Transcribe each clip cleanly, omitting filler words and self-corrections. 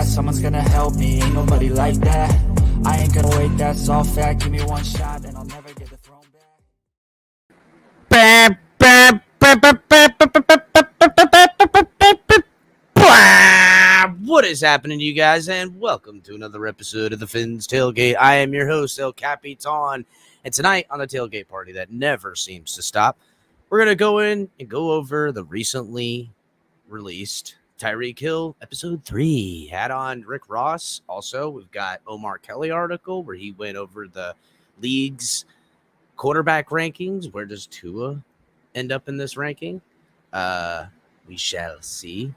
Someone's gonna help me, ain't nobody like that. I ain't gonna wait, that's all fact. Give me one shot and I'll never get the throne back. What is happening to you guys, and welcome to another episode of the Finn's Tailgate. I am your host, El Capitan, and tonight on the tailgate party that never seems to stop, we're gonna go in and go over the recently released Tyreek Hill, episode 3. Had on Rick Ross. Also, we've got Omar Kelly article where he went over the league's quarterback rankings. Where does Tua end up in this ranking? We shall see.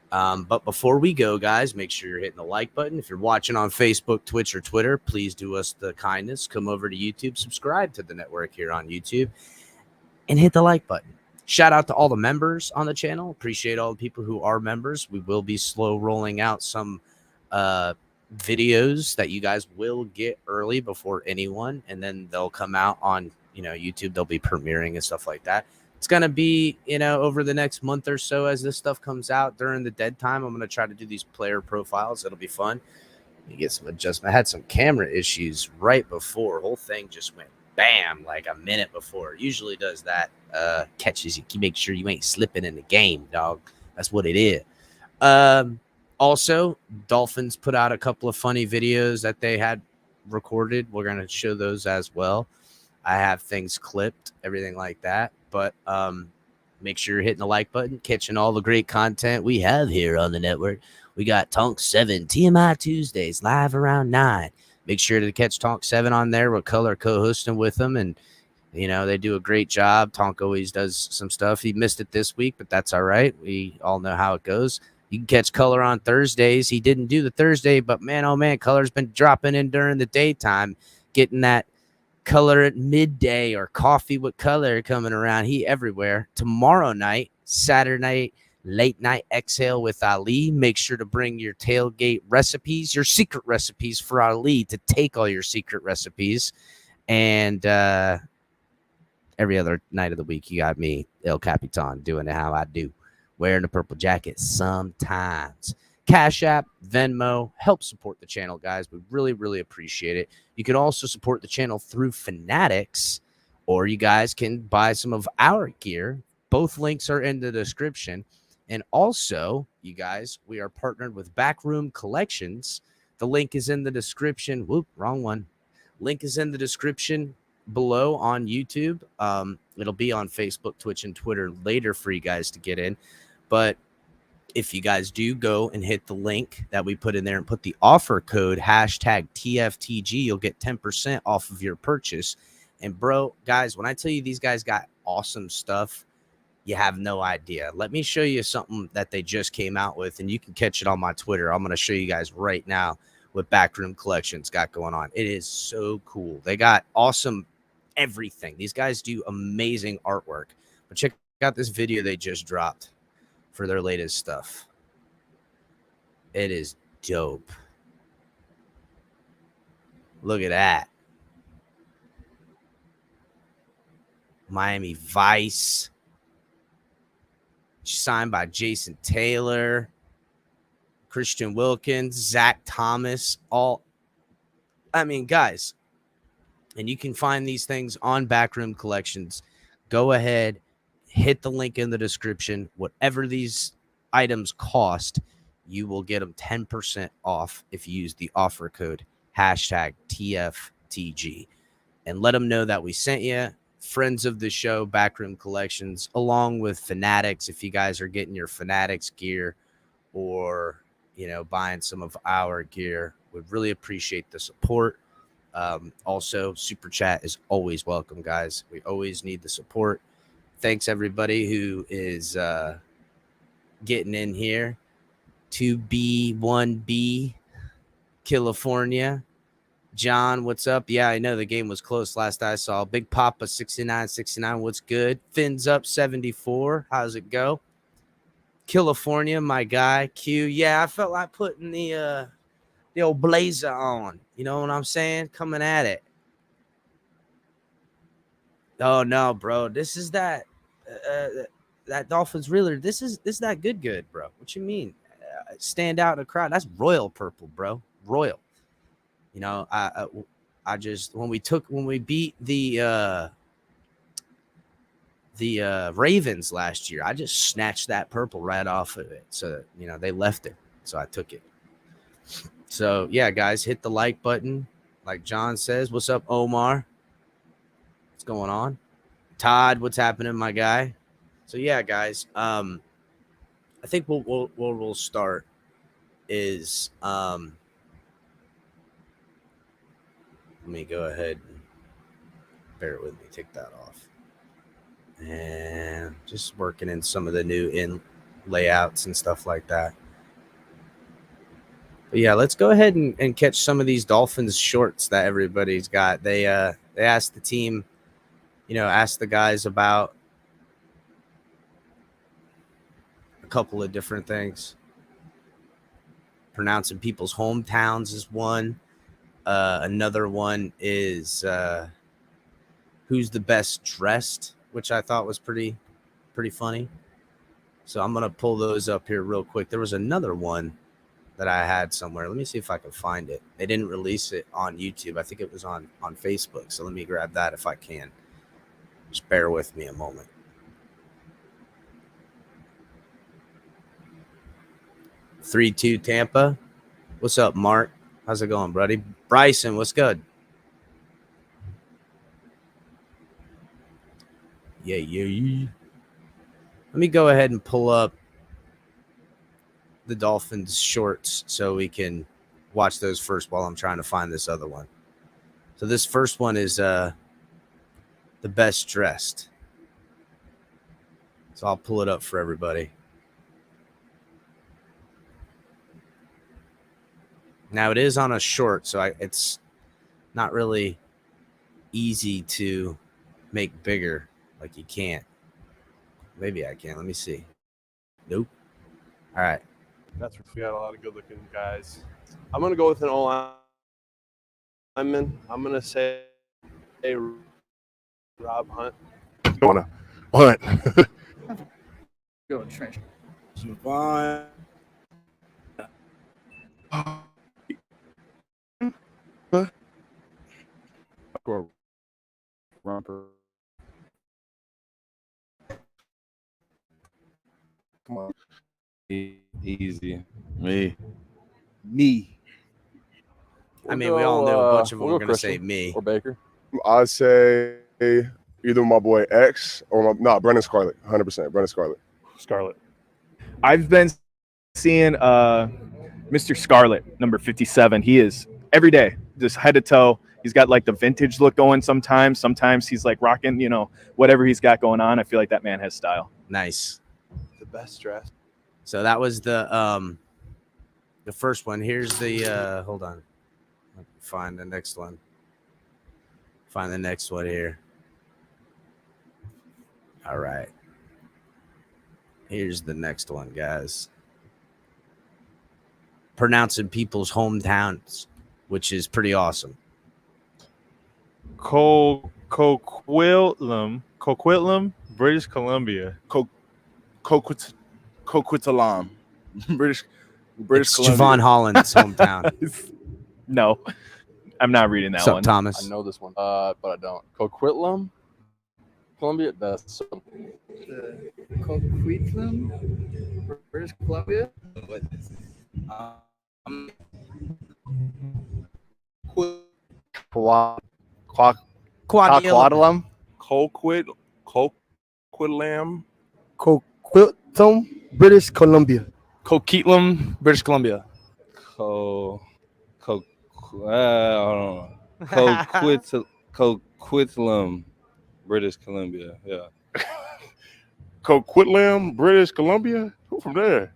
But before we go, guys, make sure you're hitting the like button. If you're watching on Facebook, Twitch, or Twitter, please do us the kindness. Come over to YouTube, subscribe to the network here on YouTube, and hit the like button. Shout out to all the members on the channel. Appreciate all the people who are members. We will be slow rolling out some videos that you guys will get early before anyone, and then they'll come out on YouTube. They'll be premiering and stuff like that. It's gonna be over the next month or so as this stuff comes out during the dead time. I'm gonna try to do these player profiles. It'll be fun. You get some adjustment. I had some camera issues right before. Whole thing just went bam like a minute before. It usually does that. Catches you. Make sure you ain't slipping in the game, dog. That's what it is. Also, Dolphins put out a couple of funny videos that they had recorded. We're gonna show those as well. I have things clipped, everything like that. But make sure you're hitting the like button, catching all the great content we have here on the network. We got Tonk 7 TMI Tuesdays live around 9. Make sure to catch Tonk 7 on there with Color co-hosting with them, and they do a great job. Tonk always does some stuff. He missed it this week, but that's all right. We all know how it goes. You can catch Color on Thursdays. He didn't do the Thursday, but man, oh man, Color's been dropping in during the daytime, getting that Color at midday or coffee with Color coming around. He everywhere. Tomorrow night, Saturday night, late night exhale with Ali. Make sure to bring your tailgate recipes, your secret recipes for Ali to take all your secret recipes. And every other night of the week, you got me, El Capitan, doing it how I do, wearing the purple jacket sometimes. Cash App, Venmo, help support the channel, guys. We really, really appreciate it. You can also support the channel through Fanatics, or you guys can buy some of our gear. Both links are in the description. And also, you guys, we are partnered with Backroom Collections. The link is in the description. Whoop, wrong one. Link is in the description below on YouTube. It'll be on Facebook, Twitch, and Twitter later for you guys to get in. But if you guys do go and hit the link that we put in there and put the offer code hashtag TFTG, you'll get 10% off of your purchase. And bro, guys, when I tell you these guys got awesome stuff, you have no idea. Let me show you something that they just came out with, and you can catch it on my Twitter. I'm going to show you guys right now what Backroom Collections got going on. It is so cool. They got awesome everything. These guys do amazing artwork. But check out this video they just dropped for their latest stuff. It is dope. Look at that. Miami Vice. Signed by Jason Taylor, Christian Wilkins, Zach Thomas, guys, and you can find these things on Backroom Collections. Go ahead, hit the link in the description. Whatever these items cost, you will get them 10% off if you use the offer code hashtag TFTG. And let them know that we sent you. Friends of the show, Backroom Collections, along with Fanatics. If you guys are getting your Fanatics gear or, buying some of our gear, would really appreciate the support. Also, Super Chat is always welcome, guys. We always need the support. Thanks, everybody who is getting in here. 2B, 1B, California. John, what's up? Yeah, I know the game was close last I saw. Big Papa 6969, what's good? Fins up 74. How's it go? California, my guy. Q. Yeah, I felt like putting the old blazer on. You know what I'm saying? Coming at it. Oh no, bro. This is that Dolphins Reeler. This is that good, bro. What you mean? Stand out in a crowd. That's royal purple, bro. Royal. I just when we beat the Ravens last year, I just snatched that purple right off of it. So they left it, so I took it. So yeah, guys, hit the like button, like John says. What's up, Omar? What's going on? Todd, what's happening, my guy? So yeah, guys, I think we'll start is let me go ahead and bear with me, take that off. And just working in some of the new in layouts and stuff like that. But yeah, let's go ahead and catch some of these Dolphins shorts that everybody's got. They asked the team, asked the guys about a couple of different things. Pronouncing people's hometowns is one. Another one is who's the best dressed, which I thought was pretty funny. So I'm going to pull those up here real quick. There was another one that I had somewhere. Let me see if I can find it. They didn't release it on YouTube. I think it was on Facebook. So let me grab that if I can. Just bear with me a moment. (3-2) Tampa. What's up, Mark? How's it going, buddy? Bryson, what's good? Yeah. Let me go ahead and pull up the Dolphins shorts so we can watch those first while I'm trying to find this other one. So this first one is the best dressed. So I'll pull it up for everybody. Now it is on a short, so it's not really easy to make bigger. Like you can't. Maybe I can. Let me see. Nope. All right. That's we got a lot of good-looking guys. I'm gonna go with an O lineman. I'm gonna say Rob Hunt. wanna hunt. Go trench. Javon. Romper. Come on. Easy. Me. I mean, we all know a bunch of them. We're going to say me. or Baker. I'd say either my boy X or Brendan Scarlett. 100%. Brendan Scarlett. Scarlett. I've been seeing Mr. Scarlett, number 57. He is every day, just head to toe. He's got like the vintage look going sometimes. Sometimes he's like rocking, whatever he's got going on. I feel like that man has style. Nice. The best dress. So that was the first one. Here's the hold on. Find the next one. Find the next one here. All right. Here's the next one, guys. Pronouncing people's hometowns, which is pretty awesome. Coquitlam, British Columbia. Coquitlam. British It's Columbia. Javon Holland's hometown. No, I'm not reading that What's up, one. Thomas? I know this one, but I don't. Coquitlam, Columbia. That's The Coquitlam, British Columbia. Coquitlam. Coquitlam. Coquitlam, British Columbia. Coquitlam, British Columbia. Coquitlam, British Columbia. Yeah. Coquitlam, British Columbia. Who from there?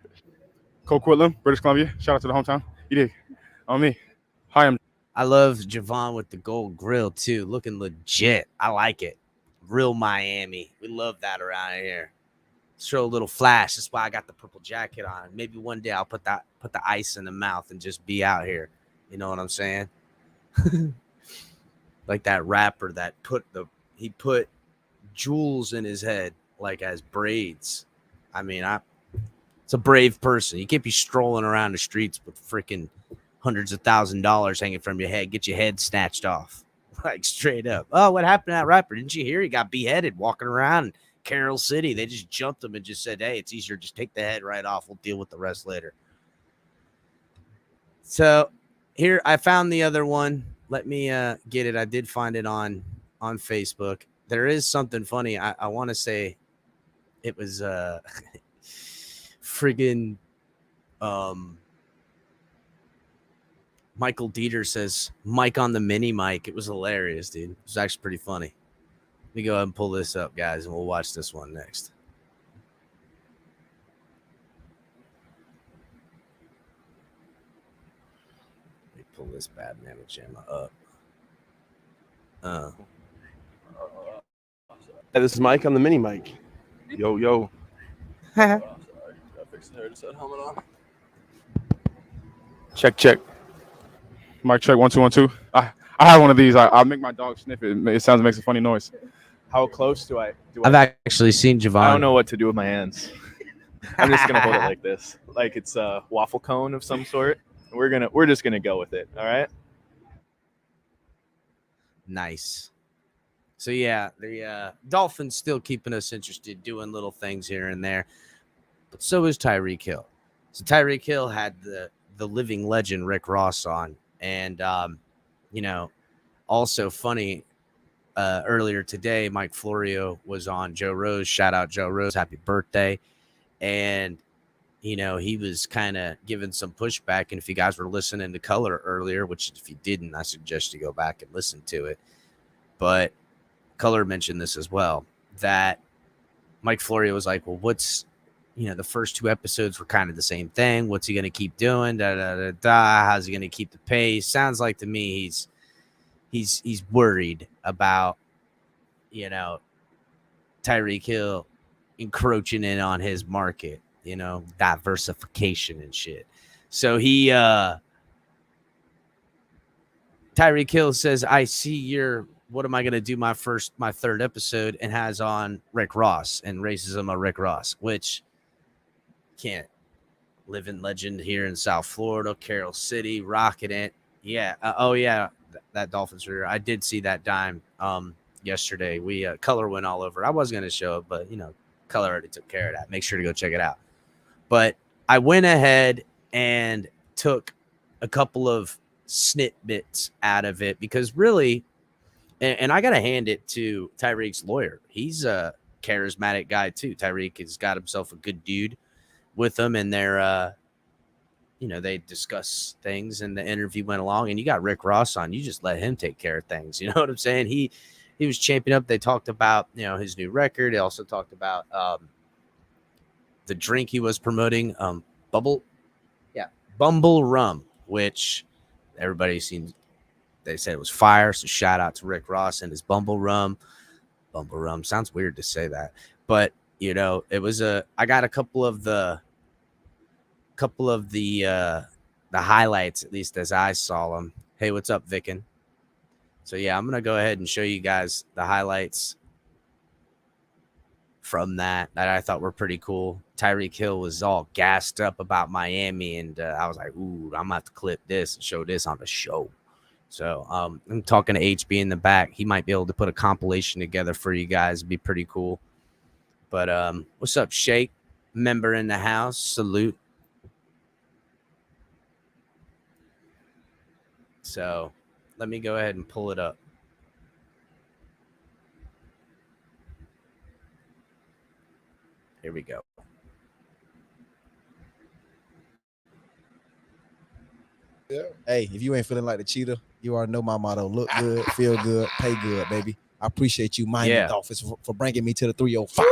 Coquitlam, British Columbia. Shout out to the hometown. You dig? On me. Hi, I love Javon with the gold grill too. Looking legit. I like it. Real Miami. We love that around here. Show a little flash. That's why I got the purple jacket on. Maybe one day I'll put the ice in the mouth and just be out here. You know what I'm saying? Like that rapper that put jewels in his head like as braids. I mean, it's a brave person. You can't be strolling around the streets with freaking hundreds of $1,000s hanging from your head. Get your head snatched off. Like straight up. Oh, what happened to that rapper? Didn't you hear he got beheaded walking around Carroll City? They just jumped him and just said, hey, it's easier. Just take the head right off. We'll deal with the rest later. So here I found the other one. Let me get it. I did find it on Facebook. There is something funny. I want to say it was friggin' Michael Dieter says Mike on the mini mic. It was hilarious, dude. It was actually pretty funny. Let me go ahead and pull this up, guys, and we'll watch this one next. Let me pull this bad mamma jamma up. Hey, this is Mike on the mini mic. Yo. check. Mic check, 1 2 1 2. I have one of these. I make my dog sniff it. It makes a funny noise. How close do I? I've actually seen Javon. I don't know what to do with my hands. I'm just gonna hold it like this, like it's a waffle cone of some sort. We're just gonna go with it. All right. Nice. So yeah, the Dolphins still keeping us interested, doing little things here and there. But so is Tyreek Hill. So Tyreek Hill had the living legend Rick Ross on, and also funny. Earlier today, Mike Florio was on Joe Rose. Shout out Joe Rose, happy birthday! And he was kind of giving some pushback. And if you guys were listening to Color earlier, which if you didn't, I suggest you go back and listen to it. But Color mentioned this as well, that Mike Florio was like, well, what's, the first 2 episodes were kind of the same thing. What's he going to keep doing? How's he going to keep the pace? Sounds like to me he's worried about, Tyreek Hill encroaching in on his market, diversification and shit. So Tyreek Hill says, I see you're what am I going to do my third episode and has on Rick Ross and racism of Rick Ross, which can't. Living legend here in South Florida, Carroll City, rocking it. Yeah. That Dolphins career. I did see that dime yesterday. We Color went all over. I was going to show it, but Color already took care of that. Make sure to go check it out. But I went ahead and took a couple of snippets out of it because really, and I got to hand it to Tyreek's lawyer. He's a charismatic guy too. Tyreek has got himself a good dude with them, and they're they discuss things, and the interview went along, and you got Rick Ross on. You just let him take care of things. You know what I'm saying? He was championing up. They talked about his new record. They also talked about the drink he was promoting, Bumble Rum, which everybody seems they said it was fire. So shout out to Rick Ross and his Bumble Rum. Bumble Rum sounds weird to say that, but it was I got a couple of the highlights, at least as I saw them. Hey, what's up, Vicken? So yeah, I'm gonna go ahead and show you guys the highlights from that I thought were pretty cool. Tyreek Hill was all gassed up about Miami, and I was like, ooh, I'm gonna have to clip this and show this on the show. So I'm talking to HB in the back. He might be able to put a compilation together for you guys. It'd be pretty cool. But what's up, Shake? Member in the house. Salute. So let me go ahead and pull it up. Here we go. Yeah. Hey, if you ain't feeling like the cheetah, you already know my motto. Look good, feel good, pay good, baby. I appreciate you, Miami Dolphins, for bringing me to the 305.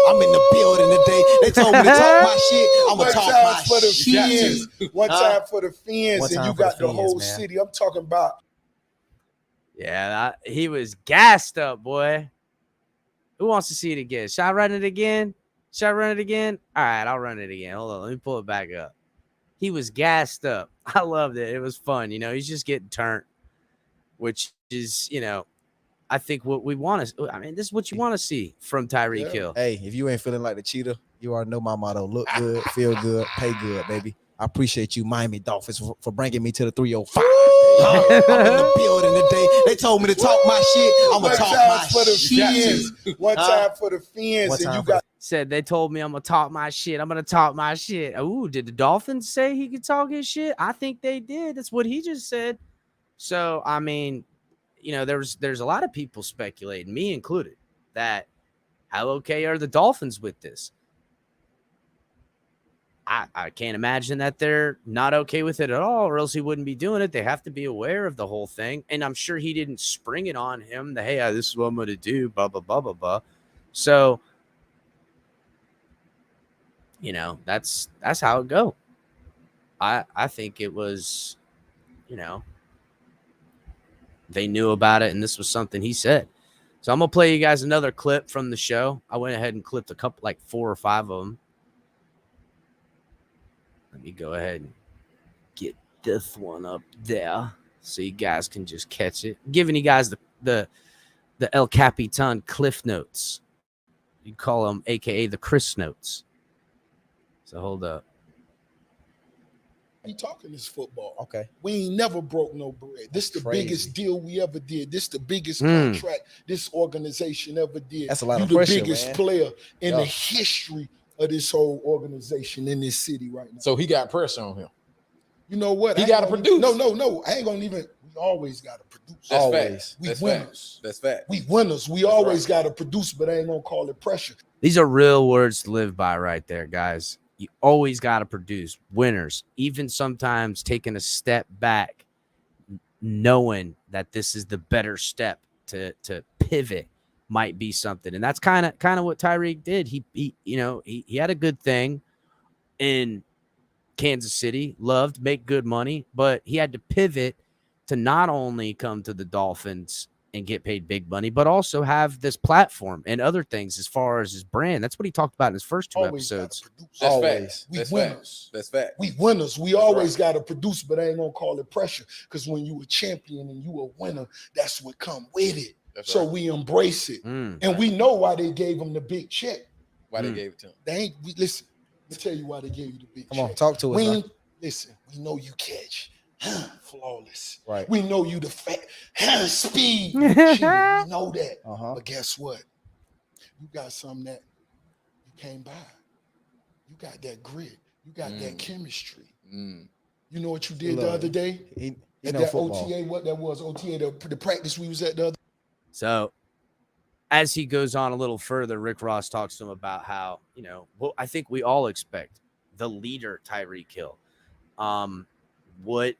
I'm in the building today. They told me to talk my shit. I'm going to talk my for the shit. One time for the fans, and you got the whole city. I'm talking about. Yeah, he was gassed up, boy. Who wants to see it again? Should I run it again? All right, I'll run it again. Hold on. Let me pull it back up. He was gassed up. I loved it. It was fun. He's just getting turned, which is, I think what we want to. I mean, this is what you want to see from Tyreek Hill. Hey, if you ain't feeling like the cheetah, you already know my motto. Look good, feel good, pay good, baby. I appreciate you, Miami Dolphins, for bringing me to the 305. I'm in the building today. They told me to talk my shit. I'm going to talk my shit. One time for the fans, and you got. Said they told me I'm going to talk my shit. Ooh, did the Dolphins say he could talk his shit? I think they did. That's what he just said. So, I mean, there's a lot of people speculating, me included, that how okay are the Dolphins with this? I can't imagine that they're not okay with it at all, or else he wouldn't be doing it. They have to be aware of the whole thing. And I'm sure he didn't spring it on him that, hey, this is what I'm going to do, blah, blah, blah, blah, blah. So, that's how it go. I think it was, they knew about it, and this was something he said. So I'm going to play you guys another clip from the show. I went ahead and clipped a couple, like 4 or 5 of them. Let me go ahead and get this one up there so you guys can just catch it. I'm giving you guys the El Capitan Cliff Notes. You call them AKA the Chris Notes. So hold up. We talking this football. Okay. We ain't never broke no bread. This the biggest deal we ever did. This the biggest contract this organization ever did. That's a lot of the pressure, biggest man. player in the history of this whole organization in this city right now. So he got pressure on him. You know what? He got to produce. No. I ain't gonna even. We always got to produce. That's always. facts. We That's winners. facts. That's fact. We winners. We always got to produce, but I ain't gonna call it pressure. These are real words to live by right there, guys. You always got to produce. Winners. Even sometimes taking a step back, knowing that this is the better step to pivot might be something. And that's kind of what Tyreek did. He had a good thing in Kansas City, loved, make good money, but he had to pivot to not only come to the Dolphins and get paid big money, but also have this platform and other things as far as his brand. That's what he talked about in his first 2 Always episodes. That's always. facts. We That's winners. facts. That's fact. We winners. We always got to produce, but I ain't gonna call it pressure. Because when you a champion and you a winner, that's what come with it. So we embrace it. And we know why they gave him the big check. Why they gave it to him? They ain't listen. Let me tell you why they gave you the big check. Come on, talk to us. Listen, we know you catch. Flawless. Right. We know you the speed. We know that. But guess what? You got something that you can't buy. You got that grit. You got that chemistry. You know what you did the other day? At that football. OTA, what that was, OTA, the practice we was at the other. So as he goes on a little further, Rick Ross talks to him about how, well, I think we all expect the leader, Tyreek Hill. What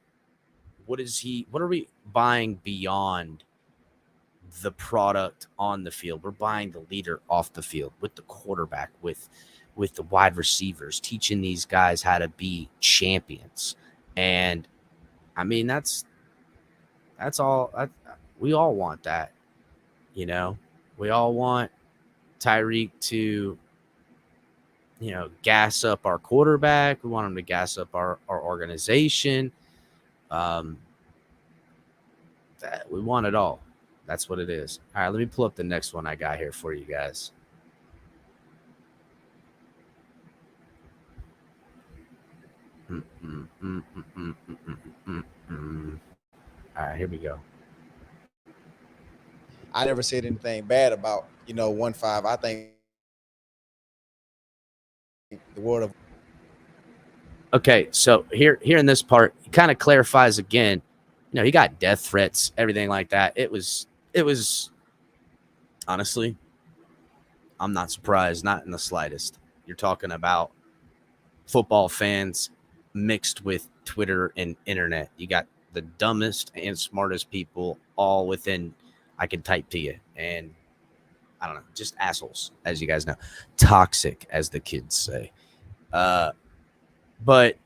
are we buying beyond the product on the field? We're buying the leader off the field with the quarterback, with the wide receivers, teaching these guys how to be champions. And I mean, that's all. We all want that, we all want Tyreek to, gas up our quarterback. We want him to gas up our organization. We want it all. That's what it is. All right, let me pull up the next one I got here for you guys. All right, here we go. I never said anything bad about 1-5. I think the word of. Okay, so here in this part, he kind of clarifies again. He got death threats, everything like that. It was honestly, I'm not surprised, not in the slightest. You're talking about football fans mixed with Twitter and internet. You got the dumbest and smartest people all within, I can type to you, and I don't know, just assholes, as you guys know. Toxic, as the kids say. But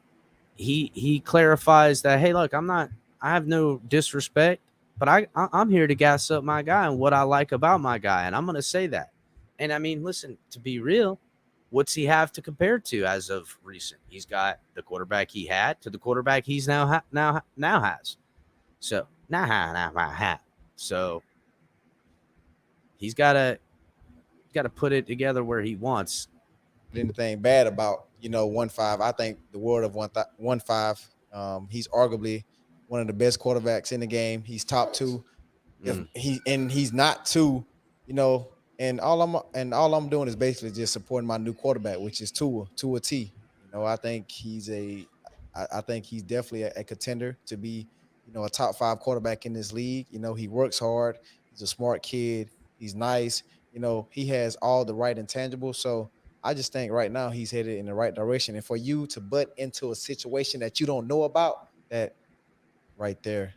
he clarifies that, hey, look, I have no disrespect, but I'm here to gas up my guy and what I like about my guy, and I'm going to say that. And I mean, listen, to be real, what's he have to compare to as of recent? He's got the quarterback he had to the quarterback he's now has. So So he's got to put it together where he wants. Anything bad about 1-5. I think the word of 1-5. He's arguably one of the best quarterbacks in the game. He's top 2. He's not 2. And all I'm doing is basically just supporting my new quarterback, which is Tua T. I think he's definitely a contender to be a top 5 quarterback in this league. He works hard. He's a smart kid. He's nice. He has all the right intangibles. So I just think right now he's headed in the right direction. And for you to butt into a situation that you don't know about, that right there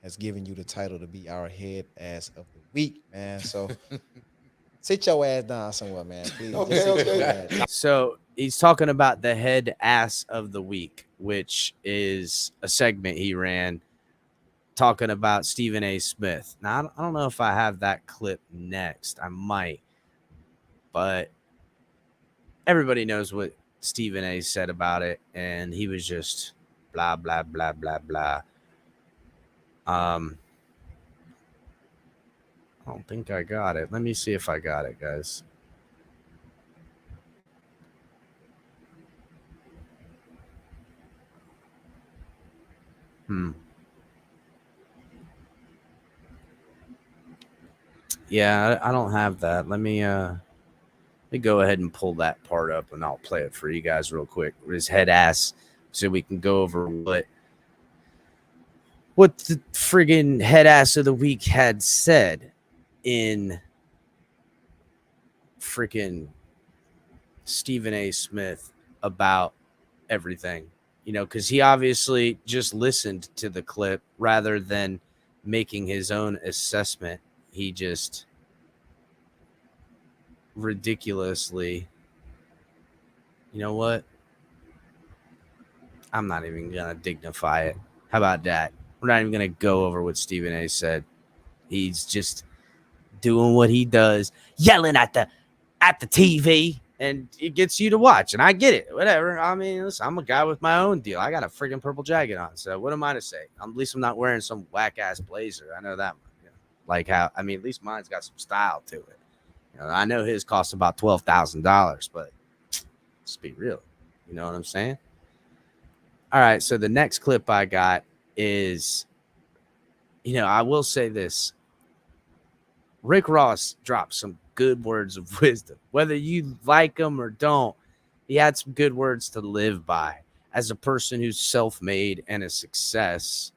has given you the title to be our head ass of the week, man. So sit your ass down somewhere, man. Please. Okay. So he's talking about the head ass of the week, which is a segment he ran talking about Stephen A. Smith. Now, I don't know if I have that clip next. I might. But everybody knows what Stephen A. said about it, and he was just blah, blah, blah, blah, blah. I don't think I got it. Let me see if I got it, guys. Yeah, I don't have that. Let me go ahead and pull that part up, and I'll play it for you guys real quick. His head ass, so we can go over what the friggin' head ass of the week had said in freaking Stephen A. Smith about everything, because he obviously just listened to the clip rather than making his own assessment. He just ridiculously, you know what? I'm not even going to dignify it. How about that? We're not even going to go over what Stephen A. said. He's just doing what he does, yelling at the TV, and it gets you to watch. And I get it. Whatever. I mean, listen, I'm a guy with my own deal. I got a freaking purple jacket on. So what am I to say? At least I'm not wearing some whack ass blazer. I know that. Like how, I mean, at least mine's got some style to it. I know his costs about $12,000, but let's be real. You know what I'm saying? All right. So the next clip I got is, I will say this. Rick Ross dropped some good words of wisdom. Whether you like him or don't, he had some good words to live by. As a person who's self-made and a success,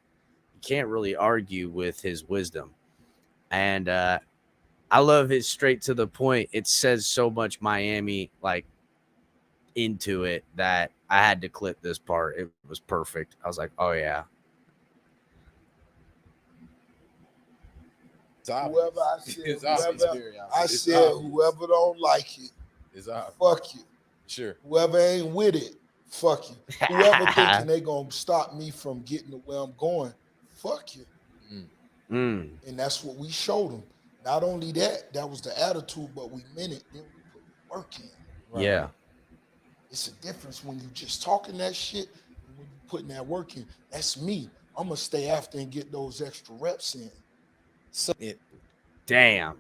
you can't really argue with his wisdom. And I love his straight to the point. It says so much Miami like into it that I had to clip this part. It was perfect. I was like, oh yeah. Whoever I said, whoever don't like it, fuck you. Sure. Whoever ain't with it, fuck you. Whoever thinking they gonna stop me from getting to where I'm going, fuck you. And that's what we showed them. Not only that was the attitude, but we meant it. Then we put the work in. Right? Yeah. It's a difference when you just talking that shit and when you putting that work in. That's me. I'm gonna stay after and get those extra reps in. Damn.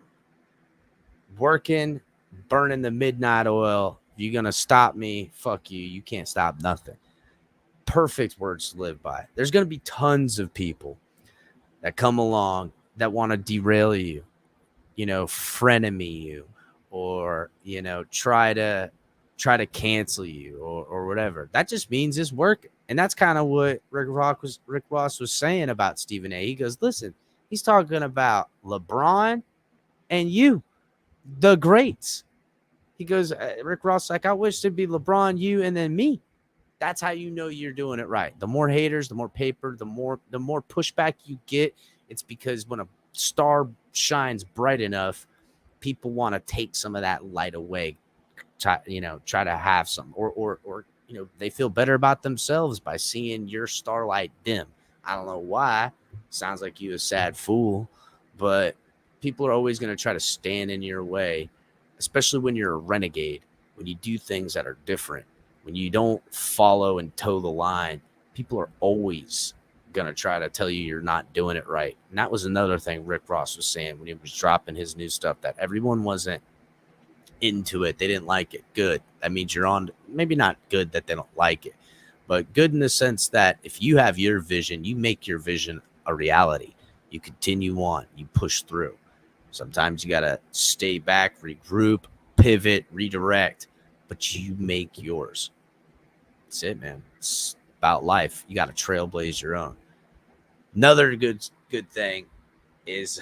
Working, burning the midnight oil. If you're going to stop me, fuck you. You can't stop nothing. Perfect words to live by. There's going to be tons of people that come along that want to derail you, frenemy you, or, try to cancel you or whatever. That just means it's working. And that's kind of what Rick Ross was saying about Stephen A. He goes, listen, he's talking about LeBron and you, the greats. He goes, Rick Ross, like, I wish it'd be LeBron, you, and then me. That's how you know you're doing it right. The more haters, the more paper, the more pushback you get. It's because when a star shines bright enough, people want to take some of that light away. Try to have some, or they feel better about themselves by seeing your starlight dim. I don't know why. Sounds like you a sad fool, but people are always going to try to stand in your way, especially when you're a renegade, when you do things that are different, when you don't follow and toe the line. People are always going to try to tell you you're not doing it right. And that was another thing Rick Ross was saying when he was dropping his new stuff, that everyone wasn't into it. They didn't like it. Good. That means you're on, maybe not good that they don't like it, but good in the sense that if you have your vision, you make your vision a reality. You continue on, you push through. Sometimes you got to stay back, regroup, pivot, redirect, but you make yours. That's it, man. It's about life. You got to trailblaze your own. Another good thing is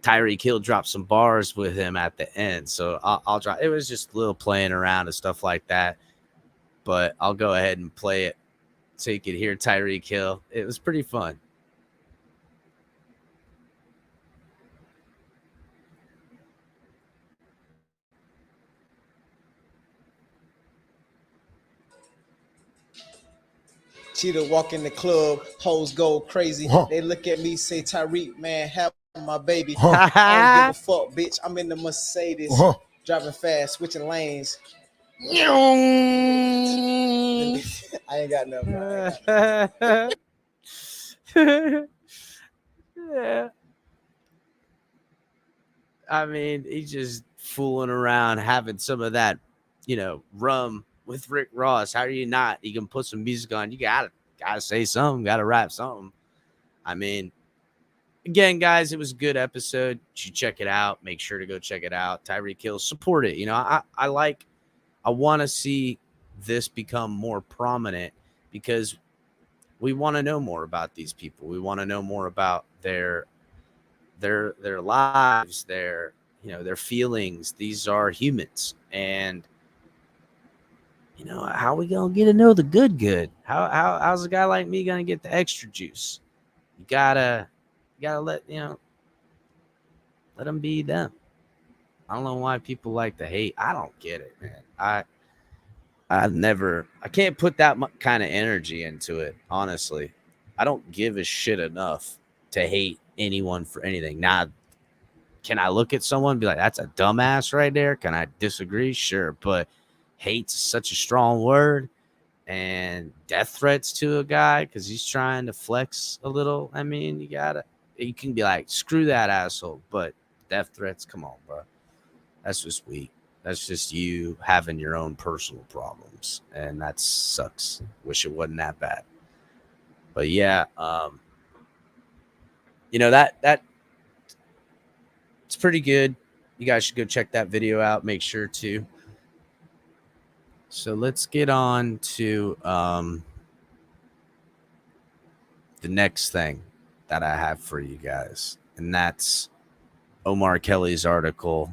Tyreek Hill dropped some bars with him at the end. So I'll drop. It was just a little playing around and stuff like that. But I'll go ahead and play it so you could hear Tyreek Hill. It was pretty fun. Cheetah walk in the club, hoes go crazy. They look at me, say, Tyreek, man, have my baby. I don't give a fuck, bitch. I'm in the Mercedes, driving fast, switching lanes. I ain't got nothing. Yeah. I mean, he's just fooling around, having some of that, rum with Rick Ross. How are you not? You can put some music on. You gotta say something, gotta rap something. I mean, again, guys, it was a good episode. You should check it out. Make sure to go check it out. Tyreek Hill, support it. I want to see this become more prominent because we want to know more about these people. We want to know more about their lives, their feelings. These are humans, and how are we gonna get to know the good? How's a guy like me gonna get the extra juice? You gotta let them be them. I don't know why people like to hate. I don't get it, man. I can't put that kind of energy into it. Honestly, I don't give a shit enough to hate anyone for anything. Now, can I look at someone and be like, that's a dumbass right there? Can I disagree? Sure. But hate's such a strong word, and death threats to a guy because he's trying to flex a little. I mean, you can be like, screw that asshole. But death threats, come on, bro. That's just weak. That's just you having your own personal problems. And that sucks. Wish it wasn't that bad. But yeah, that it's pretty good. You guys should go check that video out. Make sure to. So let's get on to the next thing that I have for you guys, and that's Omar Kelly's article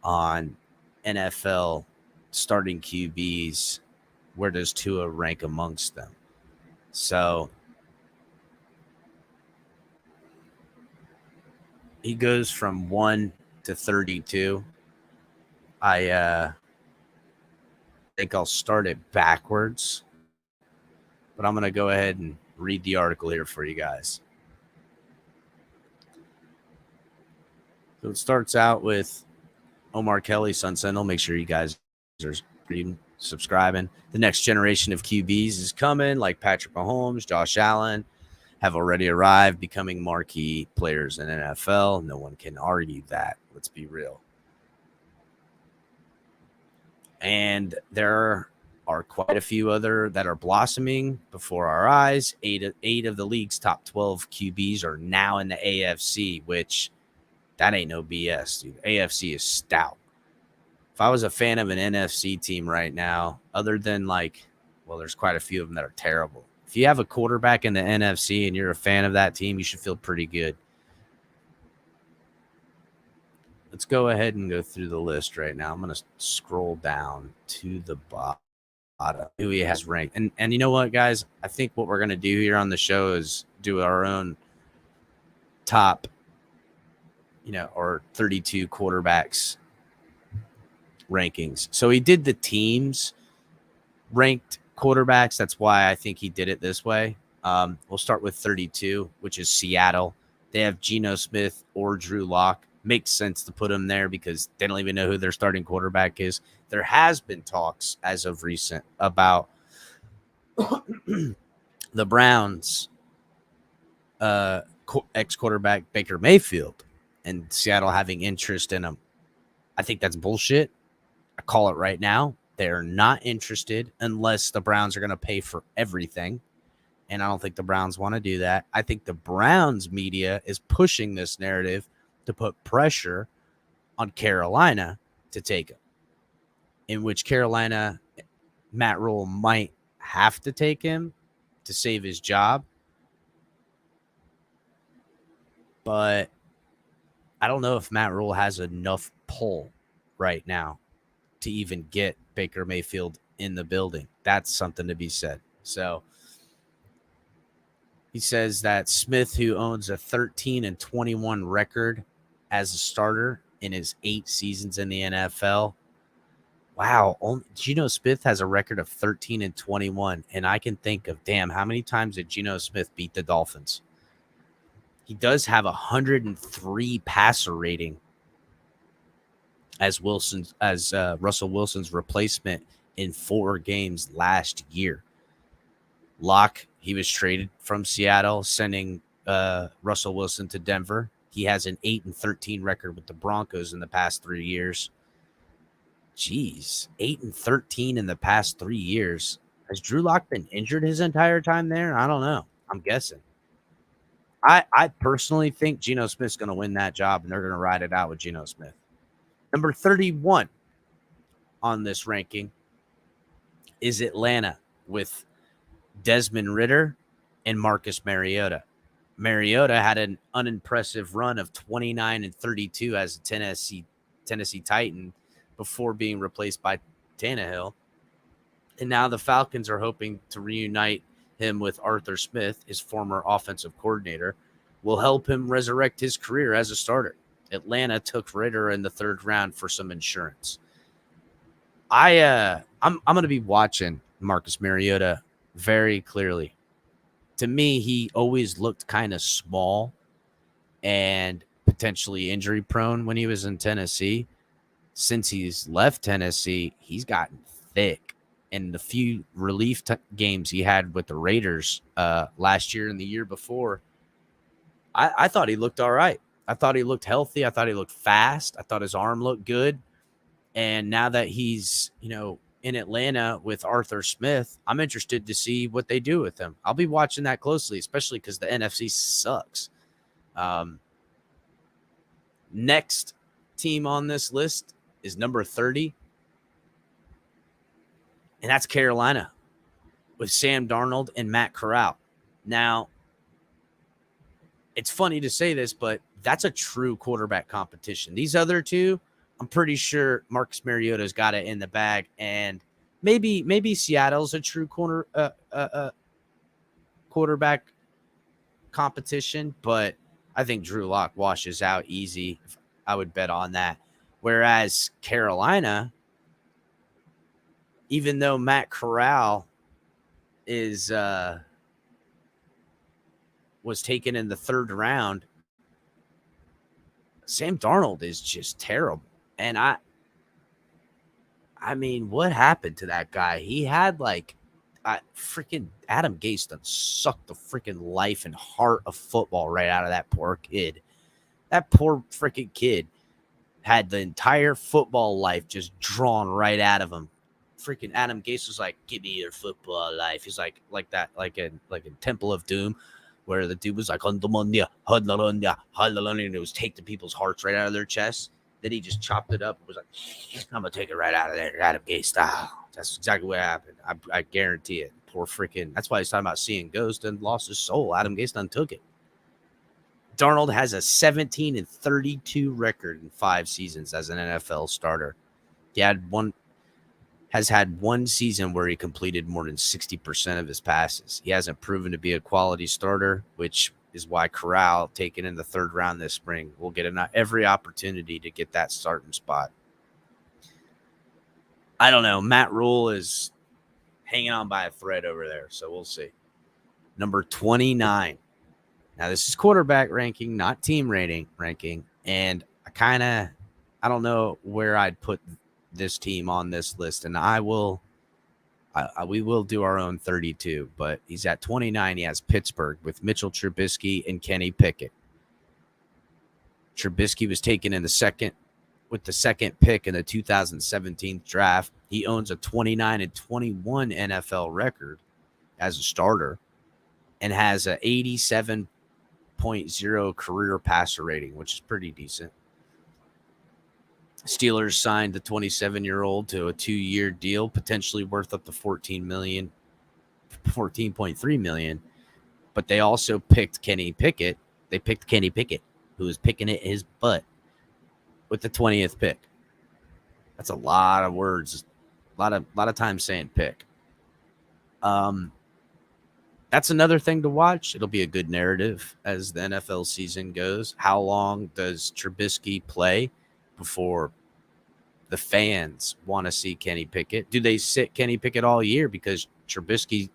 on NFL starting QBs. Where does Tua rank amongst them? So he goes from 1 to 32. I think I'll start it backwards, but I'm going to go ahead and read the article here for you guys. So it starts out with Omar Kelly, Sun Sentinel. Make sure you guys are reading, subscribing. The next generation of QBs is coming, like Patrick Mahomes, Josh Allen, have already arrived, becoming marquee players in NFL. No one can argue that. Let's be real. And there are quite a few other that are blossoming before our eyes. Eight of the league's top 12 QBs are now in the AFC, which that ain't no BS, dude. AFC is stout. If I was a fan of an NFC team right now, other than there's quite a few of them that are terrible. If you have a quarterback in the NFC and you're a fan of that team, you should feel pretty good. Let's go ahead and go through the list right now. I'm going to scroll down to the bottom. Who he has ranked. And you know what, guys? I think what we're going to do here on the show is do our own top, or 32 quarterbacks rankings. So he did the teams ranked quarterbacks. That's why I think he did it this way. We'll start with 32, which is Seattle. They have Geno Smith or Drew Lock. Makes sense to put him there because they don't even know who their starting quarterback is. There has been talks as of recent about the Browns ex-quarterback Baker Mayfield and Seattle having interest in him. I think that's bullshit. I call it right now. They're not interested unless the Browns are going to pay for everything. And I don't think the Browns want to do that. I think the Browns media is pushing this narrative to put pressure on Carolina to take him, in which Carolina, Matt Rule might have to take him to save his job. But I don't know if Matt Rule has enough pull right now to even get Baker Mayfield in the building. That's something to be said. So he says that Smith, who owns a 13-21 record as a starter in his 8 seasons in the NFL. Wow. Geno Smith has a record of 13-21. And I can think of, how many times did Geno Smith beat the Dolphins? He does have 103 passer rating as Russell Wilson's replacement in 4 games last year. Locke, he was traded from Seattle, sending Russell Wilson to Denver. He has an 8-13 record with the Broncos in the past 3 years. Jeez, 8-13 in the past 3 years. Has Drew Lock been injured his entire time there? I don't know. I'm guessing. I personally think Geno Smith's going to win that job, and they're going to ride it out with Geno Smith. Number 31 on this ranking is Atlanta with Desmond Ridder and Marcus Mariota. Mariota had an unimpressive run of 29-32 as a Tennessee Titan before being replaced by Tannehill. And now the Falcons are hoping to reunite him with Arthur Smith, his former offensive coordinator, will help him resurrect his career as a starter. Atlanta took Ridder in the 3rd round for some insurance. I'm going to be watching Marcus Mariota very clearly to me, he always looked kind of small and potentially injury prone when he was in Tennessee. Since he's left Tennessee, he's gotten thick. And the few relief games he had with the Raiders last year and the year before, I thought he looked all right. I thought he looked healthy. I thought he looked fast. I thought his arm looked good. And now that he's, in Atlanta with Arthur Smith, I'm interested to see what they do with him. I'll be watching that closely, especially because the NFC sucks. Next team on this list is number 30, and that's Carolina with Sam Darnold and Matt Corral. Now, it's funny to say this, but that's a true quarterback competition. These other two, I'm pretty sure Marcus Mariota's got it in the bag, and maybe Seattle's a true quarterback competition, but I think Drew Lock washes out easy. I would bet on that. Whereas Carolina, even though Matt Corral was taken in the 3rd round, Sam Darnold is just terrible. And I mean, what happened to that guy? He had freaking Adam Gase done sucked the freaking life and heart of football right out of that poor kid. That poor freaking kid had the entire football life just drawn right out of him. Freaking Adam Gase was like, "Give me your football life." He's like that, like in Temple of Doom, where the dude was like, and it was taking people's hearts right out of their chests. Then he just chopped it up and was like, "I'm gonna take it right out of there, Adam Gase style." That's exactly what happened. I guarantee it. Poor freaking. That's why he's talking about seeing ghosts and lost his soul. Adam Gase done took it. Darnold has a 17-32 record in 5 seasons as an NFL starter. He has had one season where he completed more than 60% of his passes. He hasn't proven to be a quality starter, which is why Corral, taken in the 3rd round this spring, will get every opportunity to get that starting spot. I don't know. Matt Rule is hanging on by a thread over there, so we'll see. Number 29. Now, this is quarterback ranking, not team ranking, and I don't know where I'd put this team on this list, and we will do our own 32, but he's at 29. He has Pittsburgh with Mitchell Trubisky and Kenny Pickett. Trubisky was taken in the 2nd pick in the 2017 draft. He owns a 29-21 NFL record as a starter and has a 87.0 career passer rating, which is pretty decent. Steelers signed the 27-year-old to a 2-year deal, potentially worth up to $14.3 million. But they also picked Kenny Pickett. They picked Kenny Pickett, who was picking it his butt with the 20th pick. That's a lot of words, a lot of time saying pick. That's another thing to watch. It'll be a good narrative as the NFL season goes. How long does Trubisky play before the fans want to see Kenny Pickett? Do they sit Kenny Pickett all year? Because Trubisky,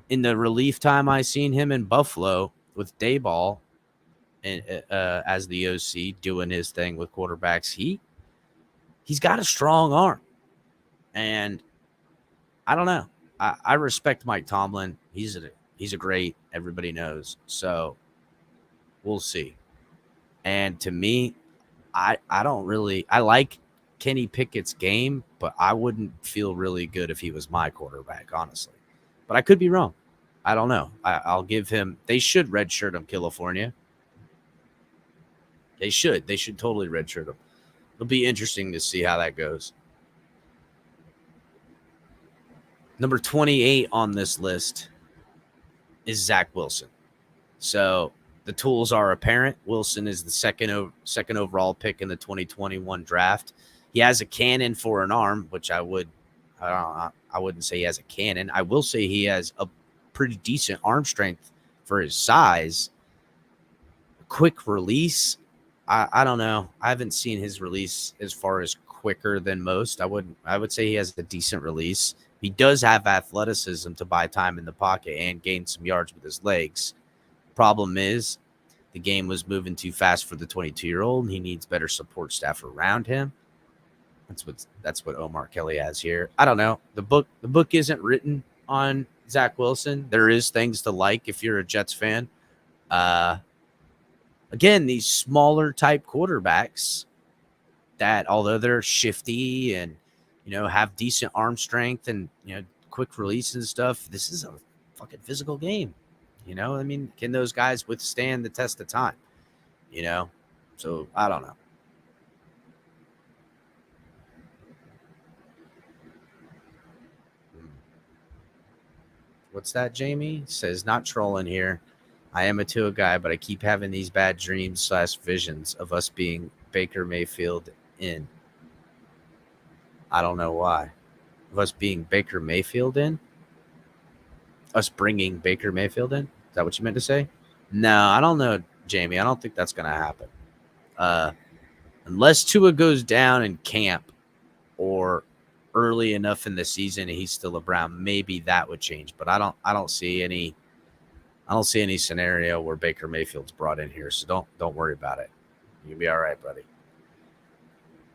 in the relief time I seen him in Buffalo with Dayball and as the OC doing his thing with quarterbacks, he's got a strong arm, and I don't know. I respect Mike Tomlin. He's a great, everybody knows. So we'll see. And to me, I like Kenny Pickett's game, but I wouldn't feel really good if he was my quarterback, honestly. But I could be wrong. I don't know. I'll give him. They should redshirt him, California. They should. They should totally redshirt him. It'll be interesting to see how that goes. Number 28 on this list is Zach Wilson. So the tools are apparent. Wilson is the second overall pick in the 2021 draft. He has a cannon for an arm, which I wouldn't say he has a cannon. I will say he has a pretty decent arm strength for his size. Quick release. I don't know. I haven't seen his release as far as quicker than most. I would say he has a decent release. He does have athleticism to buy time in the pocket and gain some yards with his legs. Problem is, the game was moving too fast for the 22-year-old, and he needs better support staff around him. That's what Omar Kelly has here. I don't know. The book isn't written on Zach Wilson. There is things to like if you're a Jets fan. Again, these smaller type quarterbacks that, although they're shifty and have decent arm strength and quick release and stuff, this is a fucking physical game. I mean, can those guys withstand the test of time? So I don't know. What's that, Jamie? Says, not trolling here. I am a Tua guy, but I keep having these bad dreams / visions of us being Baker Mayfield in. I don't know why. Of us being Baker Mayfield in? Us bringing Baker Mayfield in? Is that what you meant to say? No, I don't know, Jamie. I don't think that's going to happen. Unless Tua goes down in camp or early enough in the season and he's still a Brown, maybe that would change. But I don't see any scenario where Baker Mayfield's brought in here. So don't worry about it. You'll be all right, buddy.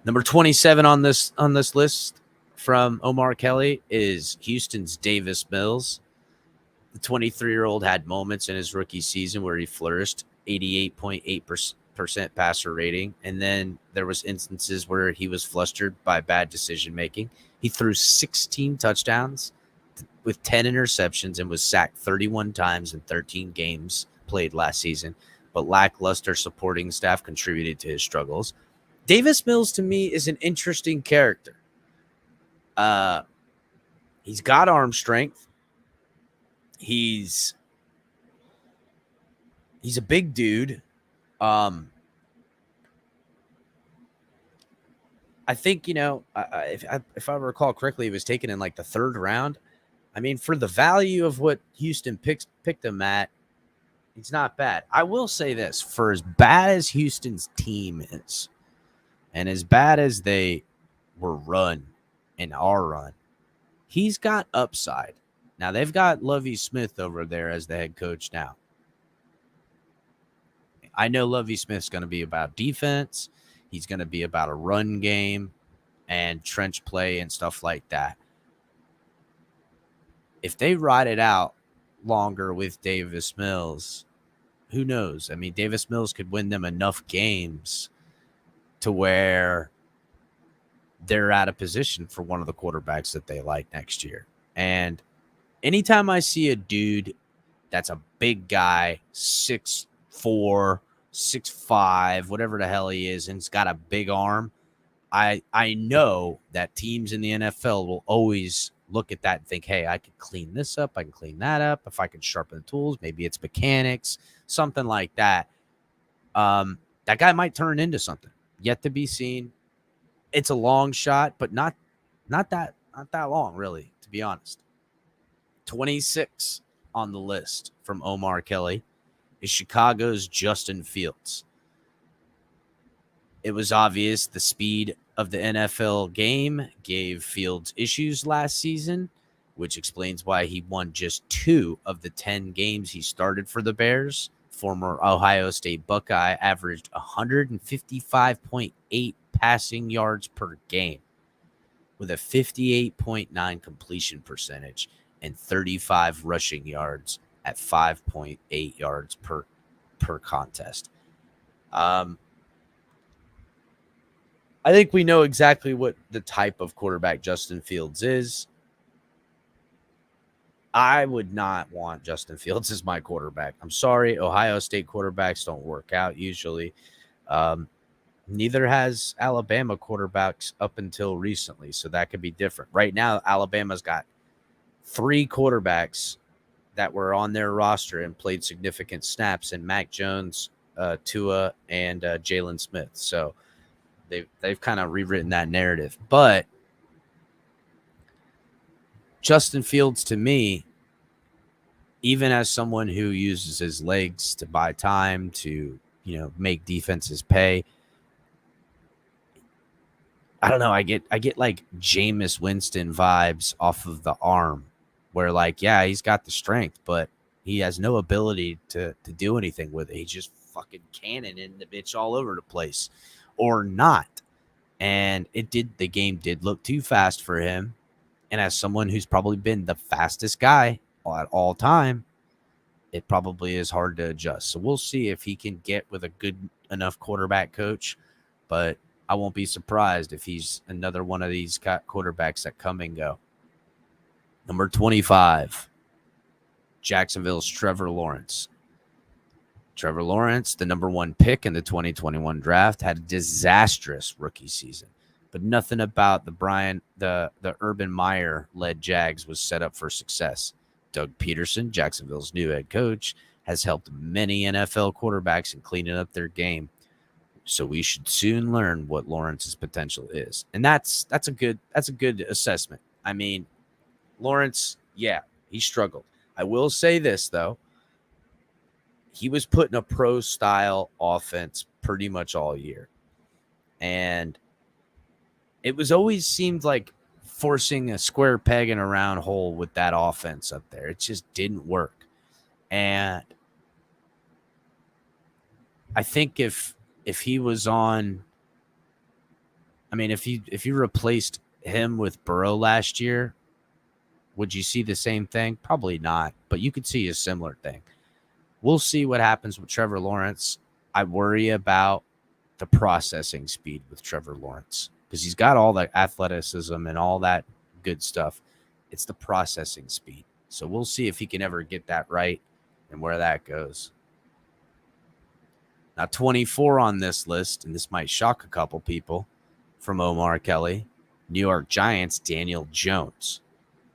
Number 27 on this list from Omar Kelly is Houston's Davis Mills. The 23-year-old had moments in his rookie season where he flourished, 88.8% passer rating, and then there was instances where he was flustered by bad decision making. He threw 16 touchdowns with 10 interceptions and was sacked 31 times in 13 games played last season, but lackluster supporting staff contributed to his struggles. Davis Mills, to me, is an interesting character. He's got arm strength. He's a big dude. I think, if I recall correctly, he was taken in like the 3rd round. I mean, for the value of what Houston picked him at, it's not bad. I will say this, for as bad as Houston's team is, and as bad as they were run and are run, he's got upside. Now, they've got Lovie Smith over there as the head coach now. I know Lovie Smith's going to be about defense. He's going to be about a run game and trench play and stuff like that. If they ride it out longer with Davis Mills, who knows? I mean, Davis Mills could win them enough games to where they're out of position for one of the quarterbacks that they like next year. And anytime I see a dude that's a big guy, 6'4", 6'5", whatever the hell he is, and he's got a big arm, I know that teams in the NFL will always look at that and think, hey, I can clean this up, I can clean that up. If I can sharpen the tools, maybe it's mechanics, something like that. That guy might turn into something. Yet to be seen. It's a long shot, but not that long, really, to be honest. 26 on the list from Omar Kelly is Chicago's Justin Fields. It was obvious the speed of the NFL game gave Fields issues last season, which explains why he won just 2 of the 10 games he started for the Bears. Former Ohio State Buckeye averaged 155.8 passing yards per game with a 58.9 completion percentage and 35 rushing yards at 5.8 yards per contest. I think we know exactly what the type of quarterback Justin Fields is. I would not want Justin Fields as my quarterback. I'm sorry, Ohio State quarterbacks don't work out usually. Neither has Alabama quarterbacks up until recently, so that could be different. Right now, Alabama's got 3 quarterbacks that were on their roster and played significant snaps, in Mac Jones, Tua, and Jalen Smith. So they've kind of rewritten that narrative. But Justin Fields, to me, even as someone who uses his legs to buy time, to make defenses pay, I don't know. I get like Jameis Winston vibes off of the arm, where like, yeah, he's got the strength, but he has no ability to do anything with it. He's just fucking cannoning the bitch all over the place, or not. And the game did look too fast for him. And as someone who's probably been the fastest guy at all time, it probably is hard to adjust. So we'll see if he can get with a good enough quarterback coach. But I won't be surprised if he's another one of these quarterbacks that come and go. Number 25, Jacksonville's Trevor Lawrence. Trevor Lawrence, the number 1 pick in the 2021 draft, had a disastrous rookie season. But nothing about the Urban Meyer-led Jags was set up for success. Doug Peterson, Jacksonville's new head coach, has helped many NFL quarterbacks in cleaning up their game. So we should soon learn what Lawrence's potential is. And that's a good assessment. I mean, Lawrence, yeah, he struggled. I will say this, though. He was put in a pro-style offense pretty much all year. And it was always seemed like forcing a square peg in a round hole with that offense up there. It just didn't work. And I think if he was on, I mean, if you replaced him with Burrow last year, would you see the same thing? Probably not, but you could see a similar thing. We'll see what happens with Trevor Lawrence. I worry about the processing speed with Trevor Lawrence because he's got all the athleticism and all that good stuff. It's the processing speed. So we'll see if he can ever get that right and where that goes. Now, 24 on this list, and this might shock a couple people, from Omar Kelly, New York Giants, Daniel Jones.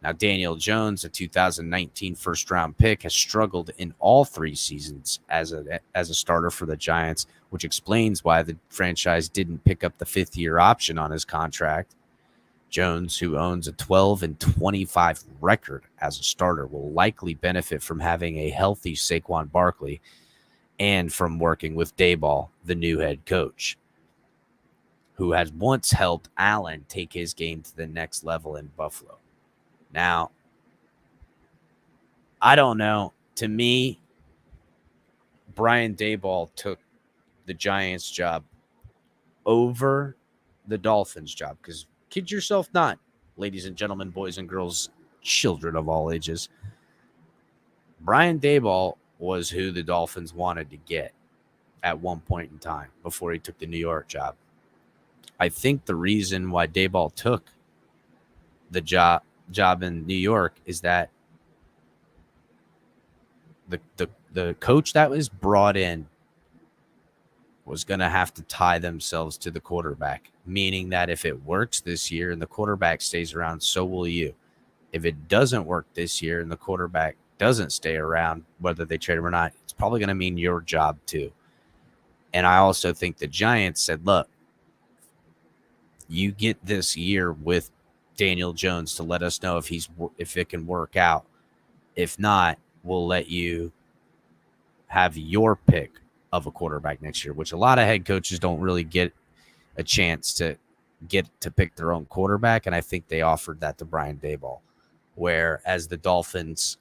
Now, Daniel Jones, a 2019 first-round pick, has struggled in all 3 seasons as a starter for the Giants, which explains why the franchise didn't pick up the 5th-year option on his contract. Jones, who owns a 12-25 record as a starter, will likely benefit from having a healthy Saquon Barkley and from working with Daboll, the new head coach, who has once helped Allen take his game to the next level in Buffalo. Now, I don't know. To me, Brian Daboll took the Giants job over the Dolphins job because kid yourself not, ladies and gentlemen, boys and girls, children of all ages. Brian Daboll was who the Dolphins wanted to get at one point in time before he took the New York job. I think the reason why Daboll took the job in New York is that the coach that was brought in was going to have to tie themselves to the quarterback, meaning that if it works this year and the quarterback stays around, so will you. If it doesn't work this year and the quarterback doesn't stay around, whether they trade him or not, it's probably going to mean your job too. And I also think the Giants said, look, you get this year with Daniel Jones to let us know if it can work out. If not, we'll let you have your pick of a quarterback next year, which a lot of head coaches don't really get a chance to get to pick their own quarterback. And I think they offered that to Brian Daboll, whereas the Dolphins,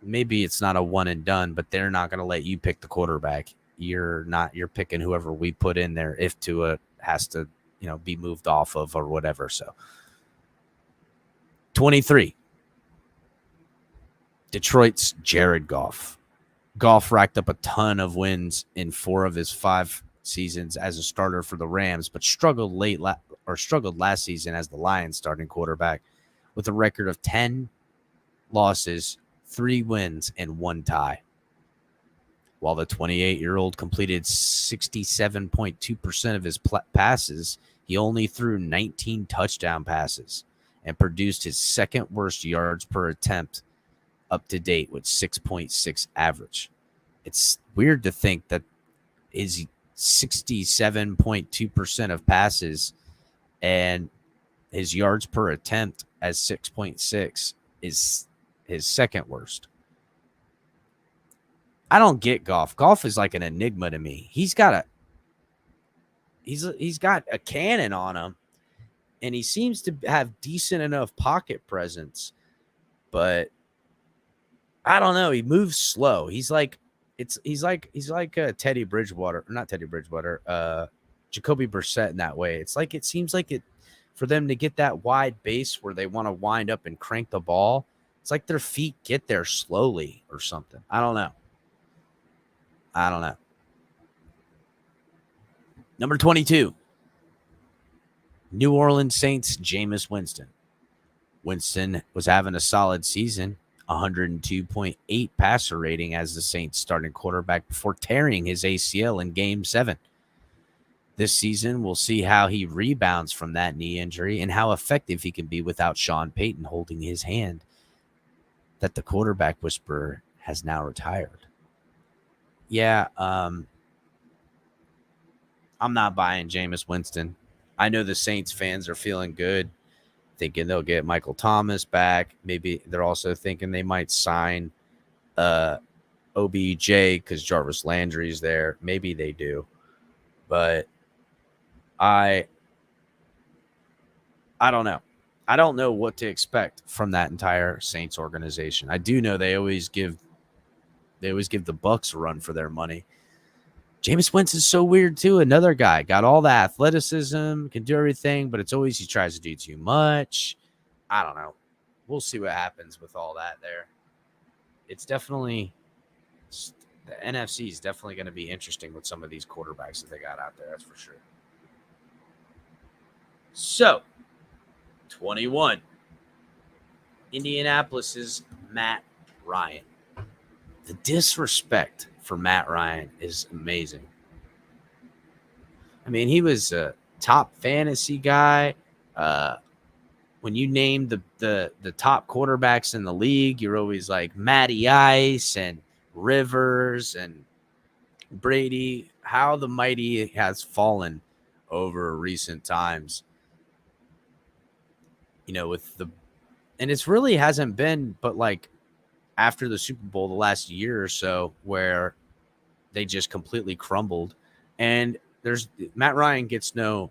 maybe it's not a one and done, but they're not going to let you pick the quarterback. You're picking whoever we put in there if Tua has to, be moved off of or whatever. So 23, Detroit's Jared Goff. Goff racked up a ton of wins in 4 of his 5 seasons as a starter for the Rams, but struggled last season as the Lions starting quarterback with a record of 10 losses, 3 wins, and 1 tie. While the 28-year-old completed 67.2% of his passes, he only threw 19 touchdown passes and produced his second worst yards per attempt up to date with 6.6 average. It's weird to think that his 67.2% of passes and his yards per attempt as 6.6 is his second worst. I don't get Goff. Goff is like an enigma to me. He's got he's got a cannon on him, and he seems to have decent enough pocket presence, but I don't know. He moves slow. He's like Teddy Bridgewater, not Teddy Bridgewater, Jacoby Brissett in that way. It's like it seems like it for them to get that wide base where they want to wind up and crank the ball. It's like their feet get there slowly or something. I don't know. Number 22, New Orleans Saints, Jameis Winston. Winston was having a solid season, 102.8 passer rating as the Saints starting quarterback before tearing his ACL in Game 7. This season, we'll see how he rebounds from that knee injury and how effective he can be without Sean Payton holding his hand that the quarterback whisperer has now retired. Yeah, I'm not buying Jameis Winston. I know the Saints fans are feeling good, thinking they'll get Michael Thomas back. Maybe they're also thinking they might sign OBJ because Jarvis Landry's there. Maybe they do. But I don't know. I don't know what to expect from that entire Saints organization. I do know they always give the Bucks a run for their money. Jameis Winston's so weird too. Another guy got all the athleticism, can do everything, but it's always he tries to do too much. I don't know. We'll see what happens with all that there. It's definitely the NFC is definitely going to be interesting with some of these quarterbacks that they got out there. That's for sure. So, 21. Indianapolis's Matt Ryan. The disrespect for Matt Ryan is amazing. I mean, he was a top fantasy guy. When you name the top quarterbacks in the league, you're always like Matty Ice and Rivers and Brady. How the mighty has fallen over recent times. You know, and it's really hasn't been but like after the Super Bowl the last year or so where they just completely crumbled. And Matt Ryan gets no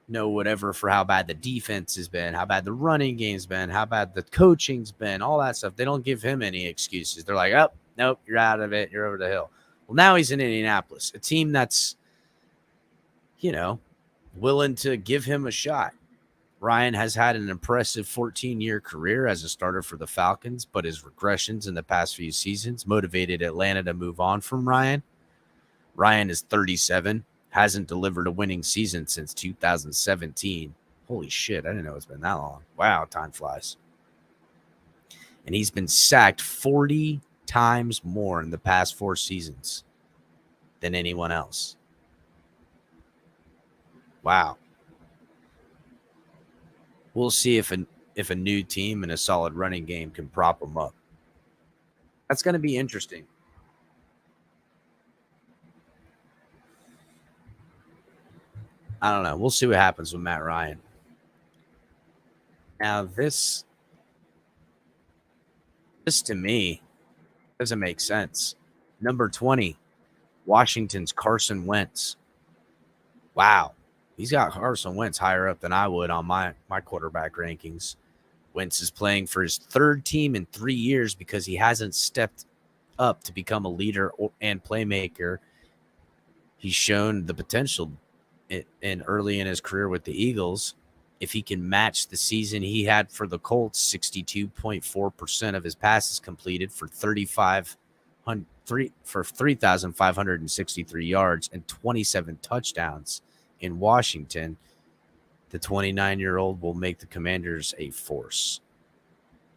whatever for how bad the defense has been, how bad the running game's been, how bad the coaching's been, all that stuff. They don't give him any excuses. They're like, oh, nope, you're out of it. You're over the hill. Well, now he's in Indianapolis, a team that's, willing to give him a shot. Ryan has had an impressive 14-year career as a starter for the Falcons, but his regressions in the past few seasons motivated Atlanta to move on from Ryan. Ryan is 37, hasn't delivered a winning season since 2017. Holy shit, I didn't know it's been that long. Wow, time flies. And he's been sacked 40 times more in the past 4 seasons than anyone else. Wow. We'll see if a new team and a solid running game can prop them up. That's going to be interesting. I don't know. We'll see what happens with Matt Ryan. Now, this to me doesn't make sense. Number 20, Washington's Carson Wentz. Wow. He's got Carson Wentz higher up than I would on my quarterback rankings. Wentz is playing for his 3rd team in 3 years because he hasn't stepped up to become a leader and playmaker. He's shown the potential early in his career with the Eagles. If he can match the season he had for the Colts, 62.4% of his passes completed for 3,563 yards and 27 touchdowns. In Washington, the 29-year-old will make the Commanders a force.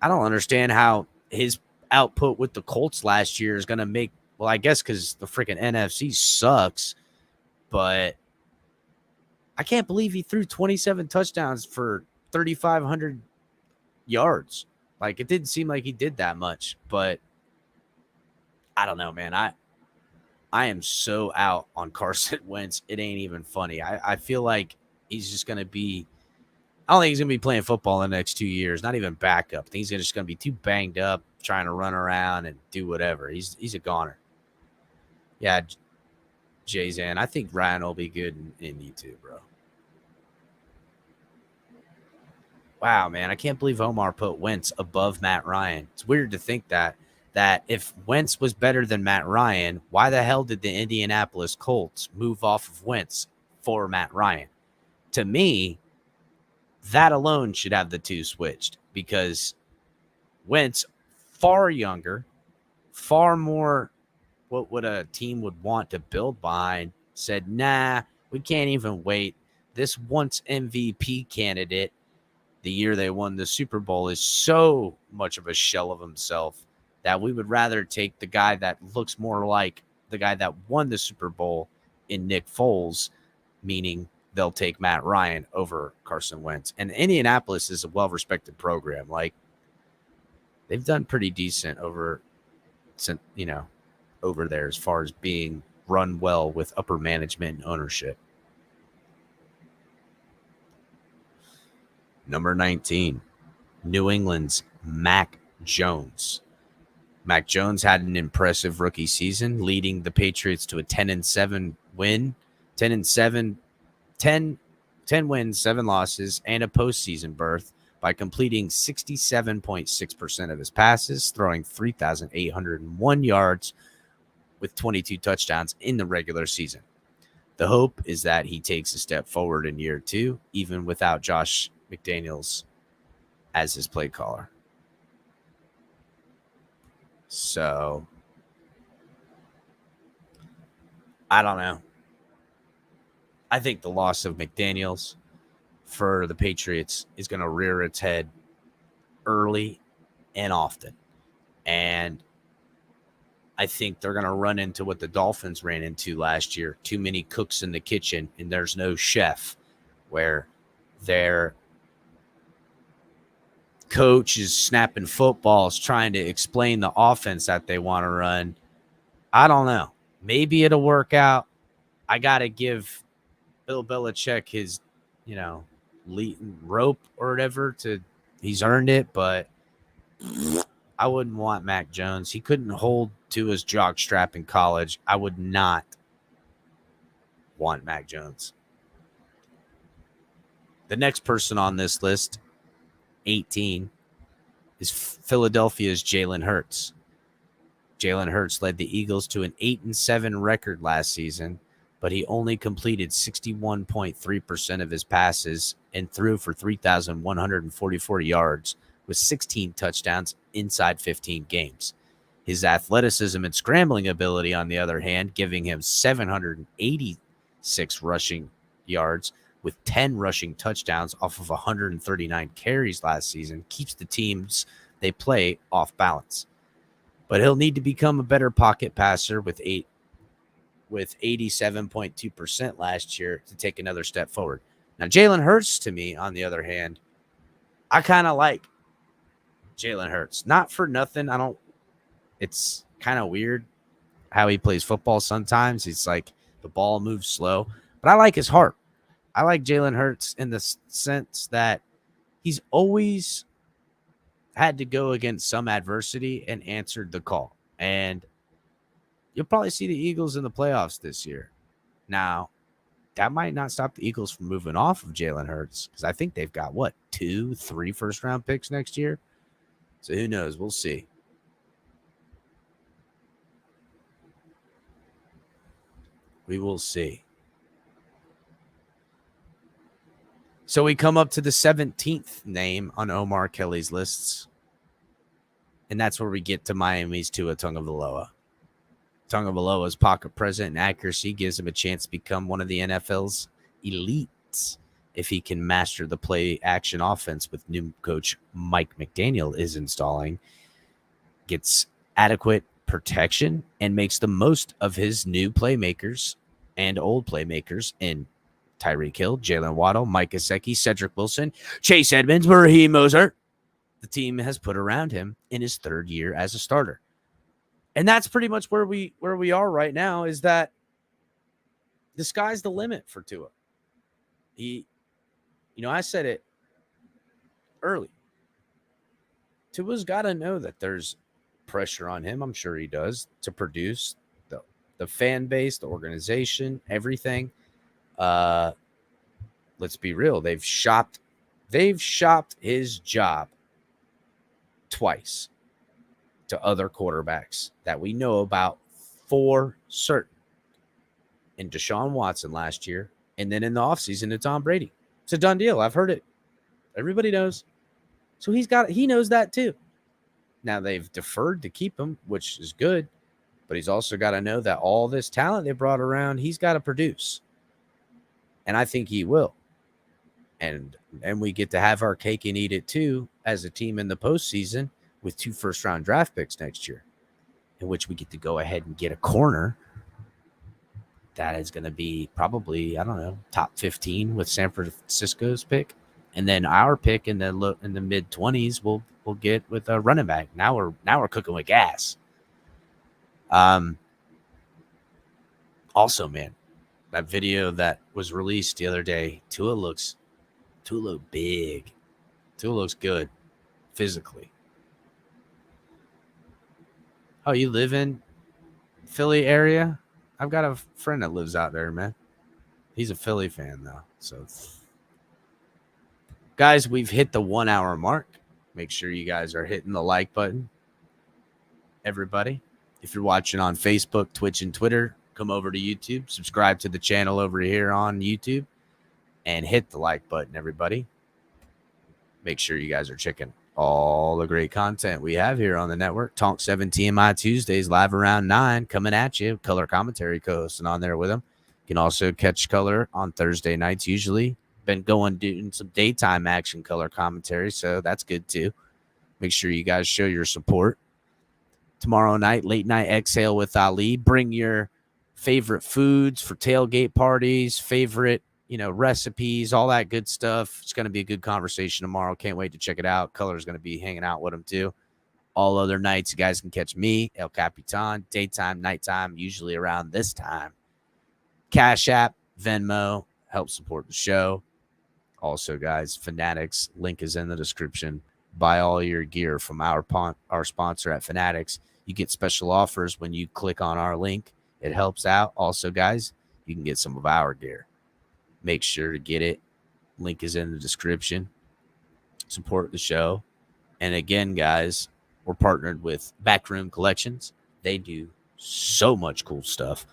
I don't understand how his output with the Colts last year is going to make, well, I guess because the freaking NFC sucks, but I can't believe he threw 27 touchdowns for 3,500 yards. Like, it didn't seem like he did that much, but I don't know, man. I am so out on Carson Wentz. It ain't even funny. I feel like he's just going to be – I don't think he's going to be playing football in the next 2 years, not even backup. I think he's just going to be too banged up trying to run around and do whatever. He's a goner. Yeah, Jay-Zan. I think Ryan will be good in Indy too, bro. Wow, man. I can't believe Omar put Wentz above Matt Ryan. It's weird to think that if Wentz was better than Matt Ryan, why the hell did the Indianapolis Colts move off of Wentz for Matt Ryan? To me, that alone should have the two switched, because Wentz, far younger, far more what a team would want to build behind, said, nah, we can't even wait. This once MVP candidate, the year they won the Super Bowl, is so much of a shell of himself that we would rather take the guy that looks more like the guy that won the Super Bowl in Nick Foles, meaning they'll take Matt Ryan over Carson Wentz. And Indianapolis is a well-respected program. Like, they've done pretty decent over there as far as being run well with upper management and ownership. Number 19, New England's Mac Jones. Mac Jones had an impressive rookie season, leading the Patriots to a 10-7 win, 10 wins, 7 losses, and a postseason berth by completing 67.6% of his passes, throwing 3,801 yards with 22 touchdowns in the regular season. The hope is that he takes a step forward in year 2, even without Josh McDaniels as his play caller. So, I don't know. I think the loss of McDaniels for the Patriots is going to rear its head early and often. And I think they're going to run into what the Dolphins ran into last year. Too many cooks in the kitchen, and there's no chef, where their coach is snapping footballs trying to explain the offense that they want to run. I don't know. Maybe it'll work out. I got to give Bill Belichick his, rope or whatever. He's earned it, but I wouldn't want Mac Jones. He couldn't hold to his jock strap in college. I would not want Mac Jones. The next person on this list, 18, is Philadelphia's Jalen Hurts. Jalen Hurts led the Eagles to an 8-7 record last season, but he only completed 61.3% of his passes and threw for 3,144 yards with 16 touchdowns inside 15 games. His athleticism and scrambling ability, on the other hand, giving him 786 rushing yards with 10 rushing touchdowns off of 139 carries last season, keeps the teams they play off balance. But he'll need to become a better pocket passer with 87.2% last year to take another step forward. Now, Jalen Hurts, to me, on the other hand, I kind of like Jalen Hurts. Not for nothing. It's kind of weird how he plays football sometimes. It's like the ball moves slow, but I like his heart. I like Jalen Hurts in the sense that he's always had to go against some adversity and answered the call. And you'll probably see the Eagles in the playoffs this year. Now, that might not stop the Eagles from moving off of Jalen Hurts, because I think they've got, 2-3 first-round picks next year? So who knows? We'll see. We will see. So we come up to the 17th name on Omar Kelly's lists, and that's where we get to Miami's Tua Tagovailoa. Tagovailoa's pocket presence and accuracy gives him a chance to become one of the NFL's elites if he can master the play-action offense with new coach Mike McDaniel is installing, gets adequate protection, and makes the most of his new playmakers and old playmakers in Tyreek Hill, Jalen Waddle, Mike Gesicki, Cedric Wilson, Chase Edmonds, Raheem Mostert. The team has put around him in his 3rd year as a starter. And that's pretty much where we are right now, is that the sky's the limit for Tua. I said it early. Tua's got to know that there's pressure on him. I'm sure he does, to produce the fan base, the organization, everything. Let's be real. They've shopped his job twice to other quarterbacks that we know about for certain. In Deshaun Watson last year, and then in the offseason to Tom Brady. It's a done deal. I've heard it. Everybody knows. So he knows that too. Now they've deferred to keep him, which is good, but he's also got to know that all this talent they brought around, he's got to produce. And I think he will. And we get to have our cake and eat it too as a team in the postseason with 2 first-round draft picks next year, in which we get to go ahead and get a corner that is going to be probably, I don't know, top 15 with San Francisco's pick. And then our pick in the mid 20s we'll get with a running back. Now we're cooking with gas. Also, man, that video that was released the other day, Tua looks big. Tua looks good physically. Oh, you live in Philly area? I've got a friend that lives out there, man. He's a Philly fan, though. So, guys, we've hit the 1 hour mark. Make sure you guys are hitting the like button. Everybody, if you're watching on Facebook, Twitch, and Twitter, come over to YouTube. Subscribe to the channel over here on YouTube. And hit the like button, everybody. Make sure you guys are checking all the great content we have here on the network. Tonk 7 TMI Tuesdays, live around 9, coming at you. Color commentary co-hosting on there with them. You can also catch Color on Thursday nights usually. Been doing some daytime action color commentary, so that's good too. Make sure you guys show your support. Tomorrow night, late night exhale with Ali. Bring your favorite foods for tailgate parties, favorite recipes, all that good stuff. It's going to be a good conversation tomorrow. Can't wait to check it out. Color's going to be hanging out with them too. All other nights, you guys can catch me, El Capitan, daytime, nighttime, usually around this time. Cash App, Venmo, help support the show. Also, guys, Fanatics, link is in the description. Buy all your gear from our sponsor at Fanatics. You get special offers when you click on our link. It helps out. Also, guys, you can get some of our gear. Make sure to get it. Link is in the description. Support the show. And again, guys, we're partnered with Backroom Collections. They do so much cool stuff.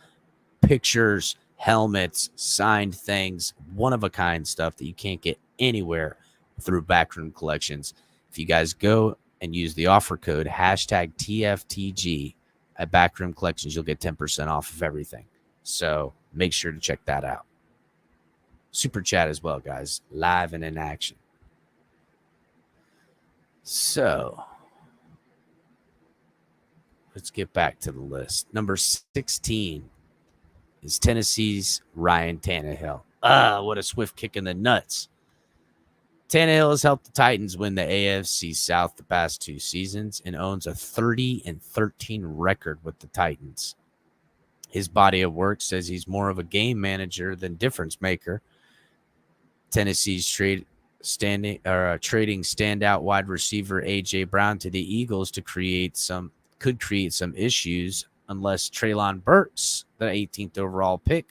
Pictures, helmets, signed things, one-of-a-kind stuff that you can't get anywhere through Backroom Collections. If you guys go and use the offer code #TFTG at Backroom Collections, you'll get 10% off of everything. So make sure to check that out. Super chat as well, guys. Live and in action. So let's get back to the list. Number 16 is Tennessee's Ryan Tannehill. What a swift kick in the nuts. Tannehill has helped the Titans win the AFC South the past 2 seasons and owns a 30-13 record with the Titans. His body of work says he's more of a game manager than difference maker. Tennessee's trading standout wide receiver A.J. Brown to the Eagles could create some issues unless Treylon Burks, the 18th overall pick,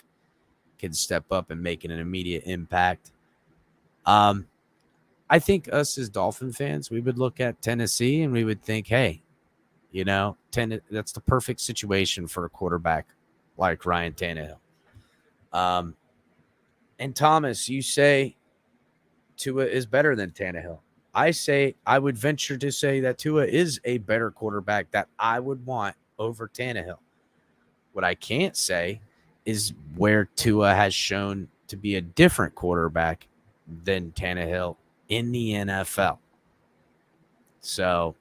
can step up and make an immediate impact. I think us as Dolphin fans, we would look at Tennessee and we would think, hey, that's the perfect situation for a quarterback like Ryan Tannehill. And Thomas, you say Tua is better than Tannehill. I would venture to say that Tua is a better quarterback that I would want over Tannehill. What I can't say is where Tua has shown to be a different quarterback than Tannehill in the NFL. So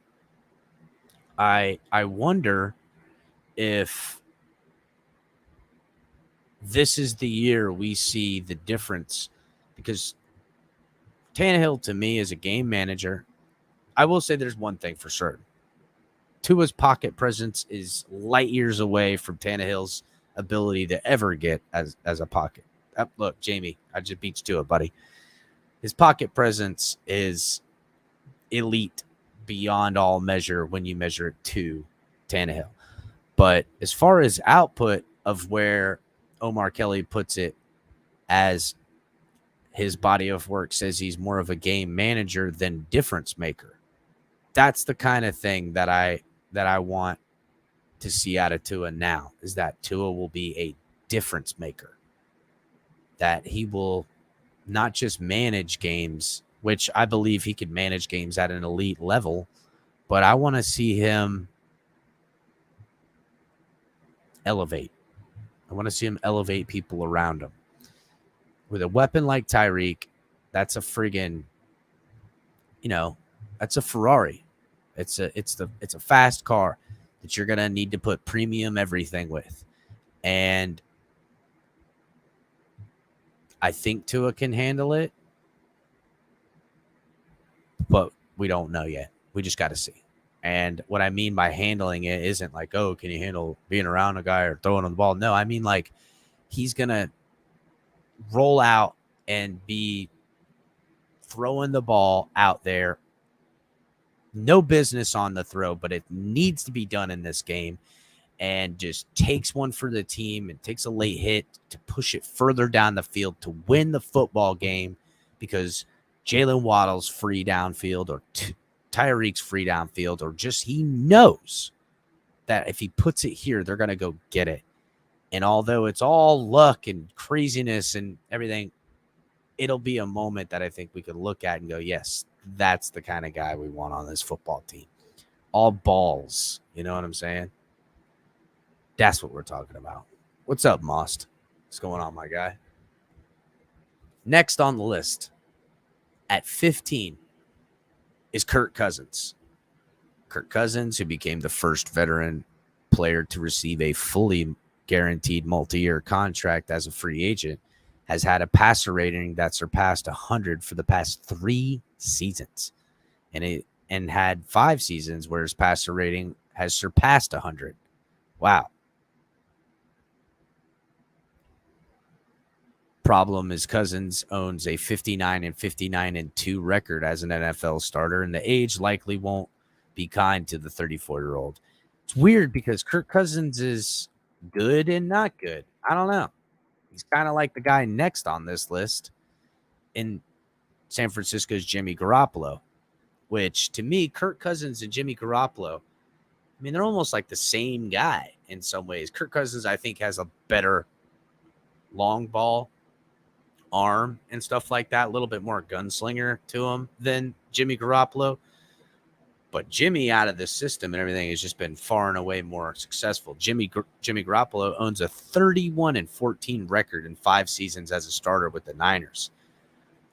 I wonder if this is the year we see the difference, because Tannehill, to me, is a game manager. I will say there's one thing for certain. Tua's pocket presence is light years away from Tannehill's ability to ever get as a pocket. Look, Jamie, I just beat Tua, buddy. His pocket presence is elite beyond all measure when you measure it to Tannehill. But as far as output, of where Omar Kelly puts it, as his body of work says he's more of a game manager than difference maker. That's the kind of thing that I want to see out of Tua now, is that Tua will be a difference maker, that he will not just manage games, which I believe he could manage games at an elite level, but I want to see him elevate. I want to see him elevate people around him. With a weapon like Tyreek, that's a friggin', that's a Ferrari. It's a fast car that you're gonna need to put premium everything with. And I think Tua can handle it, but we don't know yet. We just got to see. And what I mean by handling it isn't like, oh, can you handle being around a guy or throwing on the ball? No, I mean like he's going to roll out and be throwing the ball out there. No business on the throw, but it needs to be done in this game, and just takes one for the team and takes a late hit to push it further down the field to win the football game, because Jalen Waddle's free downfield or Tyreek's free downfield, or just he knows that if he puts it here, they're going to go get it. And although it's all luck and craziness and everything, it'll be a moment that I think we could look at and go, yes, that's the kind of guy we want on this football team. All balls. You know what I'm saying? That's what we're talking about. What's up, Most? What's going on, my guy? Next on the list at 15 is Kirk Cousins. Kirk Cousins, who became the first veteran player to receive a fully guaranteed multi-year contract as a free agent, has had a passer rating that surpassed 100 for the past 3 seasons. And had 5 seasons where his passer rating has surpassed 100. Wow. Problem is Cousins owns a 59-59-2 record as an NFL starter, and the age likely won't be kind to the 34-year-old. It's weird because Kirk Cousins is good and not good. I don't know. He's kind of like the guy next on this list in San Francisco's Jimmy Garoppolo, which to me, Kirk Cousins and Jimmy Garoppolo, I mean, they're almost like the same guy in some ways. Kirk Cousins, I think, has a better long ball arm and stuff like that, a little bit more gunslinger to him than Jimmy Garoppolo. But Jimmy, out of the system and everything, has just been far and away more successful. Jimmy Garoppolo owns a 31-14 record in 5 seasons as a starter with the Niners.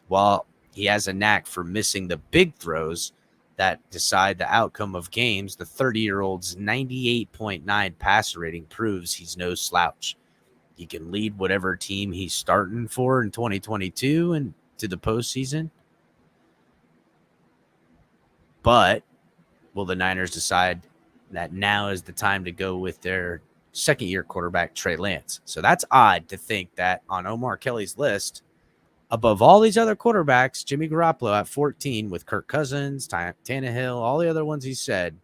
While he has a knack for missing the big throws that decide the outcome of games, the 30-year-old's 98.9 passer rating proves he's no slouch. He can lead whatever team he's starting for in 2022 and to the postseason. But will the Niners decide that now is the time to go with their second-year quarterback, Trey Lance? So that's odd to think that on Omar Kelly's list, above all these other quarterbacks, Jimmy Garoppolo at 14 with Kirk Cousins, Tannehill, all the other ones he said,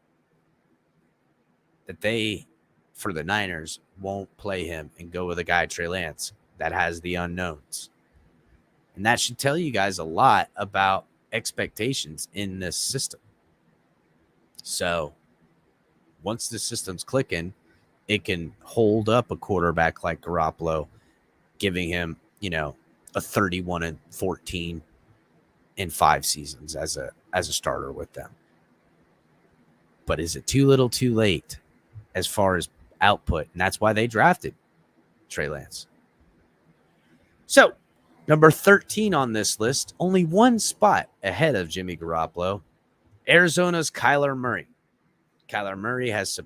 that they, for the Niners, won't play him and go with a guy, Trey Lance, that has the unknowns. And that should tell you guys a lot about expectations in this system. So once the system's clicking, it can hold up a quarterback like Garoppolo, giving him, a 31-14 in 5 seasons as a starter with them. But is it too little too late as far as output? And that's why they drafted Trey Lance. So number 13 on this list, only 1 spot ahead of Jimmy Garoppolo, Arizona's Kyler Murray. Kyler Murray has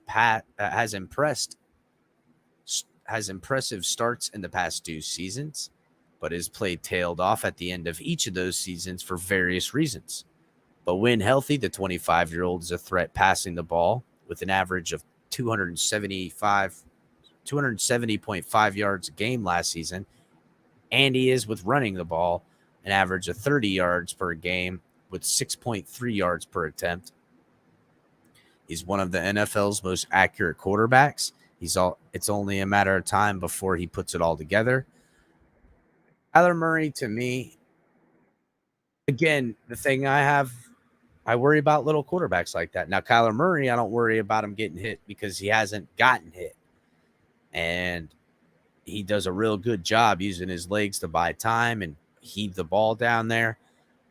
impressive starts in the past 2 seasons, but his play tailed off at the end of each of those seasons for various reasons. But when healthy, the 25-year-old is a threat passing the ball with an average of 270.5 yards a game last season, and he is with running the ball an average of 30 yards per game with 6.3 yards per attempt. He's one of the NFL's most accurate quarterbacks It's only a matter of time before he puts it all together. Kyler Murray, to me, again, the thing I worry about little quarterbacks like that. Now, Kyler Murray, I don't worry about him getting hit because he hasn't gotten hit. And he does a real good job using his legs to buy time and heave the ball down there.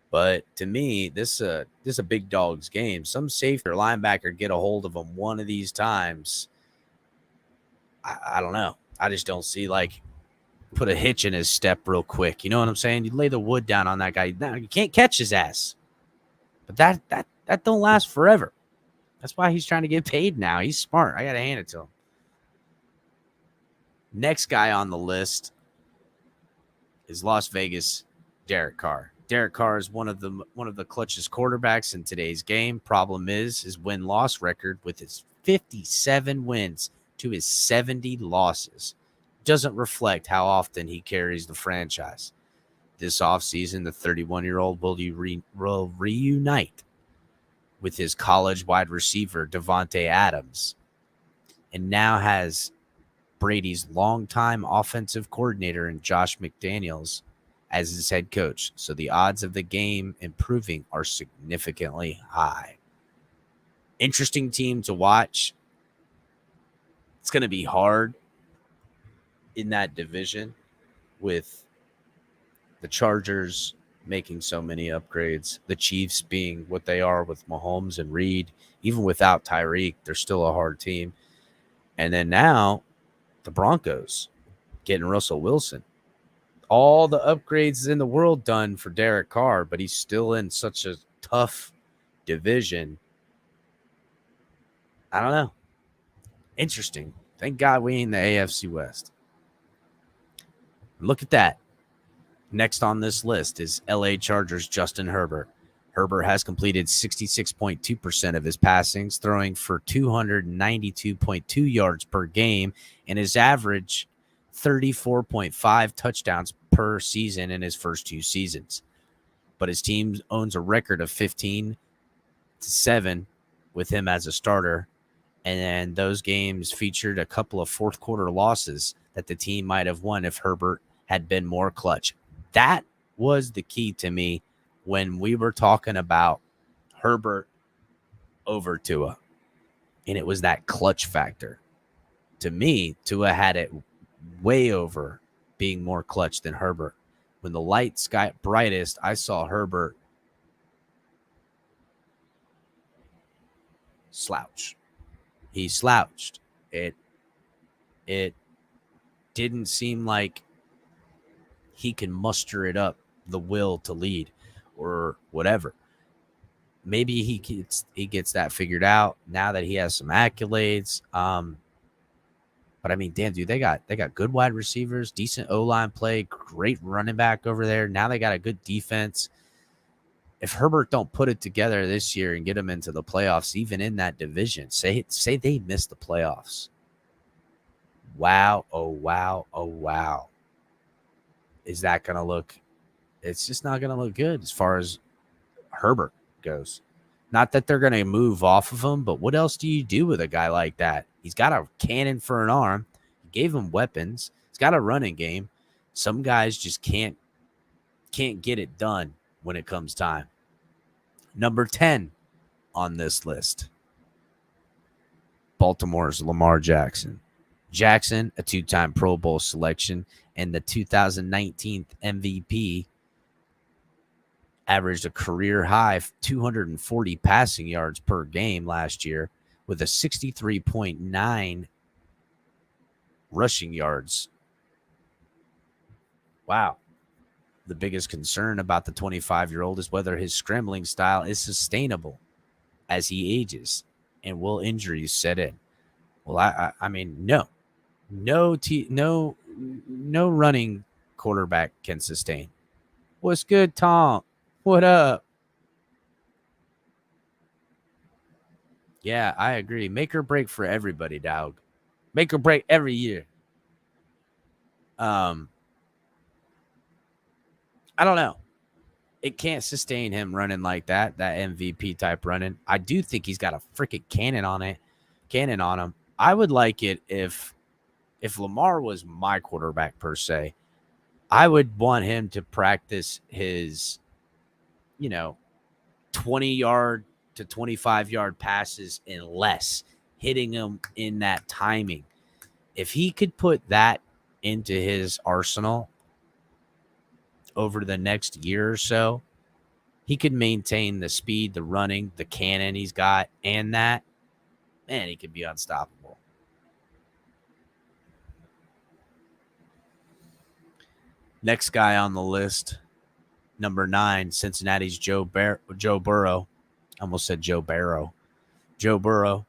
But to me, this is a big dog's game. Some safety or linebacker get a hold of him one of these times. I don't know. I just don't see, like, put a hitch in his step real quick. You know what I'm saying? You lay the wood down on that guy. Now, you can't catch his ass. But that don't last forever. That's why he's trying to get paid now. He's smart. I got to hand it to him. Next guy on the list is Las Vegas, Derek Carr. Derek Carr is one of the clutchest quarterbacks in today's game. Problem is his win-loss record with his 57 wins to his 70 losses doesn't reflect how often he carries the franchise. This offseason, the 31-year-old will reunite with his college wide receiver, Devontae Adams, and now has Brady's longtime offensive coordinator in Josh McDaniels as his head coach. So the odds of the game improving are significantly high. Interesting team to watch. It's going to be hard in that division with the Chargers making so many upgrades, the Chiefs being what they are with Mahomes and Reed. Even without Tyreek, they're still a hard team. And then now the Broncos getting Russell Wilson. All the upgrades in the world done for Derek Carr, but he's still in such a tough division. I don't know. Interesting. Thank God we ain't in the AFC West. Look at that. Next on this list is LA Chargers Justin Herbert. Herbert has completed 66.2% of his passings, throwing for 292.2 yards per game, and his average 34.5 touchdowns per season in his first 2 seasons. But his team owns a record of 15-7 with him as a starter, and those games featured a couple of fourth quarter losses that the team might have won if Herbert had been more clutch. That was the key to me when we were talking about Herbert over Tua, and it was that clutch factor. To me, Tua had it way over being more clutch than Herbert. When the lights got brightest, I saw Herbert slouch. He slouched. It didn't seem like he can muster it up, the will to lead or whatever. Maybe he gets that figured out now that he has some accolades. But I mean, damn, dude, they got good wide receivers, decent O-line play, great running back over there. Now they got a good defense. If Herbert don't put it together this year and get them into the playoffs, even in that division, say they miss the playoffs. Wow, oh wow, oh wow. Is that going to look? It's just not going to look good as far as Herbert goes. Not that they're going to move off of him, but what else do you do with a guy like that? He's got a cannon for an arm. You gave him weapons. He's got a running game. Some guys just can't get it done when it comes time. Number 10 on this list, Baltimore's Lamar Jackson. Jackson, a 2-time Pro Bowl selection and the 2019 MVP, averaged a career high 240 passing yards per game last year with a 63.9 rushing yards. Wow. The biggest concern about the 25-year-old is whether his scrambling style is sustainable as he ages and will injuries set in. Well, I mean, no running quarterback can sustain. What's good, Tom? What up? Yeah, I agree. Make or break for everybody, dog. Make or break every year. I don't know. It can't sustain him running like that MVP type running. I do think he's got a freaking cannon on him. I would like it if Lamar was my quarterback per se. I would want him to practice his, 20-yard to 25-yard passes and less, hitting them in that timing. If he could put that into his arsenal over the next year or so, he could maintain the speed, the running, the cannon he's got, and that, man, he could be unstoppable. Next guy on the list, number 9, Cincinnati's Joe Burrow. I almost said Joe Barrow. Joe Burrow.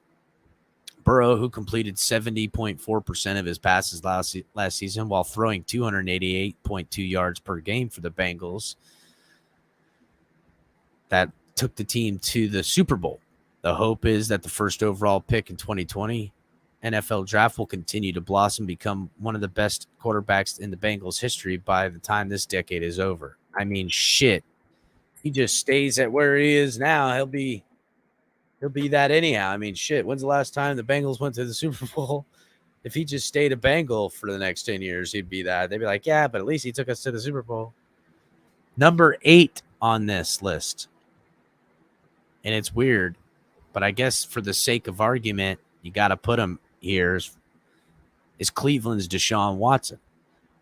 Burrow, who completed 70.4% of his passes last season while throwing 288.2 yards per game for the Bengals. That took the team to the Super Bowl. The hope is that the first overall pick in 2020 NFL draft will continue to blossom, become one of the best quarterbacks in the Bengals history by the time this decade is over. I mean, shit. He just stays at where he is now. He'll be that anyhow. I mean, shit. When's the last time the Bengals went to the Super Bowl? If he just stayed a Bengal for the next 10 years, he'd be that. They'd be like, yeah, but at least he took us to the Super Bowl. Number 8 on this list. And it's weird, but I guess for the sake of argument, you got to put him here, is Cleveland's Deshaun Watson.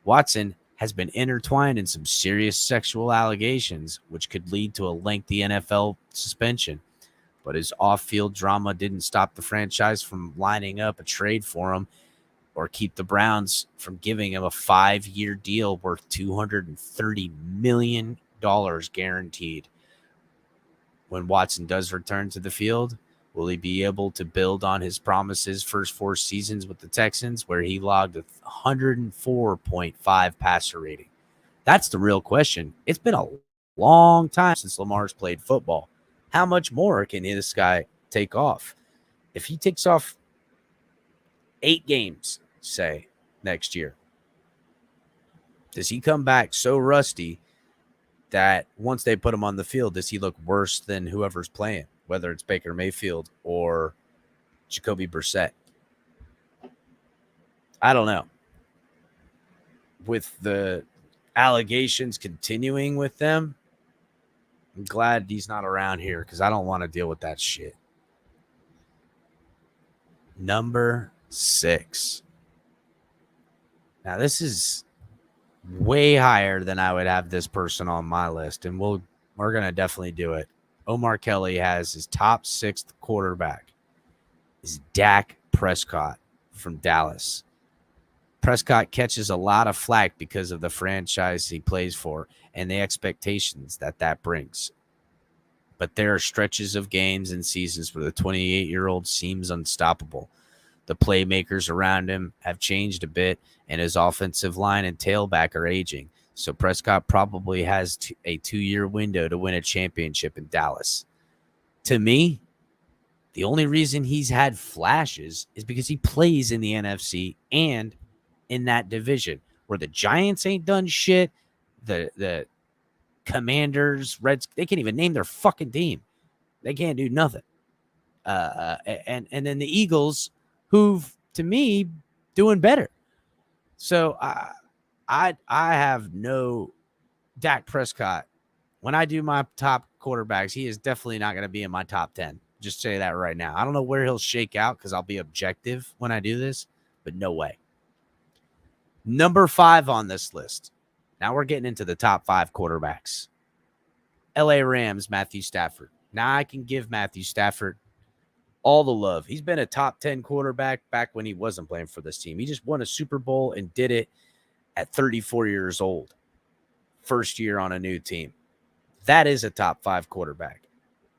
Watson has been intertwined in some serious sexual allegations, which could lead to a lengthy NFL suspension. But his off-field drama didn't stop the franchise from lining up a trade for him or keep the Browns from giving him a 5-year deal worth $230 million guaranteed. When Watson does return to the field, will he be able to build on his promises first 4 seasons with the Texans, where he logged a 104.5 passer rating? That's the real question. It's been a long time since Lamar's played football. How much more can this guy take off? If he takes off 8 games, say, next year, does he come back so rusty that once they put him on the field, does he look worse than whoever's playing, whether it's Baker Mayfield or Jacoby Brissett? I don't know. With the allegations continuing with them, I'm glad he's not around here because I don't want to deal with that shit. Number 6. Now, this is way higher than I would have this person on my list, and we're going to definitely do it. Omar Kelly has his top 6th quarterback is Dak Prescott from Dallas. Prescott catches a lot of flack because of the franchise he plays for and the expectations that brings. But there are stretches of games and seasons where the 28-year-old seems unstoppable. The playmakers around him have changed a bit, and his offensive line and tailback are aging. So Prescott probably has a 2-year window to win a championship in Dallas. To me, the only reason he's had flashes is because he plays in the NFC and in that division where the Giants ain't done shit. The Commanders, Reds, they can't even name their fucking team. They can't do nothing. And then the Eagles, who've, to me, doing better. So I have no Dak Prescott. When I do my top quarterbacks, he is definitely not going to be in my top 10. Just say that right now. I don't know where he'll shake out because I'll be objective when I do this, but no way. Number 5 on this list. Now we're getting into the top 5 quarterbacks. LA Rams, Matthew Stafford. Now I can give Matthew Stafford all the love. He's been a top 10 quarterback back when he wasn't playing for this team. He just won a Super Bowl and did it at 34 years old. First year on a new team. That is a top 5 quarterback.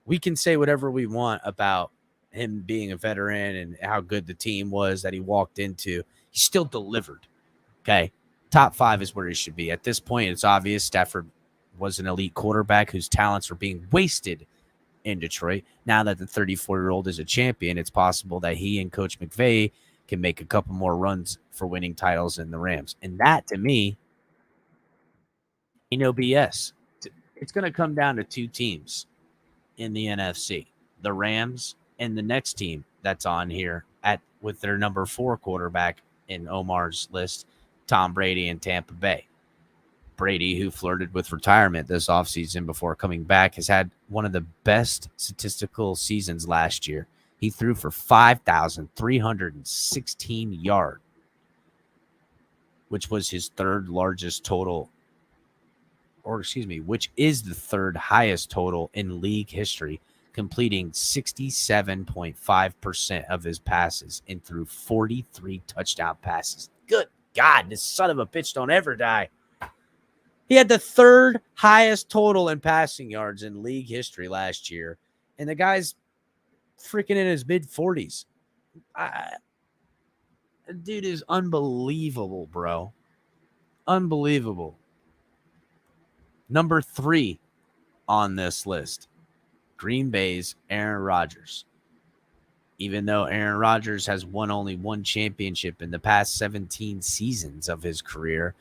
We can say whatever we want about him being a veteran and how good the team was that he walked into. He still delivered. Okay. Top 5 is where he should be. At this point, it's obvious Stafford was an elite quarterback whose talents are being wasted in Detroit. Now that the 34-year-old is a champion, it's possible that he and Coach McVay can make a couple more runs for winning titles in the Rams. And that, to me, ain't no BS. It's going to come down to 2 teams in the NFC, the Rams and the next team that's on here with their number 4 quarterback in Omar's list, Tom Brady in Tampa Bay. Brady, who flirted with retirement this offseason before coming back, has had one of the best statistical seasons last year. He threw for 5,316 yards, which was his third largest total, which is the third highest total in league history, completing 67.5% of his passes and threw 43 touchdown passes. Good God, this son of a bitch don't ever die. He had the third highest total in passing yards in league history last year, and the guy's freaking in his mid-40s. Dude is unbelievable, bro. Unbelievable. Number 3 on this list, Green Bay's Aaron Rodgers. Even though Aaron Rodgers has won only one championship in the past 17 seasons of his career,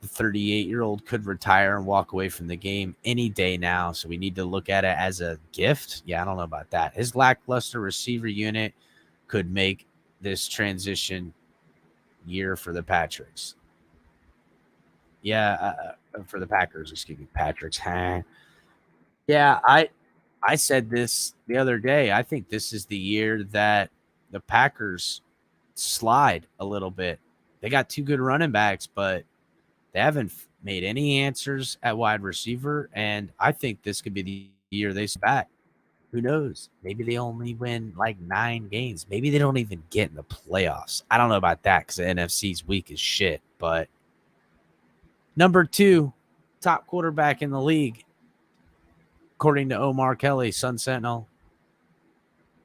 the 38-year-old could retire and walk away from the game any day now, so we need to look at it as a gift. Yeah, I don't know about that. His lackluster receiver unit could make this transition year for the Patricks. Yeah, for the Packers, excuse me, Patricks. Yeah, I said this the other day. I think this is the year that the Packers slide a little bit. They got 2 good running backs, but they haven't made any answers at wide receiver, and I think this could be the year they back. Who knows? Maybe they only win like 9 games. Maybe they don't even get in the playoffs. I don't know about that because the NFC's weak as shit. But number 2, top quarterback in the league, according to Omar Kelly, Sun Sentinel,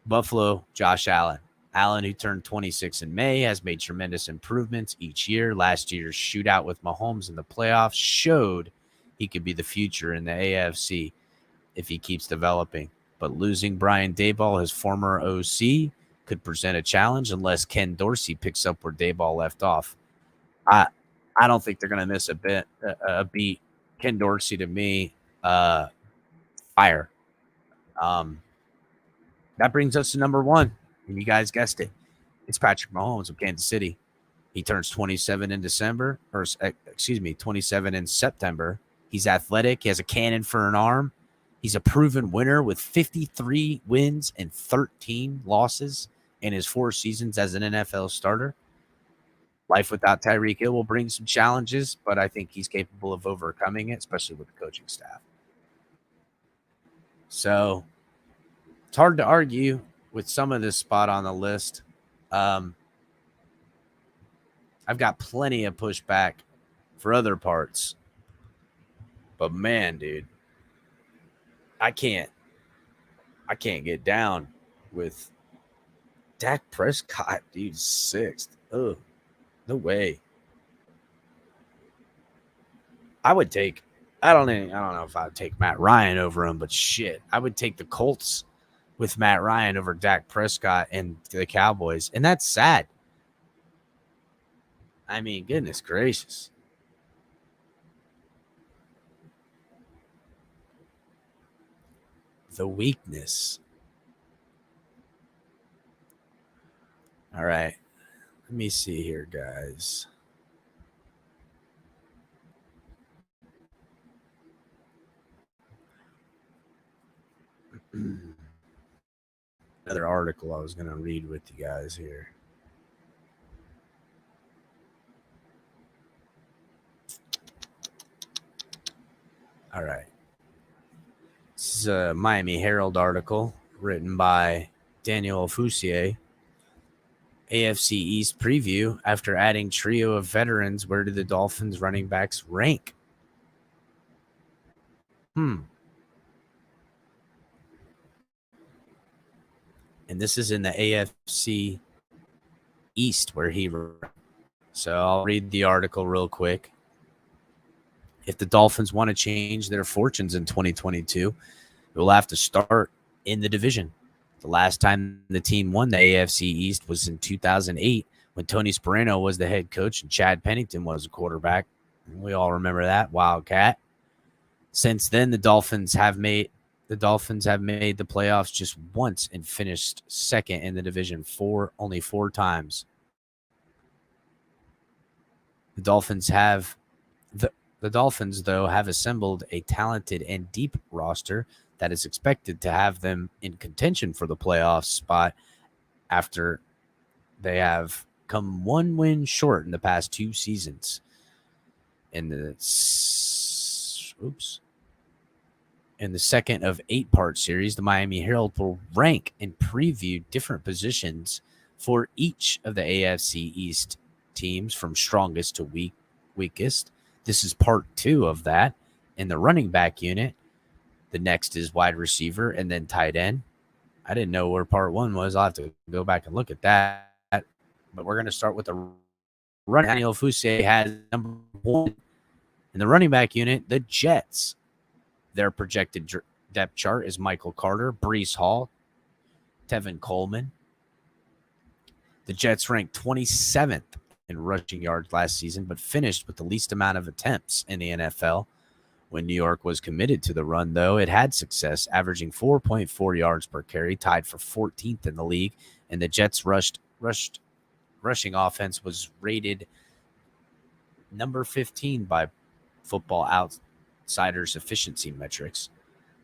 Buffalo, Josh Allen. Allen, who turned 26 in May, has made tremendous improvements each year. Last year's shootout with Mahomes in the playoffs showed he could be the future in the AFC if he keeps developing. But losing Brian Daboll, his former OC, could present a challenge unless Ken Dorsey picks up where Daboll left off. I don't think they're going to miss a beat. Ken Dorsey, to me, fire. That brings us to number 1. And you guys guessed it. It's Patrick Mahomes of Kansas City. He turns 27 in 27 in September. He's athletic. He has a cannon for an arm. He's a proven winner with 53 wins and 13 losses in his 4 seasons as an NFL starter. Life without Tyreek Hill will bring some challenges, but I think he's capable of overcoming it, especially with the coaching staff. So it's hard to argue with some of this spot on the list. I've got plenty of pushback for other parts. But man, dude, I can't get down with Dak Prescott, dude, 6th. Oh, no way. I don't know if I would take Matt Ryan over him, but shit, I would take the Colts with Matt Ryan over Dak Prescott and the Cowboys. And that's sad. I mean, goodness gracious. The weakness. All right. Let me see here, guys. Another article I was going to read with you guys here. All right. This is a Miami Herald article written by Daniel Foussier. AFC East preview. After adding trio of veterans, where do the Dolphins running backs rank? And this is in the AFC East where he ranked. So I'll read the article real quick. If the Dolphins want to change their fortunes in 2022, it will have to start in the division. The last time the team won the AFC East was in 2008 when Tony Sparano was the head coach and Chad Pennington was the quarterback. We all remember that, Wildcat. Since then, the Dolphins have made the Dolphins have made the playoffs just once and finished second in the division only 4 times. The Dolphins though have assembled a talented and deep roster that is expected to have them in contention for the playoff spot after they have come 1 win short in the past 2 seasons. In the second of 8-part series, the Miami Herald will rank and preview different positions for each of the AFC East teams from strongest to weakest. This is part 2 of that. In the running back unit, the next is wide receiver and then tight end. I didn't know where part 1 was. I'll have to go back and look at that. But we're going to start with the run. Daniel Fousier has number 1 in the running back unit, the Jets. Their projected depth chart is Michael Carter, Breece Hall, Tevin Coleman. The Jets ranked 27th in rushing yards last season, but finished with the least amount of attempts in the NFL. When New York was committed to the run, though, it had success, averaging 4.4 yards per carry, tied for 14th in the league. And the Jets' rushing offense was rated number 15 by Football Outsiders efficiency metrics.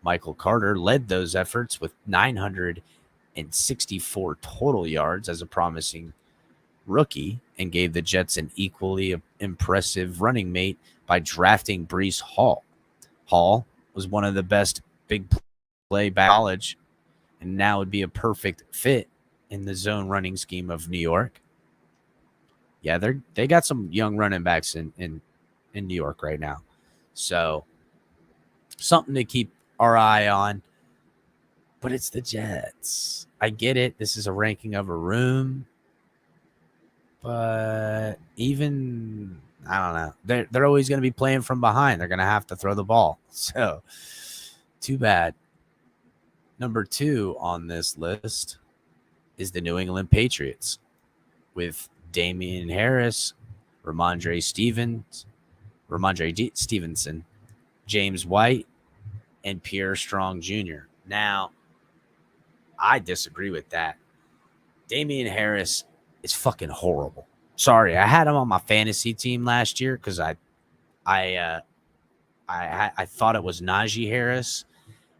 Michael Carter led those efforts with 964 total yards as a promising rookie and gave the Jets an equally impressive running mate by drafting Breece Hall. Hall was one of the best big play back college and now would be a perfect fit in the zone running scheme of New York. Yeah, they got some young running backs in New York right now. So something to keep our eye on. But it's the Jets. I get it. This is a ranking of a room. But even, I don't know. They're always going to be playing from behind. They're going to have to throw the ball. So, too bad. Number 2 on this list is the New England Patriots with Damian Harris, Ramondre Stevenson, James White, and Pierre Strong Jr. Now, I disagree with that. Damian Harris is fucking horrible. Sorry, I had him on my fantasy team last year because I thought it was Najee Harris,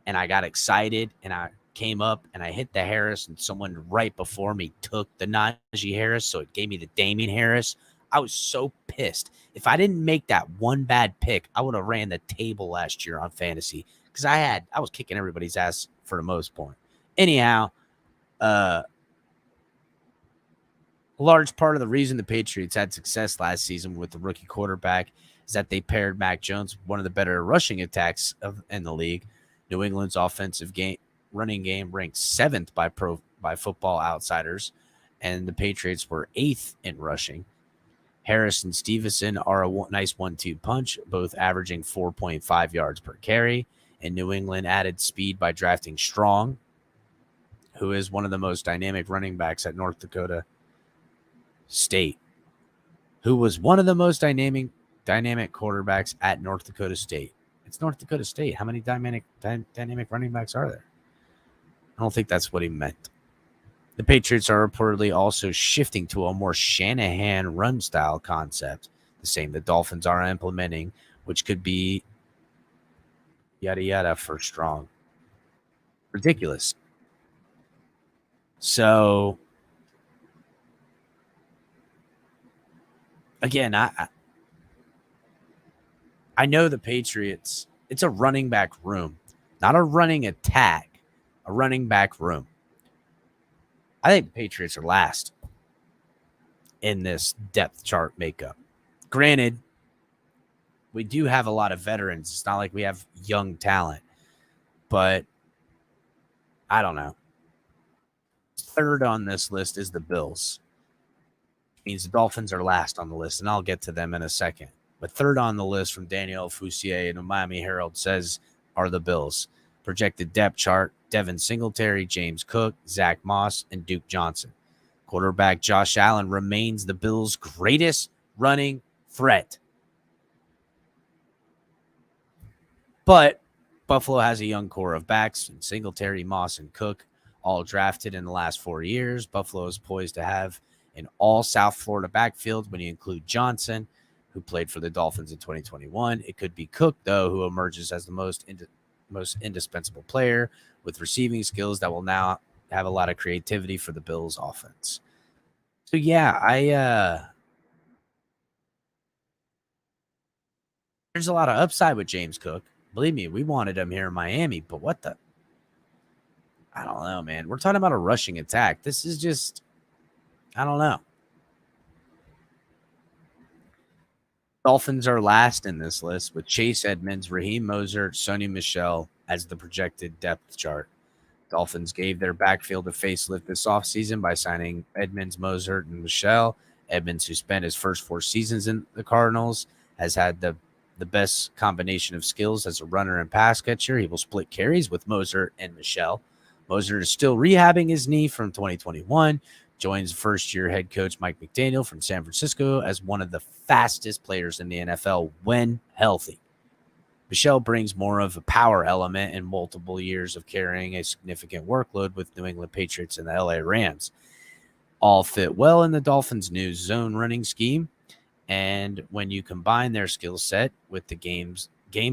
and I got excited, and I came up and I hit the Harris, and someone right before me took the Najee Harris, so it gave me the Damian Harris. I was so pissed. If I didn't make that one bad pick, I would have ran the table last year on fantasy because I was kicking everybody's ass for the most part. Anyhow, a large part of the reason the Patriots had success last season with the rookie quarterback is that they paired Mac Jones with one of the better rushing attacks in the league. New England's offensive running game ranked 7th by Football Outsiders, and the Patriots were 8th in rushing. Harris and Stevenson are a nice 1-2 punch, both averaging 4.5 yards per carry, and New England added speed by drafting Strong, who is one of the most dynamic running backs at North Dakota State. Who was one of the most dynamic quarterbacks at North Dakota State. It's North Dakota State. How many dynamic running backs are there? I don't think that's what he meant. The Patriots are reportedly also shifting to a more Shanahan run style concept, the same the Dolphins are implementing, which could be yada yada for Strong. Ridiculous. So, again, I know the Patriots, it's a running back room, not a running attack, a running back room. I think the Patriots are last in this depth chart makeup. Granted, we do have a lot of veterans. It's not like we have young talent, but I don't know. 3rd on this list is the Bills. It means the Dolphins are last on the list, and I'll get to them in a second. But 3rd on the list from Daniel Fousier and the Miami Herald says are the Bills. Projected depth chart, Devin Singletary, James Cook, Zach Moss, and Duke Johnson. Quarterback Josh Allen remains the Bills' greatest running threat. But Buffalo has a young core of backs, Singletary, Moss, and Cook, all drafted in the last 4 years. Buffalo is poised to have an all South Florida backfield when you include Johnson, who played for the Dolphins in 2021. It could be Cook, though, who emerges as the most indispensable player with receiving skills that will now have a lot of creativity for the Bills offense. So, yeah, there's a lot of upside with James Cook. Believe me, we wanted him here in Miami, but what the? I don't know, man. We're talking about a rushing attack. This is just, I don't know. Dolphins are last in this list with Chase Edmonds, Raheem Mostert, Sony Michel as the projected depth chart. Dolphins gave their backfield a facelift this offseason by signing Edmonds, Mostert, and Michel. Edmonds, who spent his first 4 seasons in the Cardinals, has had the best combination of skills as a runner and pass catcher. He will split carries with Mostert and Michel. Mostert is still rehabbing his knee from 2021. Joins first-year head coach Mike McDaniel from San Francisco as one of the fastest players in the NFL when healthy. Michel brings more of a power element and multiple years of carrying a significant workload with New England Patriots and the LA Rams. All fit well in the Dolphins' new zone running scheme. And when you combine their skill set with the game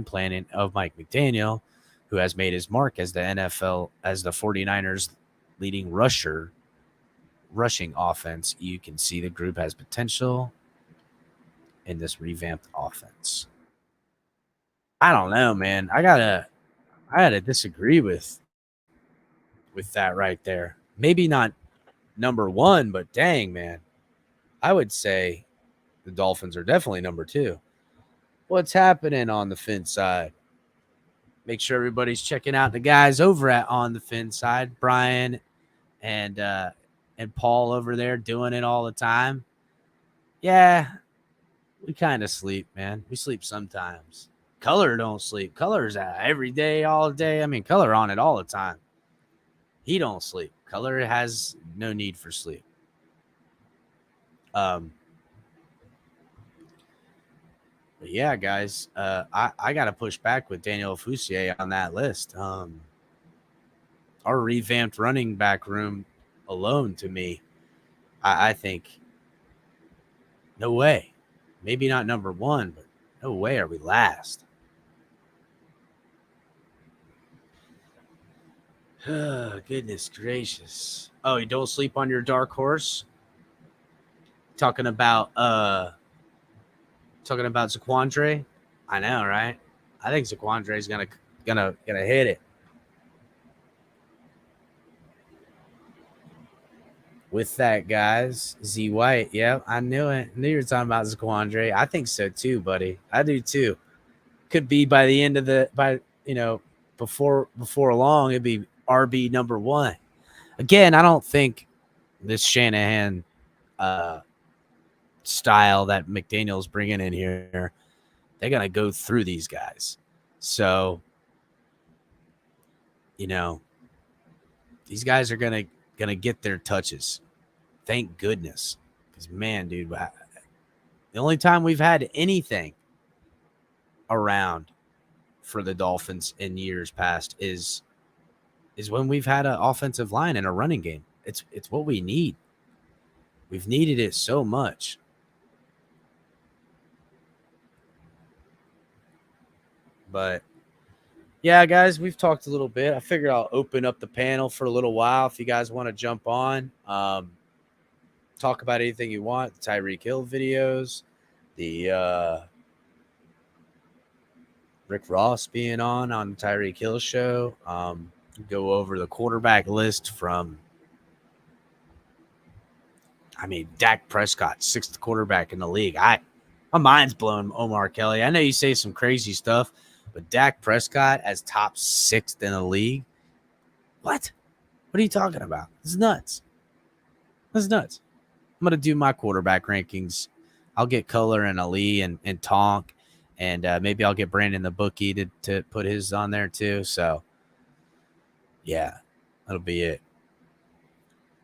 planning of Mike McDaniel, who has made his mark as the 49ers leading rushing offense, you can see the group has potential in this revamped offense. I don't know, man. I gotta disagree with that right there. Maybe not number 1, but dang, man. I would say the Dolphins are definitely number 2. What's happening on the Fin side? Make sure everybody's checking out the guys over at On the Fin side. Brian and Paul over there doing it all the time. Yeah, we kind of sleep, man. We sleep sometimes. Color don't sleep. Color's out every day, all day. I mean, Color on it all the time. He don't sleep. Color has no need for sleep. But yeah, guys, I got to push back with Daniel Fousier on that list. Our revamped running back room alone, to me, I think, no way. Maybe not number 1, but no way are we last. Oh, goodness gracious. Oh, you don't sleep on your dark horse? Talking about Zaquandre? I know, right? I think Zaquandre is gonna hit it. With that, guys, Z White. Yep, I knew it. I knew you were talking about Zaquandre. I think so too, buddy. I do too. Could be by the end of before long, it'd be RB number 1. Again, I don't think this Shanahan style that McDaniel's bringing in here, they're gonna go through these guys. So, these guys are gonna get their touches. Thank goodness, because man, dude, the only time we've had anything around for the Dolphins in years past is when we've had an offensive line and a running game. It's what we need. We've needed it so much. But yeah, guys, we've talked a little bit. I figured I'll open up the panel for a little while if you guys want to jump on. Talk about anything you want. The Tyreek Hill videos, the Rick Ross being on the Tyreek Hill show. Go over the quarterback list from, Dak Prescott, 6th quarterback in the league. My mind's blown, Omar Kelly. I know you say some crazy stuff, but Dak Prescott as top 6th in the league? What? What are you talking about? This is nuts. This is nuts. I'm going to do my quarterback rankings. I'll get Color and Ali and Tonk, and maybe I'll get Brandon the bookie to put his on there too. So, yeah, that'll be it.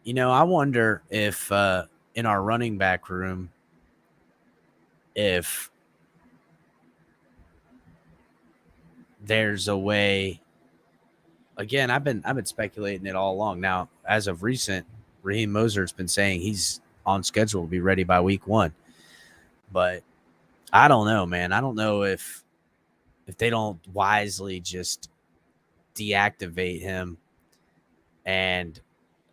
I wonder if in our running back room, if there's a way. Again, I've been speculating it all along. Now, as of recent, Raheem Mosert's been saying he's on schedule to be ready by week 1. But I don't know, man. I don't know if they don't wisely just deactivate him. And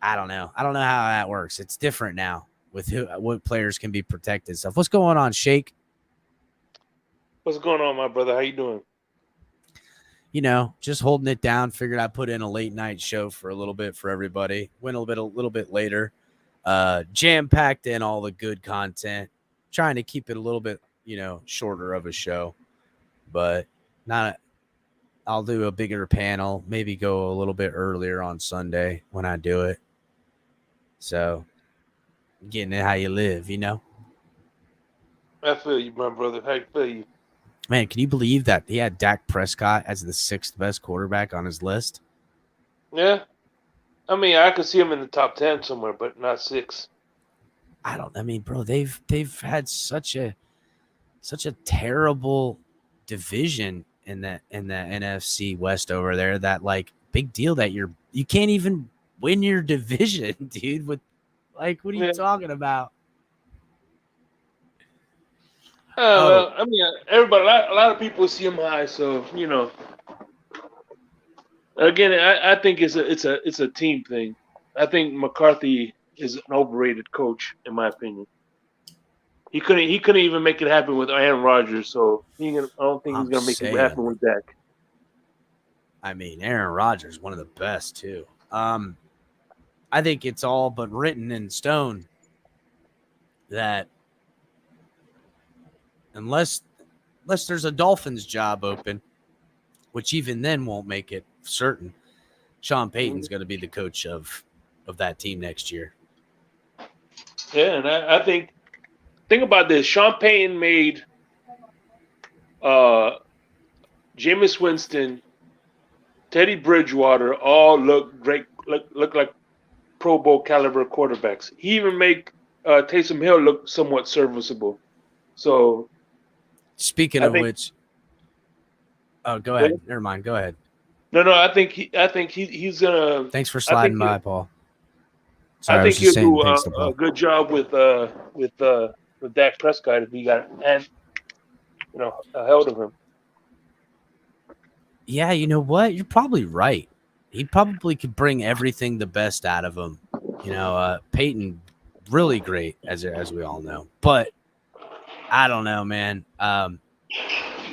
I don't know. I don't know how that works. It's different now with what players can be protected and stuff. What's going on, Shake? What's going on, my brother? How you doing? You know, just holding it down. Figured I'd put in a late night show for a little bit for everybody. Went a little bit later. Jam-packed in all the good content. Trying to keep it a little bit, shorter of a show. But I'll do a bigger panel, maybe go a little bit earlier on Sunday when I do it. So, getting it how you live, I feel you, my brother. I feel you. Man, can you believe that he had Dak Prescott as the 6th best quarterback on his list? Yeah. I mean, I could see him in the top 10 somewhere, but not 6. Bro, they've had such a terrible division in the NFC West over there that, like, big deal that you can't even win your division, dude. What are you talking about? Well, I mean, everybody, a lot of people see him high, so Again, I think it's a team thing. I think McCarthy is an overrated coach, in my opinion. He couldn't even make it happen with Aaron Rodgers, so I don't think he's gonna make it happen with Dak. I mean, Aaron Rodgers, one of the best too. I think it's all but written in stone that unless there's a Dolphins job open, which even then won't make it certain, Sean Payton's going to be the coach of that team next year. Yeah, and I think about this. Sean Payton made Jameis Winston, Teddy Bridgewater all look great, look like Pro Bowl caliber quarterbacks. He even made Taysom Hill look somewhat serviceable. So, speaking of which, go ahead. Never mind. Go ahead. No. I think he's gonna. Thanks for sliding by, Paul. Sorry, I think he'll do a good job with Dak Prescott if he got held of him. Yeah, you know what? You're probably right. He probably could bring everything the best out of him. Peyton, really great as we all know, but I don't know, man.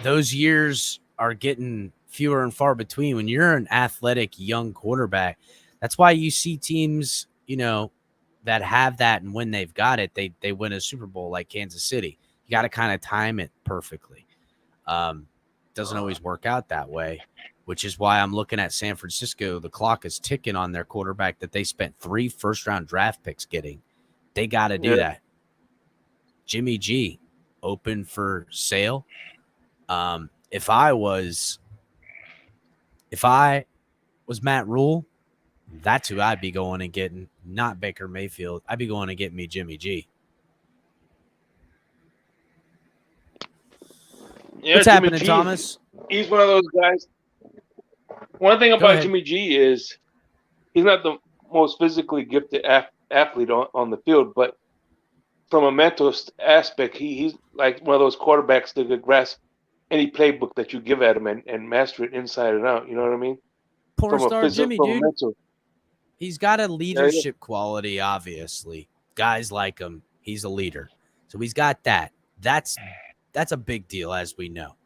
Those years are getting fewer and far between when you're an athletic young quarterback. That's why you see teams, that have that, and when they've got it, they win a Super Bowl like Kansas City. You got to kind of time it perfectly. Doesn't always work out that way, which is why I'm looking at San Francisco. The clock is ticking on their quarterback that they spent 3 first-round draft picks getting. They got to do that. Jimmy G, open for sale. If I was Matt Rule, that's who I'd be going and getting, not Baker Mayfield. I'd be going and getting me Jimmy G. Yeah, what's Jimmy happening, G, Thomas? He's one of those guys. One thing about Jimmy G is he's not the most physically gifted athlete on the field, but from a mental aspect, he's like one of those quarterbacks that could grasp any playbook that you give at him and master it inside and out. You know what I mean? Porn star Jimmy, dude. Mental. He's got a leadership quality, obviously. Guys like him. He's a leader. So he's got that. That's a big deal, as we know.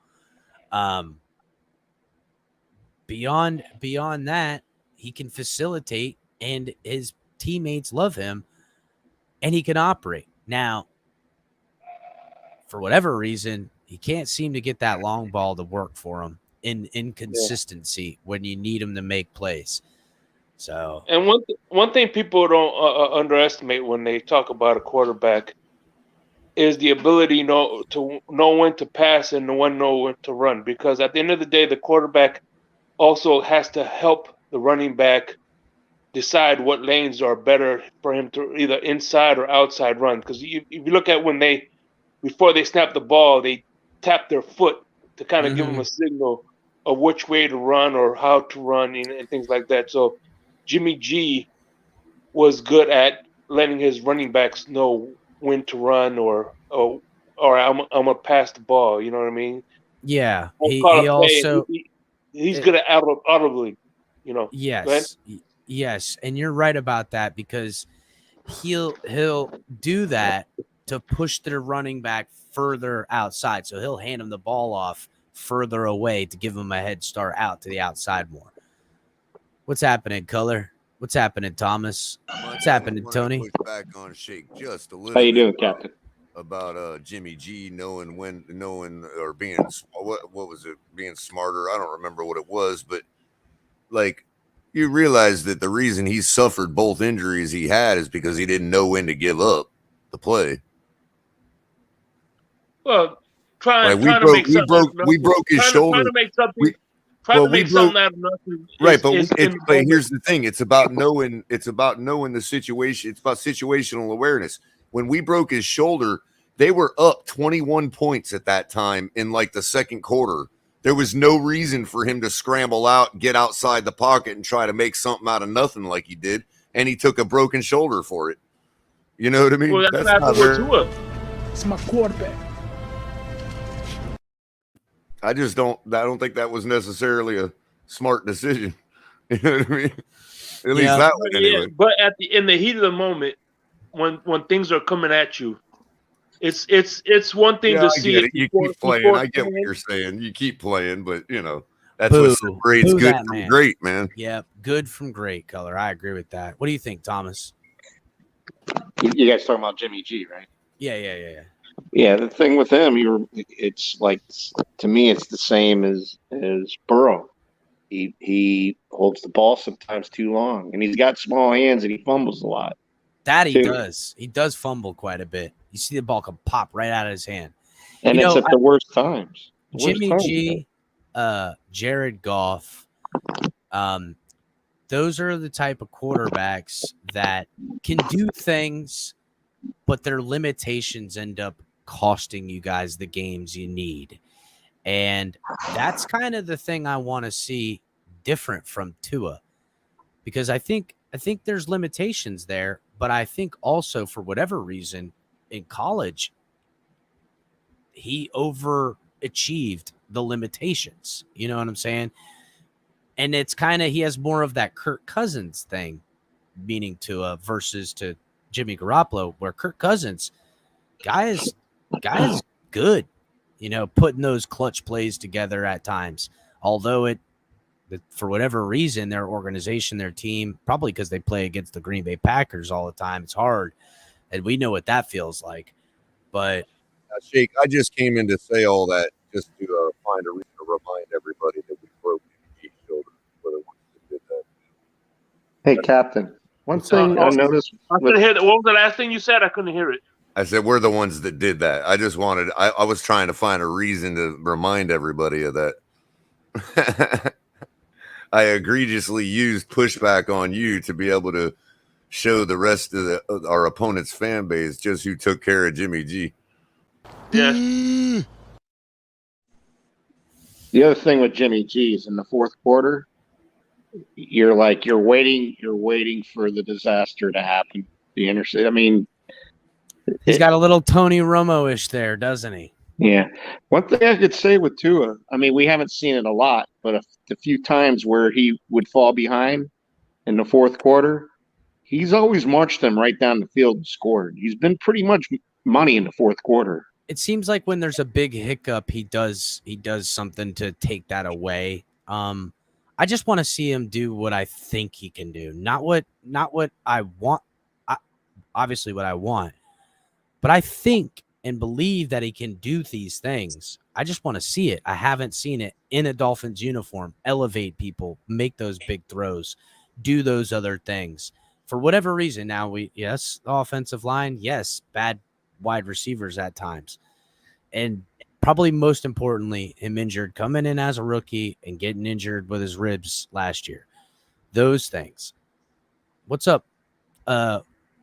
Beyond that, he can facilitate, and his teammates love him, and he can operate. Now, for whatever reason, he can't seem to get that long ball to work for him in inconsistency when you need him to make plays. So, and one thing people don't underestimate when they talk about a quarterback is the ability to know when to pass and know when to run. Because at the end of the day, the quarterback also has to help the running back decide what lanes are better for him to either inside or outside run. Because if you look at before they snap the ball, they tap their foot to kind of give them a signal of which way to run or how to run and things like that. So Jimmy G was good at letting his running backs know when to run or I'm gonna pass the ball. You know what I mean? Yeah, I'll he call he a play. And also he's good at audibly. You know. Go ahead. yes, and you're right about that because he'll do that to push their running back further outside. So he'll hand him the ball off further away to give him a head start out to the outside more. What's happening, Color? What's happening, Thomas? What's happening, Tony? Push back on Shake just a little. How you bit doing, Captain? About Jimmy G knowing or being what was it, being smarter. I don't remember what it was, but like you realize that the reason he suffered both injuries he had is because he didn't know when to give up the play. Well, trying we broke his shoulder. Trying to make something. Something out of nothing. Right, but here's the thing: it's about knowing the situation. It's about situational awareness. When we broke his shoulder, they were up 21 points at that time in like the second quarter. There was no reason for him to scramble out, get outside the pocket, and try to make something out of nothing like he did. And he took a broken shoulder for it. You know what I mean? Well, that's not Tua. It's my quarterback. I don't think that was necessarily a smart decision. You know what I mean? At least that one anyway. Yeah, but in the heat of the moment, when things are coming at you, it's one thing to see it. You keep playing. I get what you're saying. You keep playing, but that's what separates good from great, man. Yeah, good from great, Color. I agree with that. What do you think, Thomas? You guys talking about Jimmy G, right? Yeah. Yeah, the thing with him, it's like, to me, it's the same as Burrow. He holds the ball sometimes too long, and he's got small hands, and he fumbles a lot. That he does. He does fumble quite a bit. You see the ball come pop right out of his hand. And it's at the worst times. Jimmy G, Jared Goff, those are the type of quarterbacks that can do things, but their limitations end up costing you guys the games you need. And that's kind of the thing I want to see different from Tua, because I think there's limitations there, but I think also for whatever reason in college, he overachieved the limitations. You know what I'm saying? And it's kind of, he has more of that Kirk Cousins thing, meaning Tua versus to Jimmy Garoppolo, where Kirk Cousins, guy is good, putting those clutch plays together at times. Although for whatever reason, their organization, their team, probably because they play against the Green Bay Packers all the time, it's hard. And we know what that feels like. But Shake, I just came in to say all that just to find a reason to remind everybody that we broke Jimmy's shoulder. Did that. Hey, Captain. One thing I noticed. I couldn't hear that. What was the last thing you said? I couldn't hear it. I said we're the ones that did that. I just wanted. I was trying to find a reason to remind everybody of that. I egregiously used pushback on you to be able to show the rest of our opponent's fan base just who took care of Jimmy G. Yes. The other thing with Jimmy G is in the fourth quarter, you're waiting for the disaster to happen. The intercept. I mean, he's got a little Tony Romo-ish there, doesn't he? Yeah. One thing I could say with Tua, I mean, we haven't seen it a lot, but a few times where he would fall behind in the fourth quarter, he's always marched them right down the field and scored. He's been pretty much money in the fourth quarter. It seems like when there's a big hiccup, he does something to take that away. I just want to see him do what I think he can do, not what I want. Obviously, what I want, but I think and believe that he can do these things. I just want to see it. I haven't seen it in a Dolphins uniform. Elevate people, make those big throws, do those other things. For whatever reason, now yes, offensive line, yes, bad wide receivers at times. And probably most importantly, him injured, coming in as a rookie and getting injured with his ribs last year. Those things. What's up?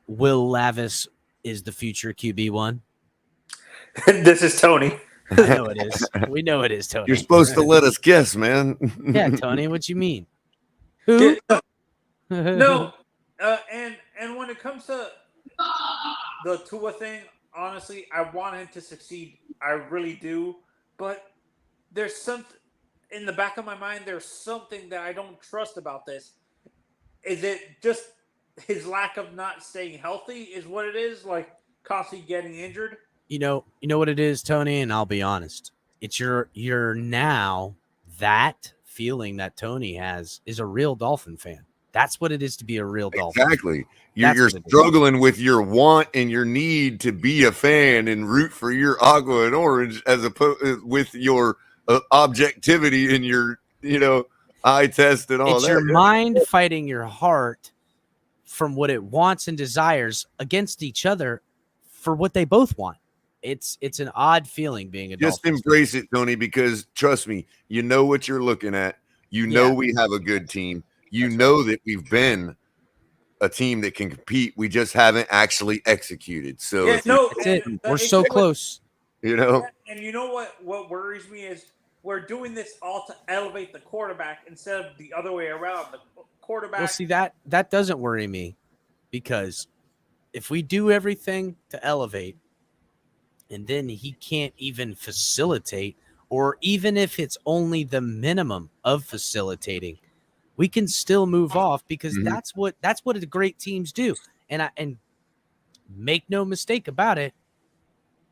Will Levis is the future QB1. This is Tony. I know it is. We know it is, Tony. You're supposed to let us guess, man. Yeah, Tony, what you mean? Who? No, and when it comes to the Tua thing, honestly, I want him to succeed. I really do, but there's something in the back of my mind. There's something that I don't trust about this. Is it just his lack of not staying healthy? Is what it is? Like constantly getting injured? You know what it is, Tony, and I'll be honest. It's you're now that feeling that Tony has is a real Dolphin fan. That's what it is to be a real Dolphin. Exactly. You're struggling with your want and your need to be a fan and root for your Agua and Orange as opposed with your objectivity and your, eye test and all it's that. Your mind fighting your heart from what it wants and desires against each other for what they both want. It's an odd feeling being a Just Dolphins embrace fan. it, Tony, because trust me, you know what you're looking at. You know we have a good team. You know that we've been a team that can compete. We just haven't actually executed. So Yeah, that's it. We're so close. And you know what worries me is we're doing this all to elevate the quarterback instead of the other way around. The quarterback. Well, see, that doesn't worry me because if we do everything to elevate and then he can't even facilitate, or even if it's only the minimum of facilitating, we can still move off because that's what the great teams do. And make no mistake about it,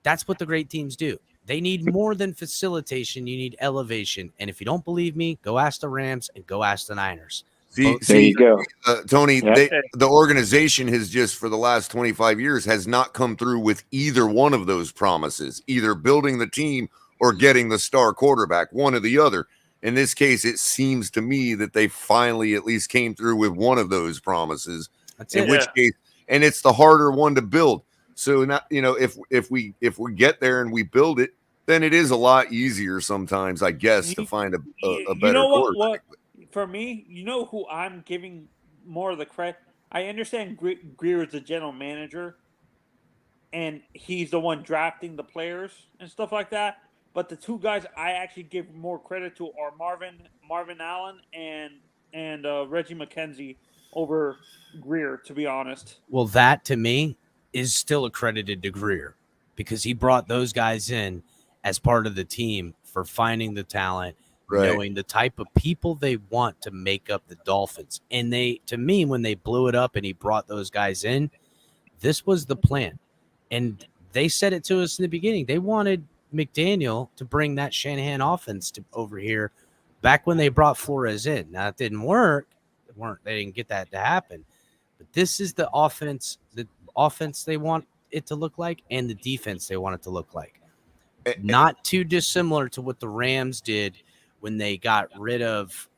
that's what the great teams do. They need more than facilitation. You need elevation. And if you don't believe me, go ask the Rams and go ask the Niners. See, you go. Tony, the organization has just for the last 25 years has not come through with either one of those promises, either building the team or getting the star quarterback, one or the other. In this case, it seems to me that they finally at least came through with one of those promises. Which case, and it's the harder one to build. So not, if we get there and we build it, then it is a lot easier sometimes, I guess, to find a better you know quarterback. what? For me, you know who I'm giving more of the credit. I understand Greer is the general manager, and he's the one drafting the players and stuff like that. But the two guys I actually give more credit to are Marvin Allen and Reggie McKenzie over Greer, to be honest. Well, that to me is still accredited to Greer because he brought those guys in as part of the team for finding the talent, knowing the type of people they want to make up the Dolphins. And to me, when they blew it up and he brought those guys in, this was the plan. And they said it to us in the beginning. They wanted McDaniel to bring that Shanahan offense over here back when they brought Flores in. Now, it didn't work. They didn't get that to happen. But this is the offense they want it to look like and the defense they want it to look like. Not too dissimilar to what the Rams did when they got rid of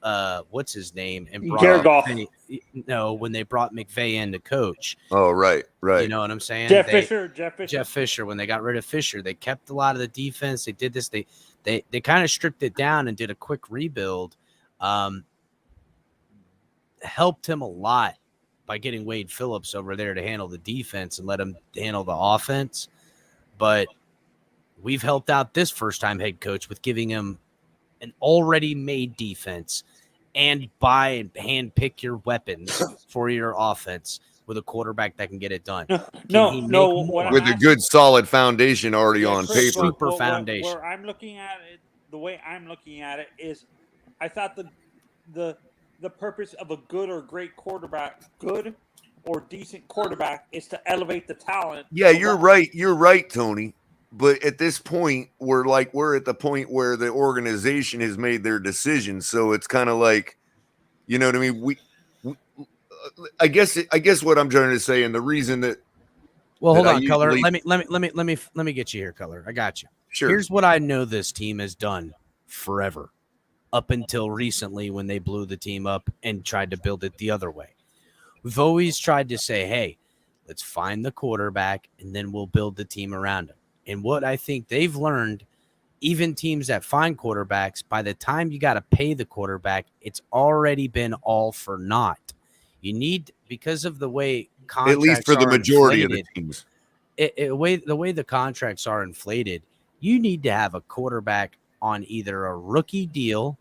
what's his name and brought when they brought McVay in to coach. Oh, right. You know what I'm saying? Jeff Fisher. When they got rid of Fisher, they kept a lot of the defense. They did this. They kind of stripped it down and did a quick rebuild. Helped him a lot by getting Wade Phillips over there to handle the defense and let him handle the offense. But we've helped out this first-time head coach with giving him an already made defense and buy and hand pick your weapons for your offense with a quarterback that can get it done. With a good solid foundation already on paper. Super foundation. Where I'm looking at it, the way I'm looking at it is, I thought the purpose of a good or great quarterback, good or decent quarterback, is to elevate the talent. Yeah, you're right. You're right, Tony. But at this point, we're at the point where the organization has made their decision. So it's kind of like, you know what I mean? I guess what I'm trying to say, and the reason that. Well, hold on, Color. Let me get you here, Color. I got you. Sure. Here's what I know this team has done forever, up until recently when they blew the team up and tried to build it the other way. We've always tried to say, hey, let's find the quarterback and then we'll build the team around him. And what I think they've learned, even teams that find quarterbacks, by the time you got to pay the quarterback, it's already been all for naught. You need, because of the way contracts at least for the majority inflated, of the teams, the way the contracts are inflated, You need to have a quarterback on either a rookie deal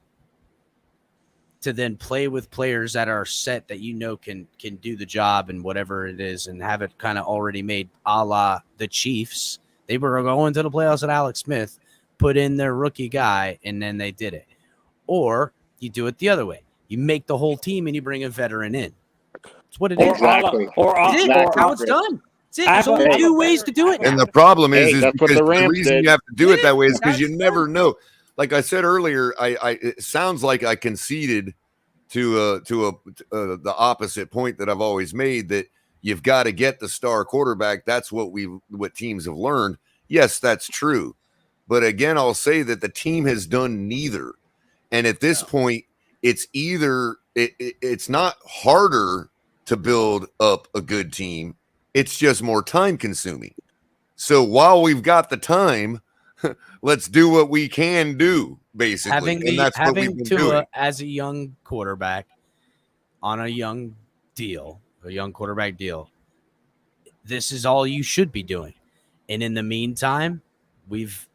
to then play with players that are set that can do the job and whatever it is, and have it kind of already made, a la the Chiefs. They were going to the playoffs with Alex Smith, put in their rookie guy, and then they did it. Or you do it the other way. You make the whole team and you bring a veteran in. That's what it is. Exactly. That's how it's done. That's it. There's only two ways to do it. And the problem is that's what because the the Rams reason did. you have to do it that way is because you never know. Like I said earlier, it sounds like I conceded to the opposite point that I've always made, that you've got to get the star quarterback. That's what teams have learned. Yes, that's true. But again, I'll say that the team has done neither. And at this point, it's either it's not harder to build up a good team. It's just more time consuming. So while we've got the time, let's do what we can do, basically. Having Tua as a young quarterback on a young quarterback deal, this is all you should be doing. And in the meantime,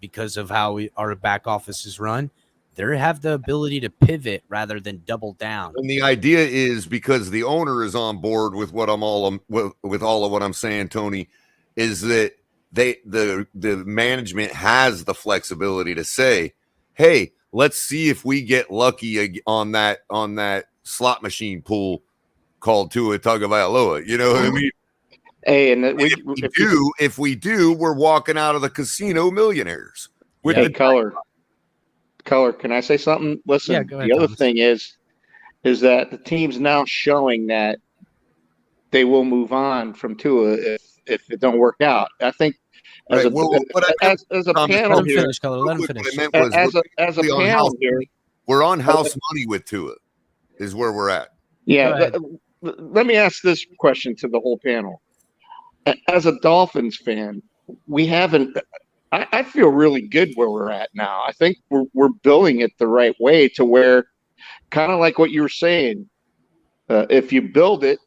because of how our back office is run, they have the ability to pivot rather than double down. And the idea is, because the owner is on board with with all of what I'm saying, Tony, is that the management has the flexibility to say, hey, let's see if we get lucky on that slot machine pool called Tua Tagovailoa. You know what I mean? Hey, and if we do, we're walking out of the casino millionaires. Color, can I say something? Listen, Yeah, go ahead, the other Thomas. thing is that the team's now showing that they will move on from Tua if it don't work out. I think as a panel here, Let him finish. As a panel here, we're on house money with Tua, is where we're at. Yeah. Let me ask this question to the whole panel. As a Dolphins fan, we haven't. I feel really good where we're at now. I think we're building it the right way to where, kind of like what you were saying, if you build it,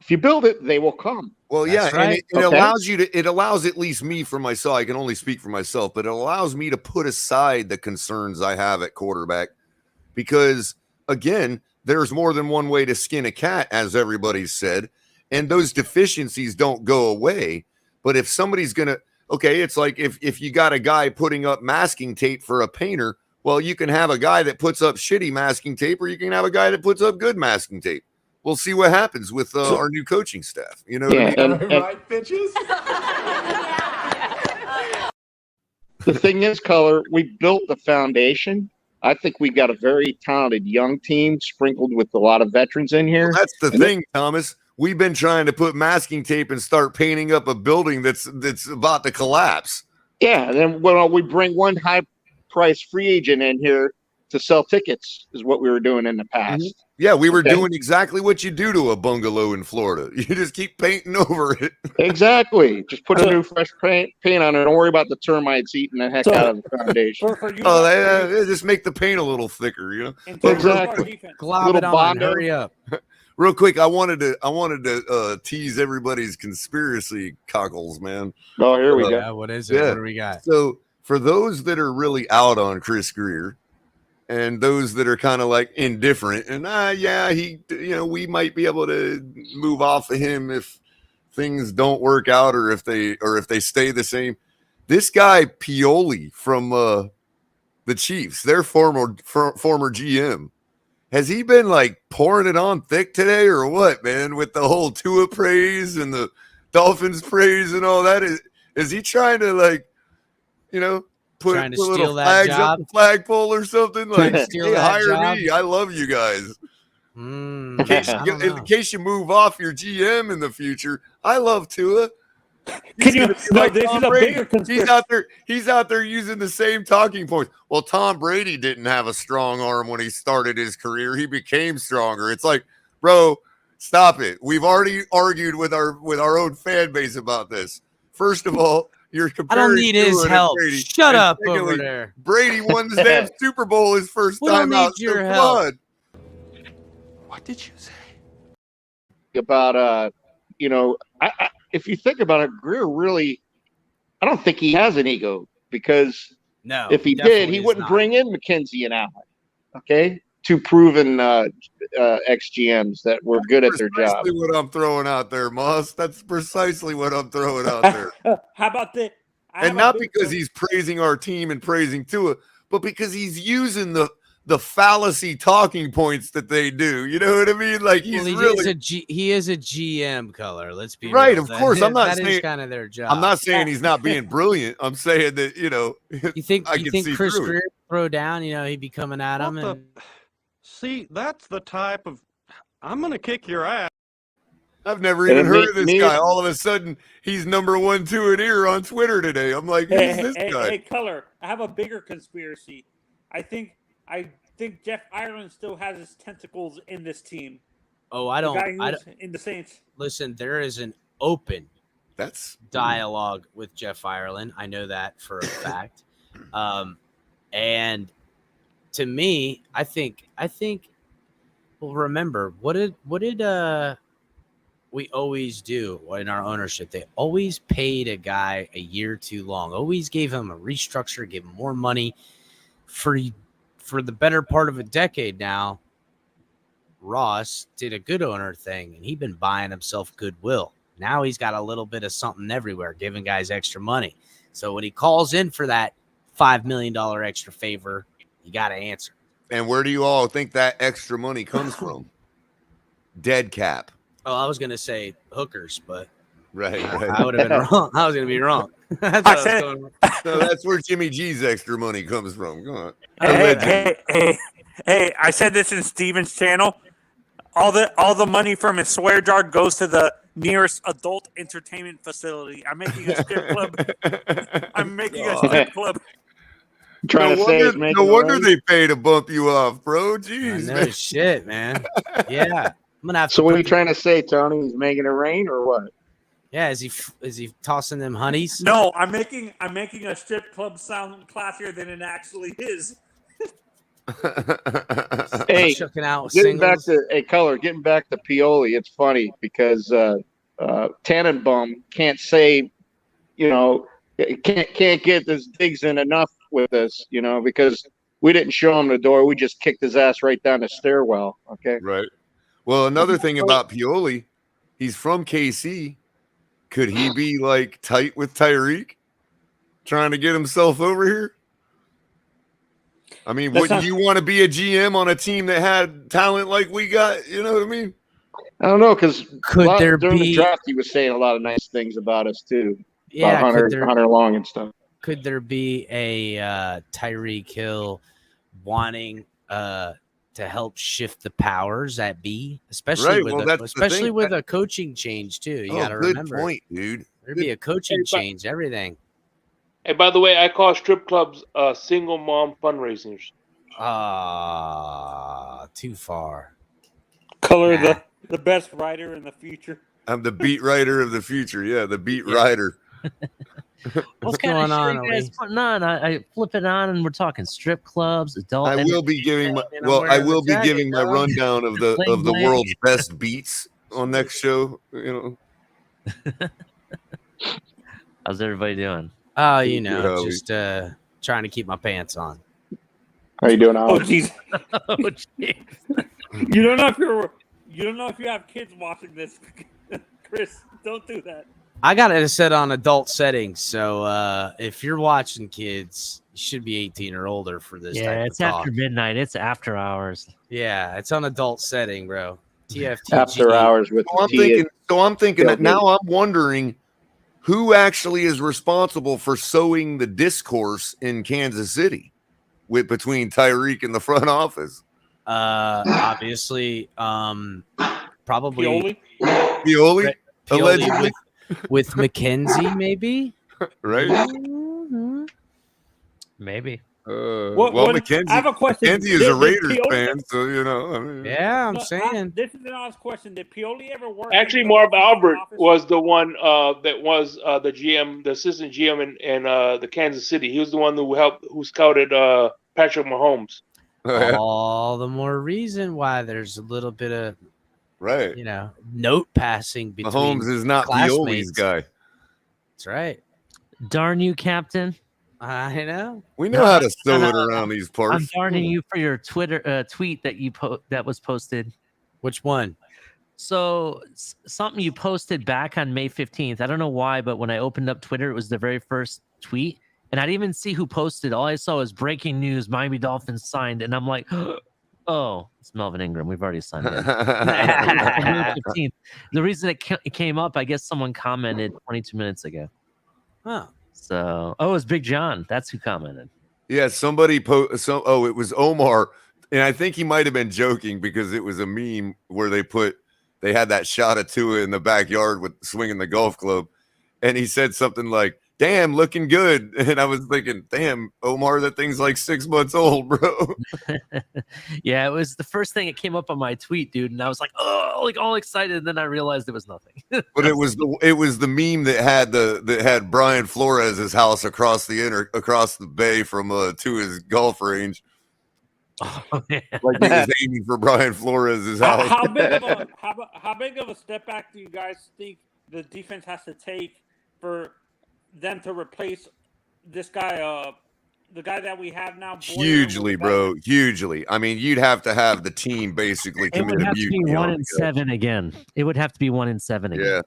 they will come. Well, That's yeah, right. and it allows at least me, for myself, I can only speak for myself, but it allows me to put aside the concerns I have at quarterback, because again, there's more than one way to skin a cat, as everybody's said, and those deficiencies don't go away. But if somebody's gonna, it's like if you got a guy putting up masking tape for a painter, well, you can have a guy that puts up shitty masking tape, or you can have a guy that puts up good masking tape. We'll see what happens with our new coaching staff. You know what I mean? Right, bitches? The thing is, Color, we built the foundation. I think we got a very talented young team sprinkled with a lot of veterans in here. Well, that's the thing, Thomas. We've been trying to put masking tape and start painting up a building that's about to collapse. Yeah, and then we bring one high-priced free agent in here to sell tickets, is what we were doing in the past. Mm-hmm. Yeah, we were doing exactly what you do to a bungalow in Florida. You just keep painting over it. Exactly. Just put a new fresh paint on it. Don't worry about the termites eating the heck out of the foundation. They just make the paint a little thicker, you know. Exactly. Glob it on. Hurry up. Real quick, I wanted to tease everybody's conspiracy cockles, man. Oh, here we go. Yeah, what is it? Yeah. What do we got? So for those that are really out on Chris Greer, and those that are kind of like indifferent, and we might be able to move off of him if things don't work out, or if they stay the same. This guy Pioli from the Chiefs, their former GM, has he been like pouring it on thick today, or what, man? With the whole Tua praise and the Dolphins praise and all that, is he trying to put little flags up the flagpole or something? Like, hey, hire me. I love you guys. In case you move off your GM in the future, I love Tua. He's out there using the same talking points. Well, Tom Brady didn't have a strong arm when he started his career. He became stronger. It's like, bro, stop it. We've already argued with our own fan base about this. First of all, you're comparing. I don't need his help. Brady. Shut up Secondly, over there. Brady won the damn Super Bowl his first We time don't out. need your help. What did you say? About if you think about it, Greer really, I don't think he has an ego. because No, if he did, definitely he is wouldn't not. bring in McKenzie and Allen. Okay, two proven ex-GMs that were good at their job. Precisely what I'm throwing out there, Moss. That's precisely what I'm throwing out there. How about this? And not because he's praising our team and praising Tua, but because he's using the fallacy talking points that they do. You know what I mean? Like he's really he is a GM color. Let's be right. real. Of course, I'm not that saying is kind of their job. I'm not saying he's not being brilliant. I'm saying that You think I can see Chris through it. Greer throw down? He'd be coming at him. And See, that's the type of I'm gonna kick your ass. I've never even heard of this guy. All of a sudden, he's number 1, 2 and ear on Twitter today. I'm like, who's this guy? Hey, Color, I have a bigger conspiracy. I think Jeff Ireland still has his tentacles in this team. Oh, I don't. In the Saints. Listen, there is an open dialogue with Jeff Ireland. I know that for a fact. And to me, I think. Well, remember what did we always do in our ownership? They always paid a guy a year too long. Always gave him a restructure, gave him more money for the better part of a decade now. Ross did a good owner thing, and he'd been buying himself goodwill. Now he's got a little bit of something everywhere, giving guys extra money. So when he calls in for that $5 million extra favor, you got to answer. And where do you all think that extra money comes from? Dead cap. Oh, I was going to say hookers, but right. I would have been wrong. I was going to be wrong. So that's where Jimmy G's extra money comes from. Go on. Hey, I said this in Steven's channel. All the money from his swear jar goes to the nearest adult entertainment facility. I'm making a strip club. No wonder they pay to bump you off, bro. Jeez, no shit, man. Yeah, I'm gonna have. So what are you trying to say, Tony? He's making it rain or what? Yeah, is he tossing them honeys? No, I'm making a strip club sound classier than it actually is. Hey, Shucking out getting back singles. to getting back to Pioli, it's funny because Tannenbaum can't say, can't get his digs in enough with us, because we didn't show him the door. We just kicked his ass right down the stairwell. Okay. Right. Well, another thing about Pioli, he's from KC. Could he be like tight with Tyreek, trying to get himself over here? I mean, wouldn't you want to be a GM on a team that had talent like we got? You know what I mean? I don't know, because there during be the draft he was saying a lot of nice things about us too. Yeah, about Hunter Long and stuff. Could there be a Tyreek Hill wanting to help shift the powers at B, especially with a coaching change too? You got to remember. Good point, dude. There'd be a coaching change, everything. Hey, by the way, I call strip clubs single mom fundraisers. Too far. Color the best writer in the future. I'm the beat writer of the future. Yeah, the beat writer. What's going on? You guys putting on? I flip it on, and we're talking strip clubs, adult. I will be giving my rundown of the world's best beats on next show. How's everybody doing? Oh, just trying to keep my pants on. How you doing, Oh, Alex? jeez. Oh, jeez. You don't know if you have kids watching this, Chris. Don't do that. I got it set on adult settings, so if you're watching kids, you should be 18 or older for this. Yeah, it's after midnight. It's after hours. Yeah, it's on adult setting, bro. TFTG. After hours with. I'm thinking that now. I'm wondering who actually is responsible for sowing the discourse in Kansas City between Tyreek and the front office. Obviously, probably Pioli allegedly with McKenzie, maybe. Right? Mm-hmm. Maybe. McKenzie. I have a question. McKenzie is a Raiders fan, so Yeah, I'm saying. This is an honest question. Did Pioli ever work? Actually, Marv Albert was the one that was the GM, the assistant GM in the Kansas City. He was the one who scouted Patrick Mahomes. All the more reason why there's a little bit of note passing between Mahomes is not Pioli's guy. That's right. Darn you, Captain. I know. We know how to sew it around these parts. I'm darning you for your Twitter tweet that that was posted. Which one? So something you posted back on May 15th. I don't know why, but when I opened up Twitter, it was the very first tweet, and I didn't even see who posted. All I saw was breaking news: Miami Dolphins signed, and I'm like, oh, it's Melvin Ingram. We've already signed him. May 15th. The reason it came up, I guess someone commented 22 minutes ago. Huh. So, it was Big John. That's who commented. Yeah, somebody it was Omar, and I think he might have been joking because it was a meme where they had that shot of Tua in the backyard with swinging the golf club, and he said something like, "Damn, looking good," and I was thinking, "Damn, Omar, that thing's like 6 months old, bro." Yeah, it was the first thing that came up on my tweet, dude, and I was like, oh, like all excited, and then I realized it was nothing. But it was the meme that had Brian Flores' house across the bay from to his golf range. Oh, man. Like he was aiming for Brian Flores' house. How big of a step back do you guys think the defense has to take for them to replace this guy, the guy that we have now? Hugely, bro. Hugely. I mean, you'd have to have the team basically It would commit a have to be mutiny. 1-7 again. It would have to be 1-7 again.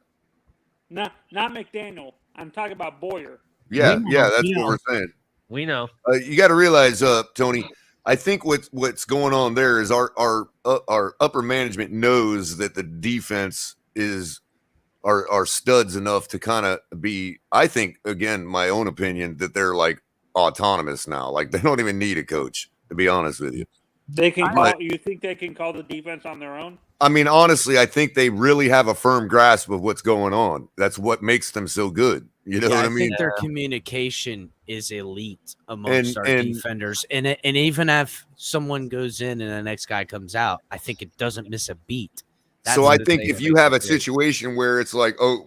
Yeah. Not McDaniel. I'm talking about Boyer. Yeah, that's what we're saying. We know. You got to realize, Tony. I think what's going on there is our upper management knows that the defense are studs enough to kind of be. I think, again, my own opinion, that they're like autonomous now. Like they don't even need a coach, to be honest with you. They can call. You think they can call the defense on their own? I mean, honestly, I think they really have a firm grasp of what's going on. That's what makes them so good. You know what I mean? I think their communication is elite amongst our defenders. And even if someone goes in and the next guy comes out, I think it doesn't miss a beat. So I think if you have a situation where it's like, oh,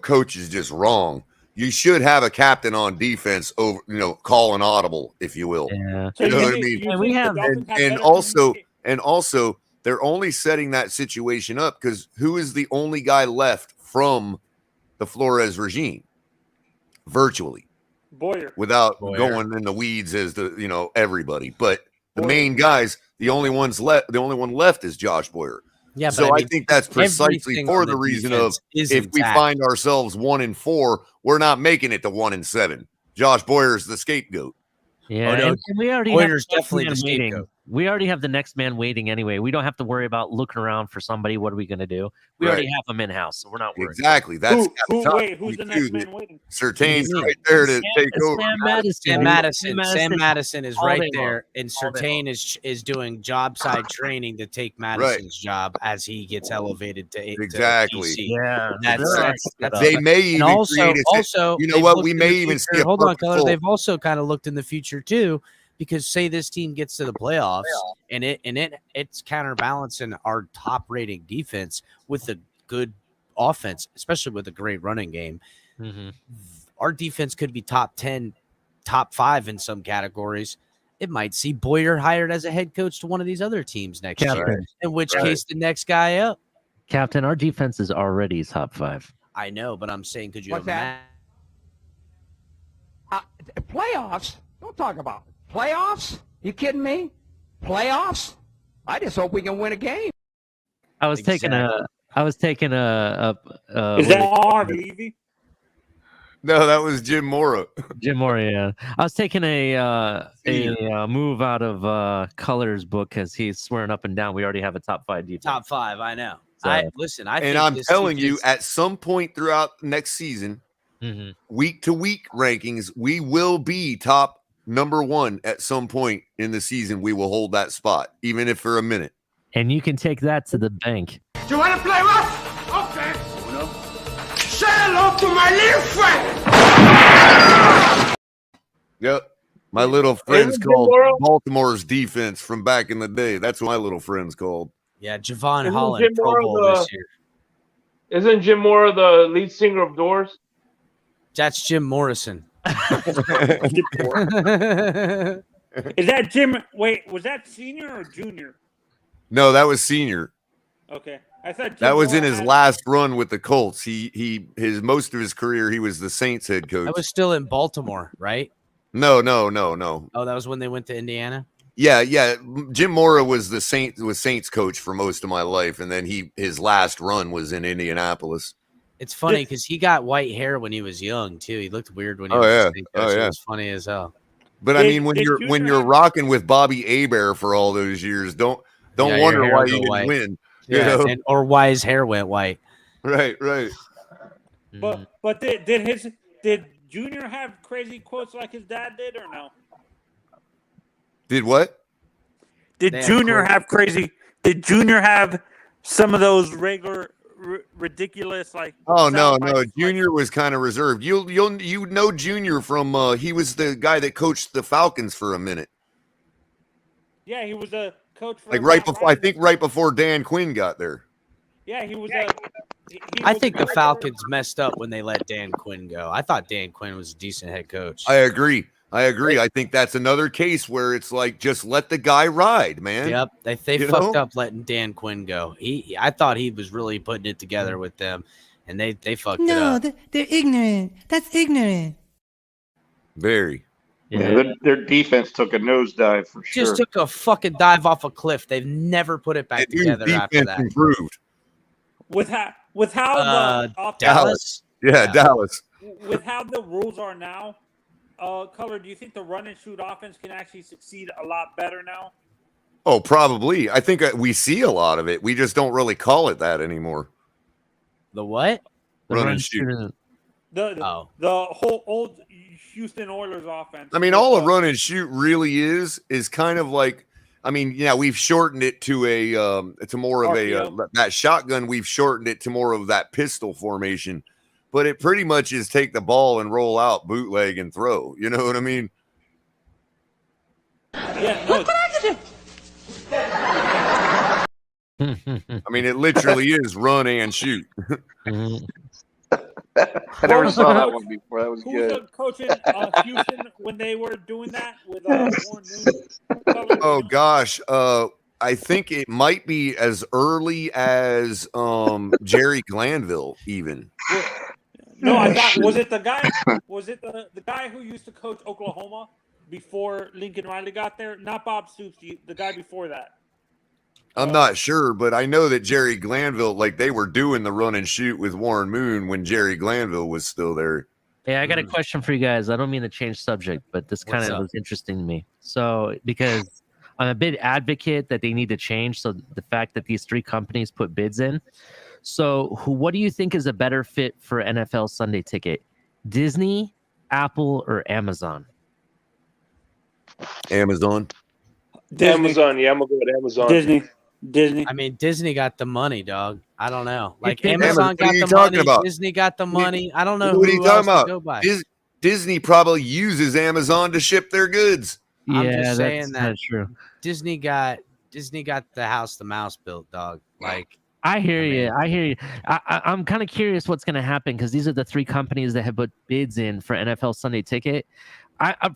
coach is just wrong, you should have a captain on defense over, call an audible, if you will. Yeah. You know what I mean? Yeah, we have, and also they're only setting that situation up because who is the only guy left from the Flores regime? Virtually. Boyer. Without going in the weeds as the everybody. But the main guys, the only one left is Josh Boyer. Yeah, so I think that's precisely for the reason of if we find ourselves 1-4, we're not making it to 1-7. Josh Boyer's the scapegoat. Yeah, and we already Boyer's have definitely the waiting. scapegoat. We already have the next man waiting anyway. We don't have to worry about looking around for somebody. What are we going to do? We already have them in house, so we're not worried. Exactly. That's who's the next man waiting? Sertain's right there to take over. Sam Madison is right there, and Sertain is doing job side training to take Madison's job as he gets elevated to exactly. DC. Yeah, that's they may even also you know what? We may even see. Hold on, Color. They've also kind of looked in the future too. Because say this team gets to the playoffs and it's counterbalancing our top rating defense with a good offense, especially with a great running game. Mm-hmm. Our defense could be top 10, top 5 in some categories. It might see Boyer hired as a head coach to one of these other teams next year, in which case the next guy up. Captain, our defense is already top 5. I know, but I'm saying, could you What's that? Playoffs? Don't talk about it. Playoffs? You kidding me? Playoffs? I just hope we can win a game. I was taking a Is that Harvey? No, that was Jim Mora. Jim Mora, yeah. I was taking a move out of Color's book because he's swearing up and down. We already have a top 5 defense. Top 5, I know. So, I think I'm this telling defense- you, at some point throughout next season, week to week rankings, we will be top number 1 at some point in the season. We will hold that spot, even if for a minute. And you can take that to the bank. Do you want to play rough? Okay. Say hello to my little friend. Yep. My little friend's called Baltimore's defense from back in the day. That's what my little friend's called. Yeah, Javon Isn't Holland, Jim Pro Mora Bowl this year. Isn't Jim Mora the lead singer of Doors? That's Jim Morrison. Is that Jim? Wait, was that senior or junior? No, that was senior. Okay, I thought Jim That was in Mora his had- last run with the Colts. His most of his career, he was the Saints head coach. I was still in Baltimore, right? No. Oh, that was when they went to Indiana. Yeah. Jim Mora was the Saints coach for most of my life, and then his last run was in Indianapolis. It's funny because he got white hair when he was young too. He looked weird when he Oh, was yeah. a Saints coach. Oh, yeah. It was funny as hell. But I mean, when you're rocking with Bobby Hebert for all those years, don't Yeah, wonder your hair why will you go didn't white. win. Yeah, You know? or why his hair went white. Right. But did Junior have crazy quotes like his dad did or no? Did what? Did Junior have some of those regular ridiculous like? Oh no, sound bites? Junior was kind of reserved. You know Junior from he was the guy that coached the Falcons for a minute. Yeah, he was a coach for Like right before Dan Quinn got there. Yeah, he was I think the Falcons messed up when they let Dan Quinn go. I thought Dan Quinn was a decent head coach. I agree. I think that's another case where it's like just let the guy ride, man. Yep, they fucked up letting Dan Quinn go. I thought he was really putting it together with them, and they fucked it up. No, they're ignorant. That's ignorant. Very. Yeah, their defense took a nosedive for sure. Just took a fucking dive off a cliff. They've never put it back together after that. Improved. with how Dallas. Yeah, Dallas. With how the rules are now, Color, do you think the run and shoot offense can actually succeed a lot better now? Oh, probably. I think we see a lot of it. We just don't really call it that anymore. The what? Run and shoot. The whole old Houston Oilers offense. I mean, all a run and shoot really is kind of like, I mean, yeah, we've shortened it to to more of that shotgun. We've shortened it to more of that pistol formation, but it pretty much is take the ball and roll out, bootleg and throw. You know what I mean? Yeah. No. I mean, it literally is run and shoot. I never saw that one before. That was good. Who was coaching Houston when they were doing that with Warren Moon? Oh gosh, I think it might be as early as Jerry Glanville, even. No, I thought was it the guy? Was it the guy who used to coach Oklahoma before Lincoln Riley got there? Not Bob Stoops, the guy before that. I'm not sure, but I know that Jerry Glanville, like they were doing the run and shoot with Warren Moon when Jerry Glanville was still there. Yeah, I got a question for you guys. I don't mean to change subject, but this kind of was interesting to me. So, because I'm a big advocate that they need to change. So, the fact that these three companies put bids in. So, what do you think is a better fit for NFL Sunday Ticket? Disney, Apple, or Amazon? Amazon. Amazon. Yeah, I'm gonna go with Amazon. Disney. I mean, Disney got the money, dog. I don't know. Like think- Amazon What are got you the talking money. about? Disney got the money. I don't know What are who you else talking to go about? by. Disney probably uses Amazon to ship their goods. I'm Yeah, just saying that that's true. Disney got the house the mouse built, dog. Like I hear you. I hear you. I'm kind of curious what's going to happen because these are the three companies that have put bids in for NFL Sunday Ticket.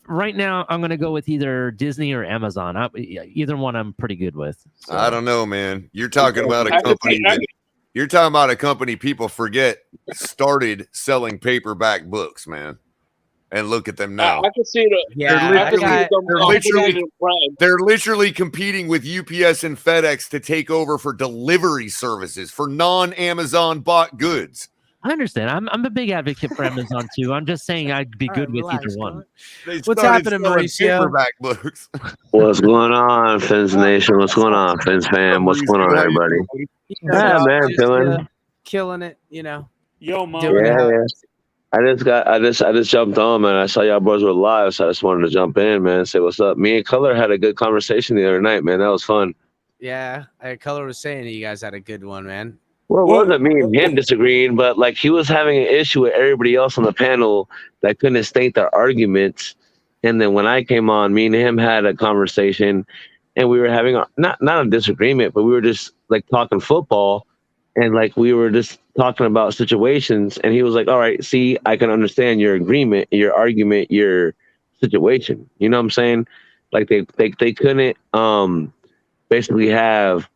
Right now, I'm going to go with either Disney or Amazon. Either one, I'm pretty good with. So. I don't know, man. You're talking about a company. You're talking about a company people forget started selling paperback books, man. And look at them now. I can see it. They're literally competing with UPS and FedEx to take over for delivery services for non-Amazon bought goods. I understand. I'm a big advocate for Amazon too. I'm just saying I'd be good with either one. What's happening, Mauricio? Paperback books. What's going on, Fins Nation? What's going on, Fins fam? What's going on, everybody? Yeah, man, feeling killing it. You know. Yo, mom. Yeah. I just jumped on, man. I saw y'all boys were live, so I just wanted to jump in, man. Say what's up. Me and Color had a good conversation the other night, man. That was fun. Yeah, Color was saying that you guys had a good one, man. Well, it wasn't me and him disagreeing, but like he was having an issue with everybody else on the panel that couldn't state their arguments. And then when I came on, me and him had a conversation, and we were having not a disagreement, but we were just like talking football, and like we were just talking about situations. And he was like, "All right, see, I can understand your agreement, your argument, your situation." You know what I'm saying? Like they couldn't basically have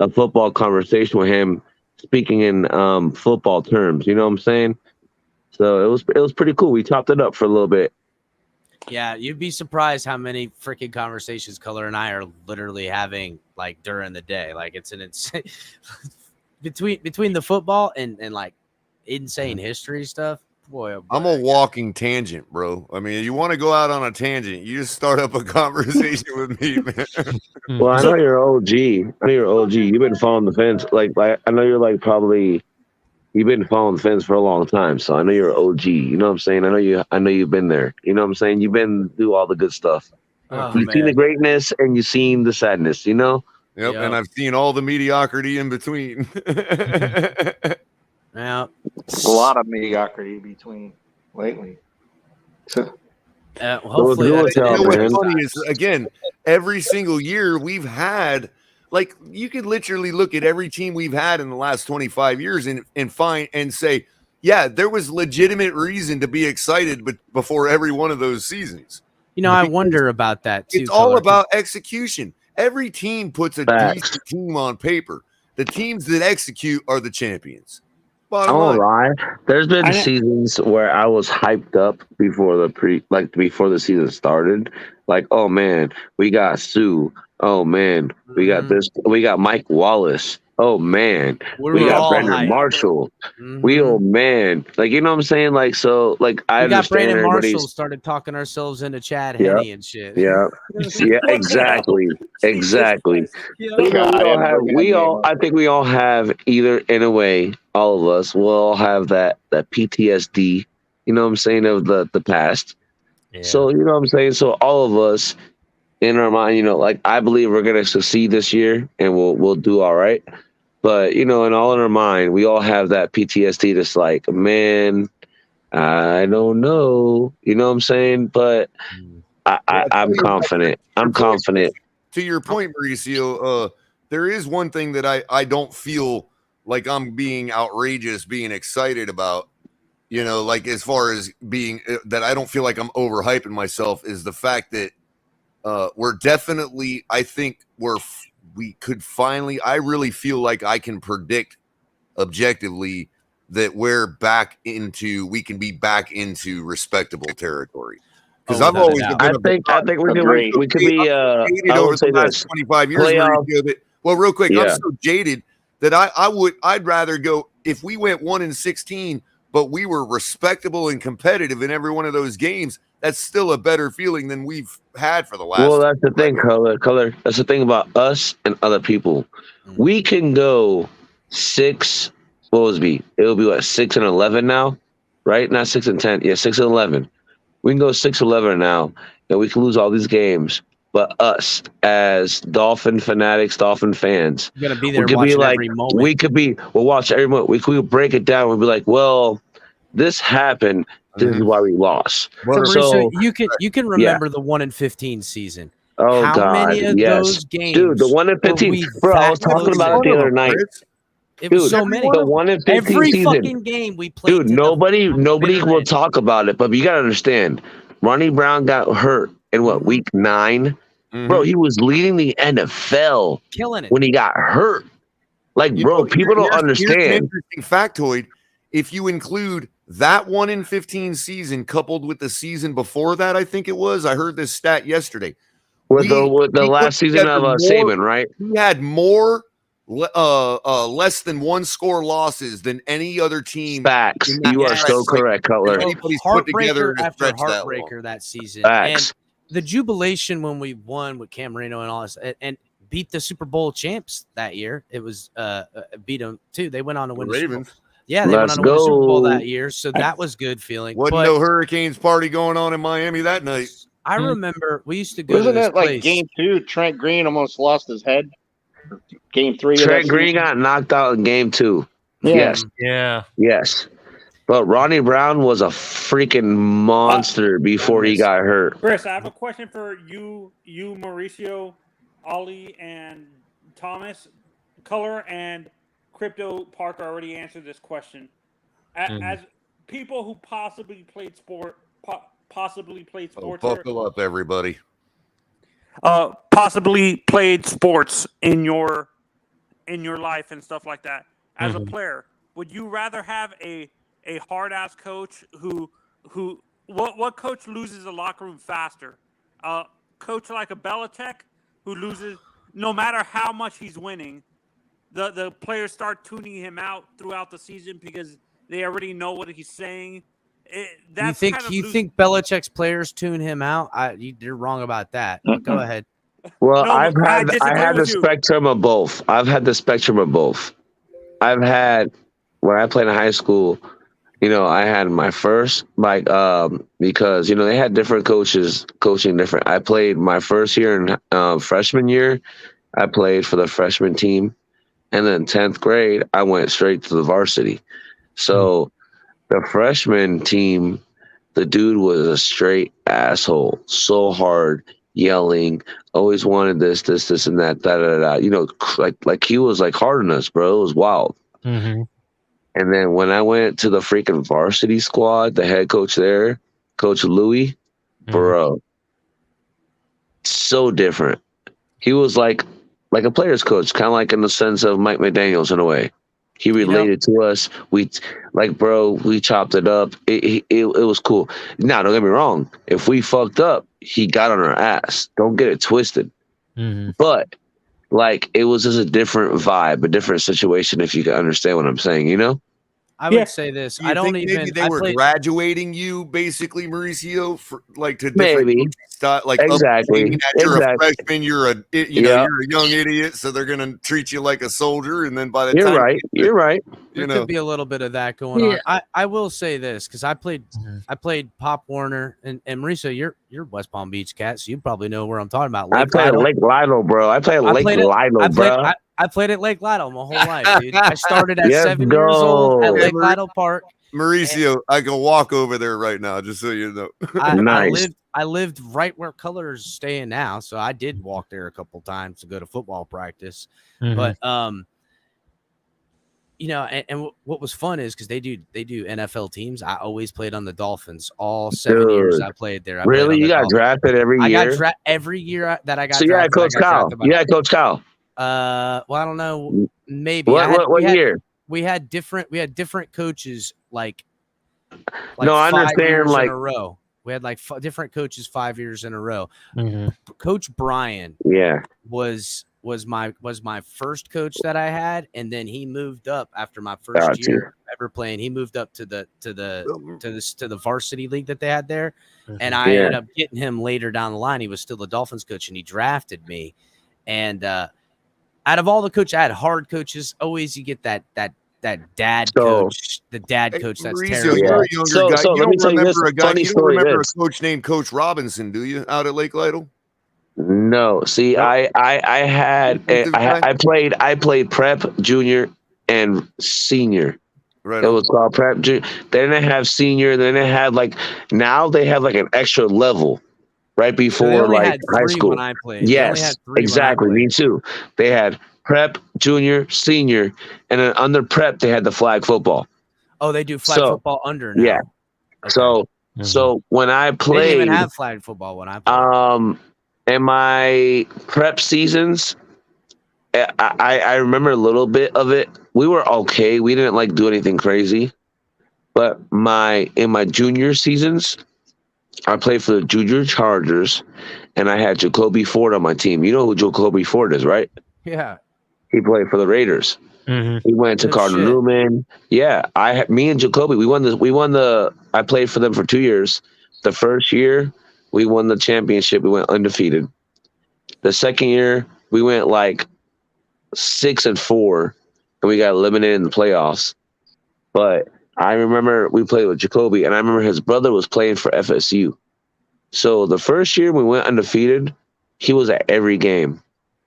a football conversation with him speaking in football terms, you know what I'm saying? So it was pretty cool. We chopped it up for a little bit. Yeah, you'd be surprised how many freaking conversations Color and I are literally having like during the day. Like it's an insane between the football and like insane history stuff. Boy, oh boy. I'm a walking tangent, bro. I mean, you want to go out on a tangent, you just start up a conversation with me, man. Well, I know you're OG. I know you're OG. You've been following the fence. Like I know you're like probably you've been following the fence for a long time. So I know you're OG. You know what I'm saying? I know you've been there. You know what I'm saying? You've been through all the good stuff. You've seen the greatness and you've seen the sadness, you know? Yep, and I've seen all the mediocrity in between. Yeah, a lot of mediocrity between lately. So, hopefully, what's funny is again, every single year we've had, like, you could literally look at every team we've had in the last 25 years and find and say, yeah, there was legitimate reason to be excited, but before every one of those seasons. You know, I wonder about that too. It's all about execution. Every team puts a decent team on paper. The teams that execute are the champions. I won't lie. There's been seasons where I was hyped up before the season started. Like, oh man, we got Sue. Oh man, we got this. We got Mike Wallace. Oh man, we got Brandon Marshall. We man, like you know what I'm saying. Like so, like I we got understand Brandon everybody's. Marshall started talking ourselves into Chad Yeah. Henne and shit. Yeah, yeah, exactly, exactly. I think we all have either in a way, all of us will all have that PTSD. You know what I'm saying of the past. So you know what I'm saying. So all of us in our mind, you know, like I believe we're gonna succeed this year and we'll do all right. But you know, and all in our mind, we all have that PTSD. That's like, man, I don't know. You know what I'm saying? But I'm confident. I'm confident. To your point, Mauricio, there is one thing that I don't feel like I'm being outrageous, being excited about, you know, like as far as being that I don't feel like I'm overhyping myself is the fact that we're definitely, I think we could finally, I really feel like I can predict objectively that we can be back into respectable territory. Because I've always been I think we could be I over would say the last this 25 years. playoff. Well, real quick, I'm Yeah. so jaded that I'd rather go if we went 1-16, but we were respectable and competitive in every one of those games. That's still a better feeling than we've had for the last. Well, that's the thing, color. That's the thing about us and other people. We can go 6. What was it be? It'll be what 6-11 now, right? Not 6-10. Yeah, 6-11. We can go 6-11 now, and we can lose all these games. But us as Dolphin fanatics, Dolphin fans, You're gonna be there we could be watching like, every moment. we'll watch every moment. We could break it down. We'll be like, well, this happened. This is why we lost. So you can remember the 1-15 season. Oh How God, many of yes, those games, dude. The 1-15, bro. I was talking about it the other night. It Dude, was so many. the 1-15 Every season. fucking game we played. Dude, nobody will talk about it, but you gotta understand. Ronnie Brown got hurt in what week 9? Bro, he was leading the NFL, killing it when he got hurt. Like, bro, people don't Here's an understand. interesting factoid. If you include that 1-15 season coupled with the season before that, I think it was. I heard this stat yesterday. With the last season of Saban, right? He had more less than 1 score losses than any other team. Facts. You are so correct, Cutler. Anybody's put together Heartbreaker in a after stretch that long. heartbreaker that season. Facts. And the jubilation when we won with Cam Marino and all this, and beat the Super Bowl champs that year. It was beat them too. They went on to win the Super Bowl. Yeah, they went on to win the Super Bowl that year, so that was good feeling. Wasn't no Hurricanes party going on in Miami that night. I remember we used to go Wasn't to this it like place. game 2? Trent Green almost lost his head. Game 3. Trent Green got knocked out in game 2. Yeah. Yes. Yeah. Yes. But Ronnie Brown was a freaking monster before he got hurt. Chris, I have a question for you, Mauricio, Ollie, and Thomas. Color and Crypto Parker already answered this question. As people who possibly played sports. Buckle up, everybody. Possibly played sports in your life and stuff like that. As a player, would you rather have a hard ass coach who what coach loses the locker room faster? Coach like a Belichick who loses no matter how much he's winning. The players start tuning him out throughout the season because they already know what he's saying. You think Belichick's players tune him out? You're wrong about that. But go ahead. Well, No, I disagree had the with you. spectrum of both. I've had the spectrum of both. I've had when I played in high school, I had my first because they had different coaches coaching different. I played my first year in freshman year. I played for the freshman team, and then 10th grade I went straight to the varsity. So the freshman team, the dude was a straight asshole, so hard, yelling, always wanted this, and that, like he was like hard on us, bro. It was wild. Mm-hmm. And then when I went to the freaking varsity squad, the head coach there, Coach Louis, bro, so different. He was like a player's coach, kind of like in the sense of Mike McDaniels in a way. He related to us. We chopped it up. It was cool. Now, don't get me wrong. If we fucked up, he got on our ass. Don't get it twisted. Mm-hmm. But it was just a different vibe, a different situation. If you can understand what I'm saying, I would say this. You think maybe they were graduating you, basically, Mauricio, to different Maybe. Exactly. Exactly. You're a freshman. You're a you're a young idiot, so they're gonna treat you like a soldier, and then by the time you're right. There could be a little bit of that going on. I will say this because I played Pop Warner and Mauricio. You're West Palm Beach cat, so you probably know where I'm talking about. I played at Lake Lido, bro. I played at Lake Lido, bro. I played at Lake Lido my whole life, dude. I started at Yes, 7 years old at go. Lake Lido Park. Mauricio, I can walk over there right now, just so you know. I lived right where Colors staying now, so I did walk there a couple times to go to football practice. Mhm. But and what was fun is because they do NFL teams. I always played on the Dolphins all 7 years I played there. Really, you got drafted every year. I got drafted every year that I got. So you had Coach Kyle. You had Coach Kyle. Well, I don't know. Maybe what year? We had different coaches like no, I 5 understand. years Like in a row. We had different coaches 5 years in a row. Mm-hmm. Coach Brian, was my first coach that I had, and then he moved up after my first year ever playing. He moved up to the varsity league that they had there, and I ended up getting him later down the line. He was still the Dolphins coach, and he drafted me. And out of all the coaches, I had hard coaches. Always you get that dad coach, the dad coach. That's Mauricio, terrible. you're a younger guy. So You let me don't tell you this remember a guy. funny You don't story. remember a coach named Coach Robinson, do you? Out at Lake Lytle? No, see, I played prep, junior, and senior. Right. It was called prep. They didn't have senior. Then they had now they have an extra level right before high school. When I played. Yes, exactly. Me too. They had prep, junior, senior, and then under prep they had the flag football. Oh, they do flag football under now. Yeah. Okay. So when I played, they didn't even have flag football when I played. in my prep seasons, I remember a little bit of it. We were okay. We didn't do anything crazy. But in my junior seasons, I played for the Junior Chargers, and I had Jacoby Ford on my team. You know who Jacoby Ford is, right? Yeah. He played for the Raiders. Mm-hmm. He went to Cardinal Newman. Yeah, me and Jacoby, we won the. I played for them for 2 years. The first year, we won the championship. We went undefeated. The second year, we went 6-4, and we got eliminated in the playoffs. But I remember we played with Jacoby, and I remember his brother was playing for FSU. So the first year we went undefeated, he was at every game.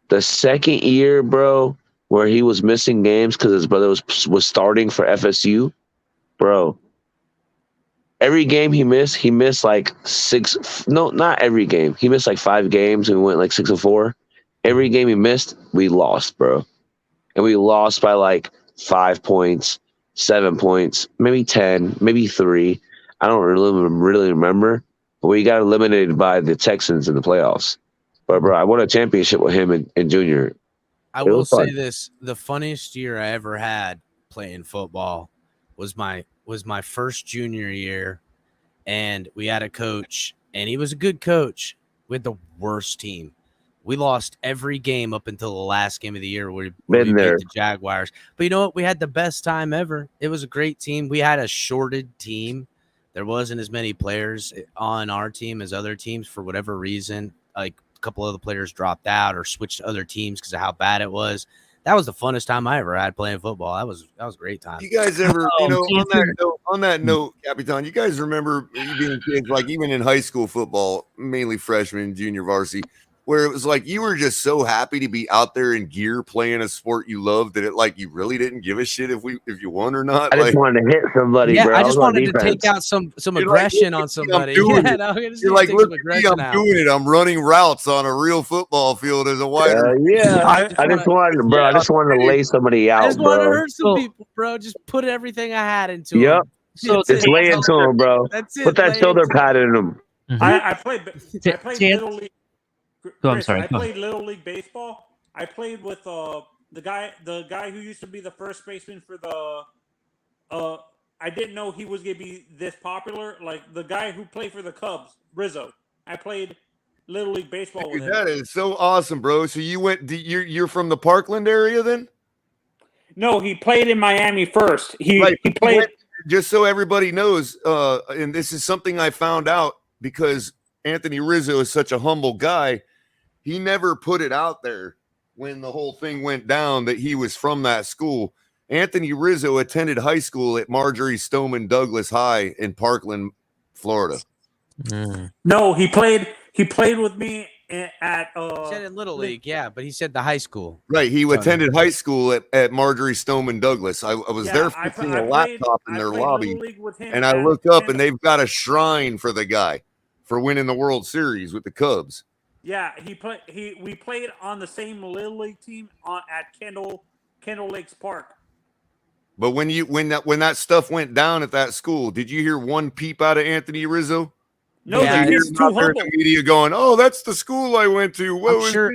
The second year, bro, where he was missing games because his brother was starting for FSU, bro. Every game he missed 6. No, not every game. He missed 5 games, and we went 6-4. Every game he missed, we lost, bro. And we lost by 5 points, 7 points, maybe 10, maybe 3. I don't really remember. But we got eliminated by the Texans in the playoffs. But, bro, I won a championship with him in junior. I will say this. The funniest year I ever had playing football was my first junior year. and we had a coach, and he was a good coach with the worst team. We lost every game up until the last game of the year where we beat the Jaguars. But you know what? We had the best time ever. It was a great team. We had a shorted team. There wasn't as many players on our team as other teams for whatever reason. Like a couple of the players dropped out or switched to other teams because of how bad it was. That was the funnest time I ever had playing football. That was a great time. You guys ever, on that note, Capitan, you guys remember you being kids, like even in high school football, mainly freshman, junior varsity, where it was like you were just so happy to be out there in gear playing a sport you loved that it like you really didn't give a shit if you won or not. I just wanted to hit somebody, bro. I just wanted to defense. take out some aggression on somebody. You're like, look look at me, I'm doing it. I'm running routes on a real football field as a wide yeah. I just wanted to lay somebody out, I just bro. wanted to hurt some people, bro. Just put everything I had into Yep. them. So just lay into them, bro. That's it. Put that shoulder pad in them. I played Little League. Go, I'm Chris, sorry. I played Little League baseball. I played with the guy who used to be the first baseman for the. I didn't know he was gonna be this popular. Like the guy who played for the Cubs, Rizzo. I played Little League baseball with him. That is so awesome, bro. So you went. You're from the Parkland area, then? No, he played in Miami first. He played. Just so everybody knows, and this is something I found out because Anthony Rizzo is such a humble guy. He never put it out there when the whole thing went down that he was from that school. Anthony Rizzo attended high school at Marjorie Stoneman Douglas High in Parkland, Florida. No, he played with me at. He said in Little League, yeah, but he said the high school. Right, he attended high school at Marjorie Stoneman Douglas. I was there fixing a laptop in their lobby, and I looked up, and they've got a shrine for the guy for winning the World Series with the Cubs. Yeah, we played on the same Little League team at Kendall Lakes Park. But when that stuff went down at that school, did you hear one peep out of Anthony Rizzo? No, he's too humble. The media going, "Oh, that's the school I went to."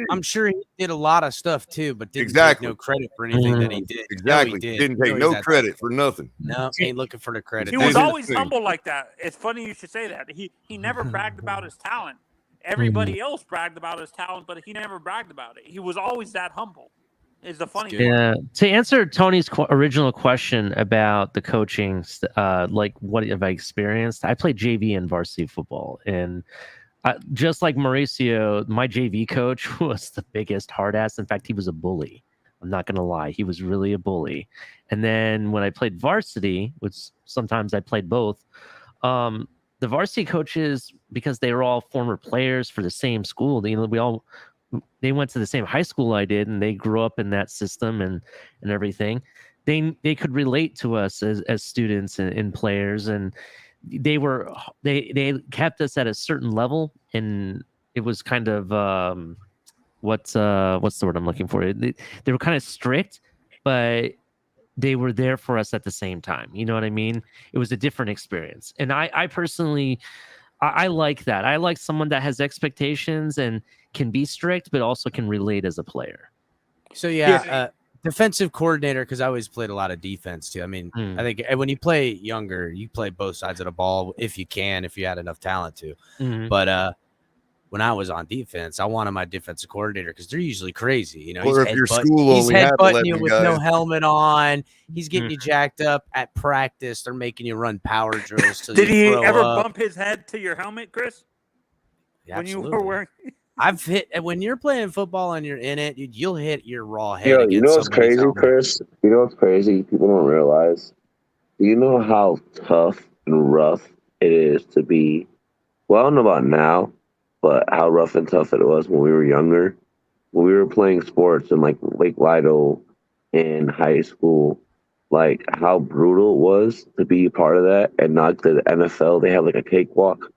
I'm sure he did a lot of stuff too, but didn't take no credit for anything that he did. Exactly, No, he didn't take no credit for nothing. No, ain't looking for the credit. He was always humble like that. It's funny you should say that. He never bragged about his talent. Everybody else bragged about his talent, but he never bragged about it. He was always that humble. Is the funny thing. Yeah. To answer Tony's original question about the coaching, like what have I experienced? I played JV and varsity football, and just like Mauricio, my JV coach was the biggest hard ass. In fact, he was a bully. I'm not gonna lie, he was really a bully. And then when I played varsity, which sometimes I played both, the varsity coaches, because they were all former players for the same school, they went to the same high school I did, and they grew up in that system and everything. They could relate to us as students and players, and they kept us at a certain level, and it was kind of what's the word I'm looking for? They were kind of strict, but they were there for us at the same time. You know what I mean? It was a different experience, and I personally. I like that. I like someone that has expectations and can be strict, but also can relate as a player. So defensive coordinator, because I always played a lot of defense too. I mean, I think when you play younger, you play both sides of the ball if you had enough talent to. But when I was on defense, I wanted my defensive coordinator because they're usually crazy. You know, or if your school he's only had headbutting you 11 with guys. no helmet on. He's getting you jacked up at practice. They're making you run power drills. Till Did he throw ever up. bump his head to your helmet, Chris? Yeah, when you absolutely. were wearing. I've hit when you're playing football and you're in it, you'll hit your raw head. Yo, against you know what's somebody's crazy, helmet. Chris? You know what's crazy? People don't realize. Do you know how tough and rough it is to be? Well, I don't know about now, but how rough and tough it was when we were younger. When we were playing sports in like Lake Lido in high school, like how brutal it was to be part of that, and not the NFL. They have like a cakewalk.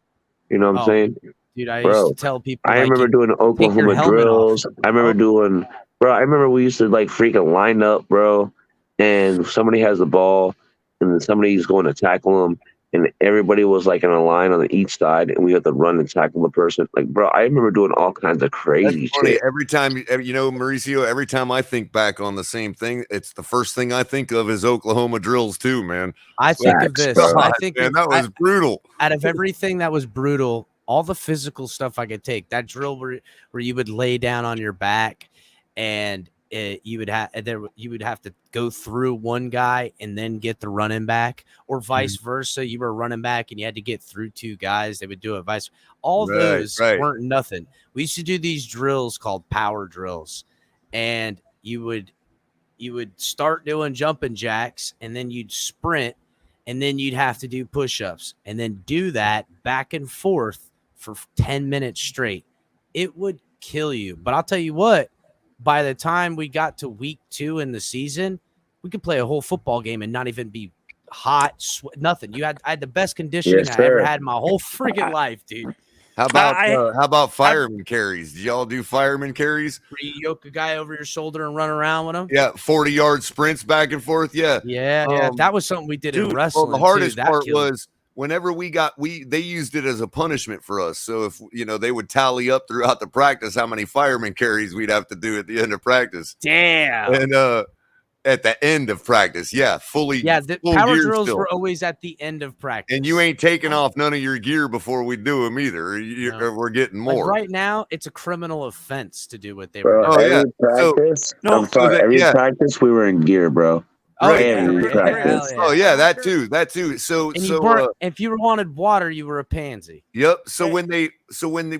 You know what I'm saying? Dude, I Bro, used to tell people. I like, remember doing take your Oklahoma helmet drills. off. I remember doing, bro. I remember we used to like freaking line up, bro. And somebody has the ball, and then somebody's going to tackle them, and everybody was like in a line on each side, and we had to run and tackle the person. Like, bro, I remember doing all kinds of crazy That's funny. shit. Every time, Mauricio, every time I think back on the same thing, it's the first thing I think of is Oklahoma drills too, man. I think of this. I think man, that was brutal. Out of everything that was brutal, all the physical stuff I could take, that drill where you would lay down on your back and you would have to go through one guy and then get the running back, or vice versa. You were running back and you had to get through two guys. They would do it vice. All those weren't nothing. We used to do these drills called power drills, and you would start doing jumping jacks, and then you'd sprint, and then you'd have to do push-ups, and then do that back and forth for 10 minutes straight. It would kill you. But I'll tell you what, by the time we got to week 2 in the season, we could play a whole football game and not even be hot, nothing. I had the best conditioning I ever had in my whole freaking life, dude. How about fireman carries? Did y'all do fireman carries? Where you yoke a guy over your shoulder and run around with him? Yeah, 40-yard sprints back and forth. Yeah. Yeah. That was something we did in wrestling. Well, the hardest part killed. was whenever they used it as a punishment for us. So if they would tally up throughout the practice how many fireman carries we'd have to do at the end of practice. Damn. And at the end of practice, fully. Yeah, the power drills were always at the end of practice. And you ain't taking off none of your gear before we do them either. We're getting more. Like right now, it's a criminal offense to do what they were Bro, doing. every practice, every practice we were in gear, bro. Practice. That too. So if you wanted water, you were a pansy. Yep. So when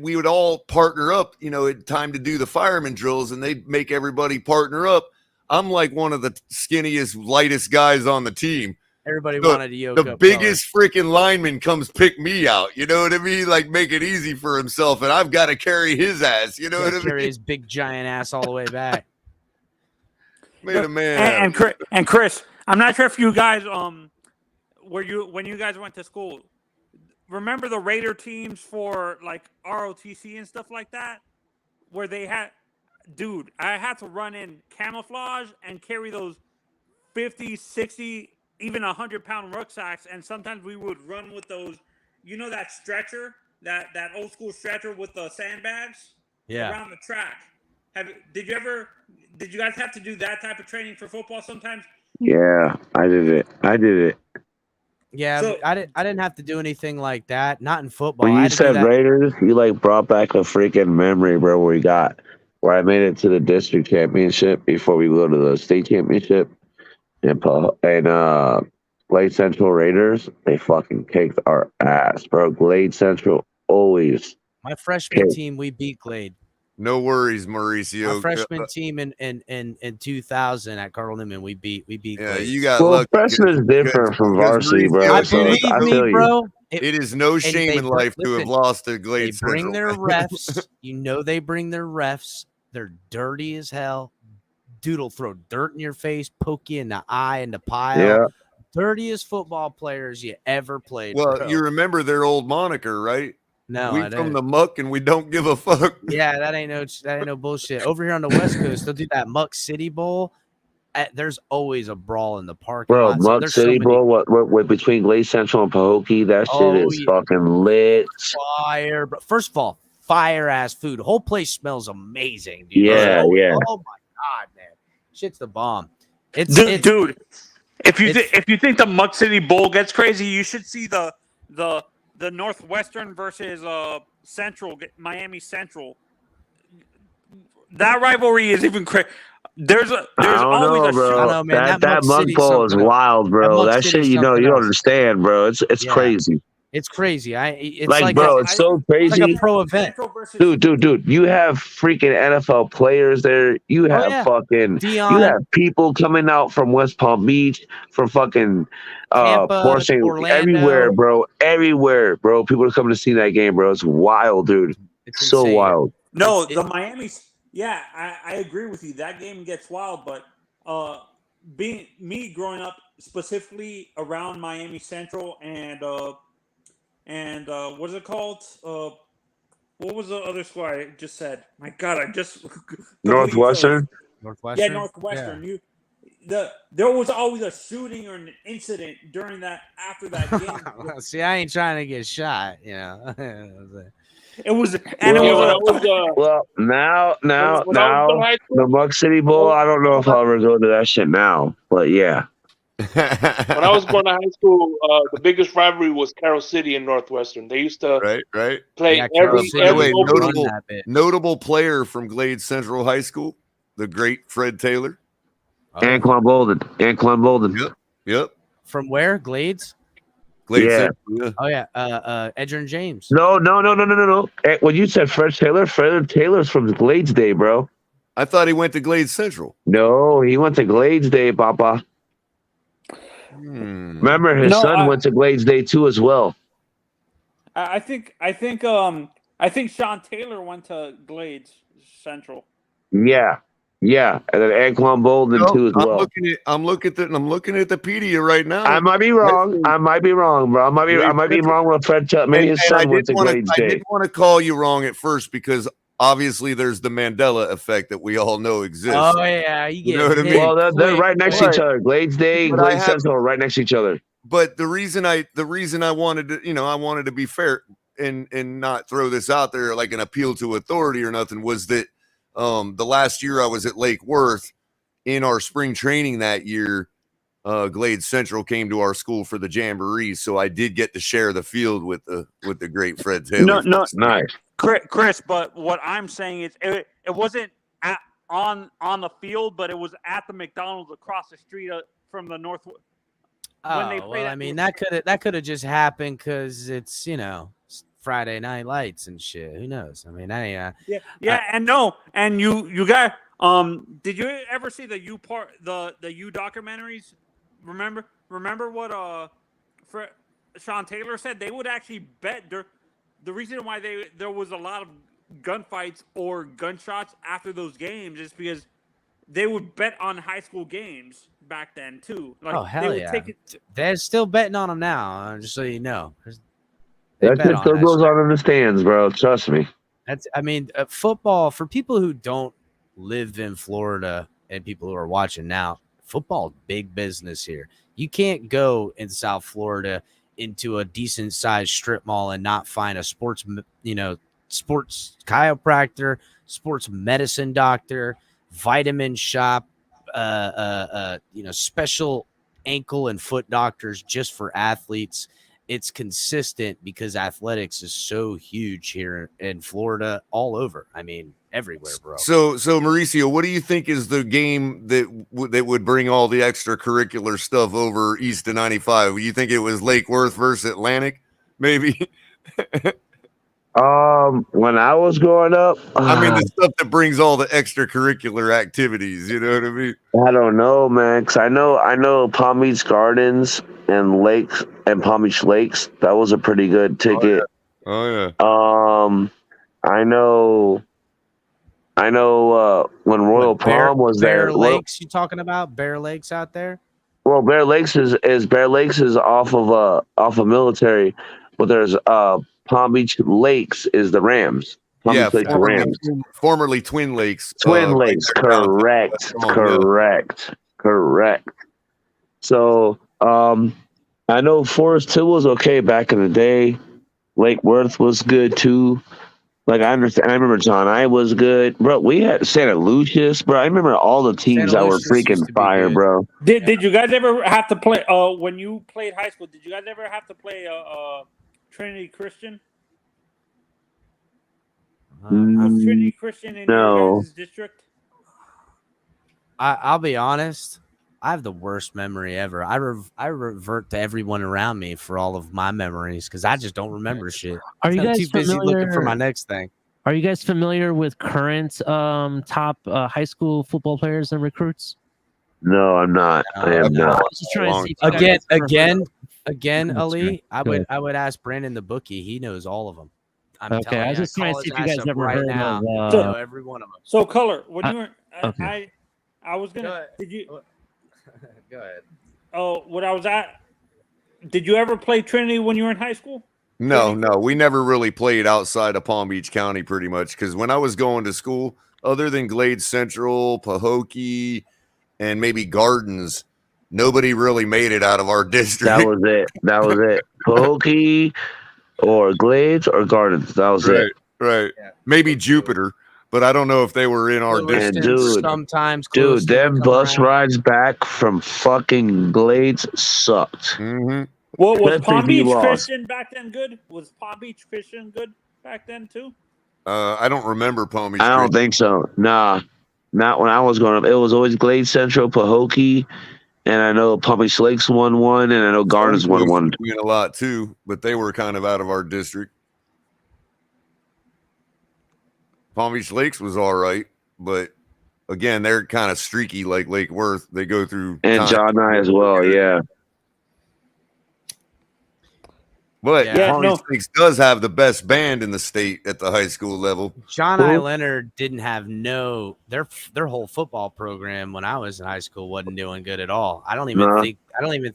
we would all partner up, it's time to do the fireman drills, and they'd make everybody partner up. I'm like one of the skinniest, lightest guys on the team. Everybody wanted to yoke up. The biggest freaking lineman comes pick me out. You know what I mean? Like, make it easy for himself, and I've got to carry his ass. You know what I mean? Carry his big giant ass all the way back. Made a man. And Chris, I'm not sure if you guys when you guys went to school, remember the Raider teams for like ROTC and stuff like that, where they had. Dude, I had to run in camouflage and carry those 50, 60, even 100-pound rucksacks. And sometimes we would run with those, that stretcher, that old school stretcher with the sandbags around the track. Did you guys have to do that type of training for football sometimes? Yeah, I did it. Yeah, so, I didn't have to do anything like that. Not in football. When you said Raiders, you like brought back a freaking memory, bro, where I made it to the district championship before we go to the state championship. And Glade Central Raiders, they fucking kicked our ass, bro. Glade Central always. My freshman team, we beat Glade. No worries, Mauricio. Our freshman team in 2000 at Carl Newman, we beat. Yeah, Glade. you got luck. Freshman is different from varsity, bro. I believe me, bro. It is no shame in life to have lost to Glade Central. They bring their refs. They bring their refs. They're dirty as hell. Dude will throw dirt in your face, poke you in the eye and the pile. Yeah. Dirtiest football players you ever played. Well, bro. You remember their old moniker, right? No, we from the muck and we don't give a fuck. Yeah, that ain't no bullshit. Over here on the West Coast, they'll do that Muck City Bowl. There's always a brawl in the parking lot. Muck City Bowl, what between Glade Central and Pahokee, that shit is fucking lit. Fire, bro. First of all, fire ass food. The whole place smells amazing, dude. Yeah. Oh my god, man, shit's the bomb. Dude. If you think the Muck City Bowl gets crazy, you should see the Northwestern versus Miami Central. That rivalry is even crazy. There's always a bro. I know, man. That Muck Bowl is wild, bro. That shit, you don't understand, bro. It's crazy. It's crazy. It's it's so crazy. It's like a pro event. Dude. You have freaking NFL players there. You have fucking Dion. You have people coming out from West Palm Beach, from fucking Tampa, Orlando. Everywhere, bro. People are coming to see that game, bro. It's wild, dude. It's so insane. wild. No, the Miami. Yeah, I agree with you. That game gets wild, but being me growing up specifically around Miami Central and what is it called? What was the other school I just said? My God, I just Northwestern. Northwestern. Yeah, Northwestern. there was always a shooting or an incident during that after that game. See, I ain't trying to get shot, you know. It was, and well, now, when I was in high school, the Buck City Bowl. I don't know if I'll ever go to that shit now, but yeah. when I was going to high school, the biggest rivalry was Carroll City and Northwestern. They used to play every notable player from Glade Central High School, the great Fred Taylor. Anquan Bolden. Yep. From where? Glades? Glade Yeah. Central, yeah. Oh yeah. Edgerrin James. No. When you said Fred Taylor's from Glades Day, bro. I thought he went to Glade Central. No, he went to Glades Day, Papa. Remember, his son went to Glades Day too as well. I think Sean Taylor went to Glades Central. Yeah, and then Anquan Bolden too as well. I'm looking at the Pedia right now. I might be wrong. I might be wrong, bro. I might be wrong with Fred. Maybe his son went to Glades Day. I didn't want to call you wrong at first because obviously there's the Mandela effect that we all know exists. Oh yeah, you know what I mean. Well, they're right next to each other. Glades Day, Glades Central, are right next to each other. But the reason I wanted to, I wanted to be fair and not throw this out there like an appeal to authority or nothing was that the last year I was at Lake Worth in our spring training that year, Glade Central came to our school for the jamboree, so I did get to share the field with the great Fred Taylor. No, nice, Chris. But what I'm saying is, it wasn't on the field, but it was at the McDonald's across the street from the North. I mean that could have just happened because it's Friday Night Lights and shit. Who knows? I mean, and you got did you ever see the U documentaries? Remember what Sean Taylor said? They would actually bet the reason why there was a lot of gunfights or gunshots after those games is because they would bet on high school games back then too. Like, hell yeah! They're still betting on them now. Just so you know. That shit still goes on in the stands, bro. Trust me. Football, for people who don't live in Florida and people who are watching now, football is big business here. You can't go in South Florida into a decent sized strip mall and not find a sports chiropractor, sports medicine doctor, vitamin shop, special ankle and foot doctors just for athletes. It's consistent because athletics is so huge here in Florida, all over. I mean, everywhere, bro. So Mauricio, what do you think is the game that would bring all the extracurricular stuff over east of 95? You think it was Lake Worth versus Atlantic, maybe? When I was growing up, I mean, the stuff that brings all the extracurricular activities. You know what I mean? I don't know, man. Cause I know Palm Beach Gardens and Lakes and Palm Beach Lakes. That was a pretty good ticket. Oh yeah. I know. When Royal Palm was Bear there. Lakes, you talking about Bear Lakes out there? Well, Bear Lakes is off of Military, but there's Palm Beach Lakes is the Rams. Palm Beach Lakes, the Rams. Formerly Twin Lakes. Twin Lakes, correct. So, I know Forest Hill was okay back in the day. Lake Worth was good too. Like I understand. I remember John I was good, bro. We had Santa Lucius, bro. I remember all the teams that were freaking fire, bro. Did you guys ever have to play? When you played high school, did you guys ever have to play Trinity Christian? Was Trinity Christian in your guys' district? I'll be honest. I have the worst memory ever. I revert to everyone around me for all of my memories because I just don't remember shit. Are you guys too busy familiar, looking for my next thing? Are you guys familiar with current top high school football players and recruits? No, I'm not. I am not. Again, Ali. I would ask Brandon the bookie. He knows all of them. I was just trying to see if you guys ever heard now. of every one of them. So, Color, when you were, I was gonna. Did you? Go ahead. Oh, what I was at. Did you ever play Trinity when you were in high school? No. We never really played outside of Palm Beach County pretty much because when I was going to school, other than Glade Central, Pahokee, and maybe Gardens. Nobody really made it out of our district. That was it. That was it. Pahokee or Glades or Gardens. That was right, it. right. Maybe Jupiter, but I don't know if they were in our Lewiston, district. sometimes Dude, Lewiston them would come bus around. rides back from fucking Glades sucked. Mm-hmm. Well, was Especially Palm Beach D-Ross. Christian back then good? Was Palm Beach Christian good back then too? I don't remember Palm Beach. I don't think so. Nah, not when I was growing up. It was always Glade Central, Pahokee, and I know Palm Beach Lakes won one, and I know Gardens won one. Win a lot too, but they were kind of out of our district. Palm Beach Lakes was all right, but again, they're kind of streaky like Lake Worth. They go through And John Nye as well, yeah. But Yeah, Palm Beach Lakes does have the best band in the state at the high school level. John I. Leonard didn't have their whole football program when I was in high school wasn't doing good at all. I don't even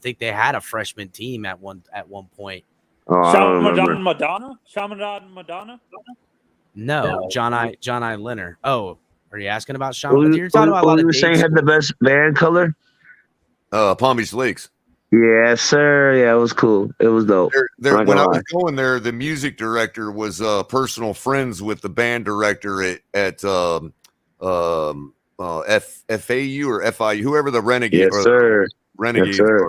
think they had a freshman team at one point. Oh, I don't remember. Shamadan Madonna? No, John I. Leonard. Oh, are you asking about Sean? You're talking about a lot you of were saying had the best band color? Palm Beach Lakes. Yes, sir. Yeah, it was cool. It was dope. When I was going there, the music director was personal friends with the band director at FAU or FIU, whoever the Renegade. Yes, sir. Renegades. Yes, sir.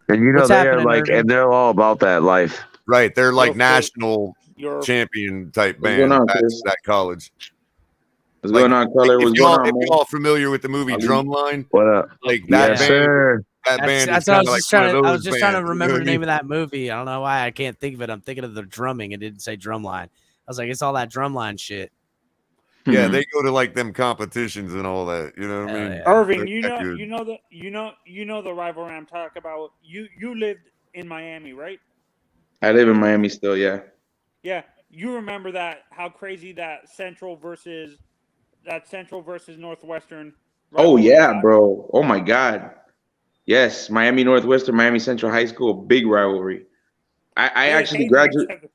And you know What's they're happening, like, Irving? and they're all about that life. Right, they're like national champion type What's band going on, at Chris? that college. What's going on, Color? What's going on, If man? y'all familiar with the movie Drumline, What up? like that Yes, band, sir. that band That's is what I kind was of just like trying one to. of I those was just trying to bands, you know remember what the I name mean? of that movie. I don't know why I can't think of it. I'm thinking of the drumming. It didn't say Drumline. I was like, it's all that Drumline shit. Yeah, they go to like them competitions and all that. You know what I mean? Irving, They're you that know, good. you know the rivalry I'm talking about. You lived in Miami, right? I live in Miami still, yeah. Yeah, you remember that? How crazy that Central versus Northwestern. Oh rivalry yeah, got? bro. Oh my God. Yes, Miami Northwestern, Miami Central High School, big rivalry. I They actually hated each graduated. other.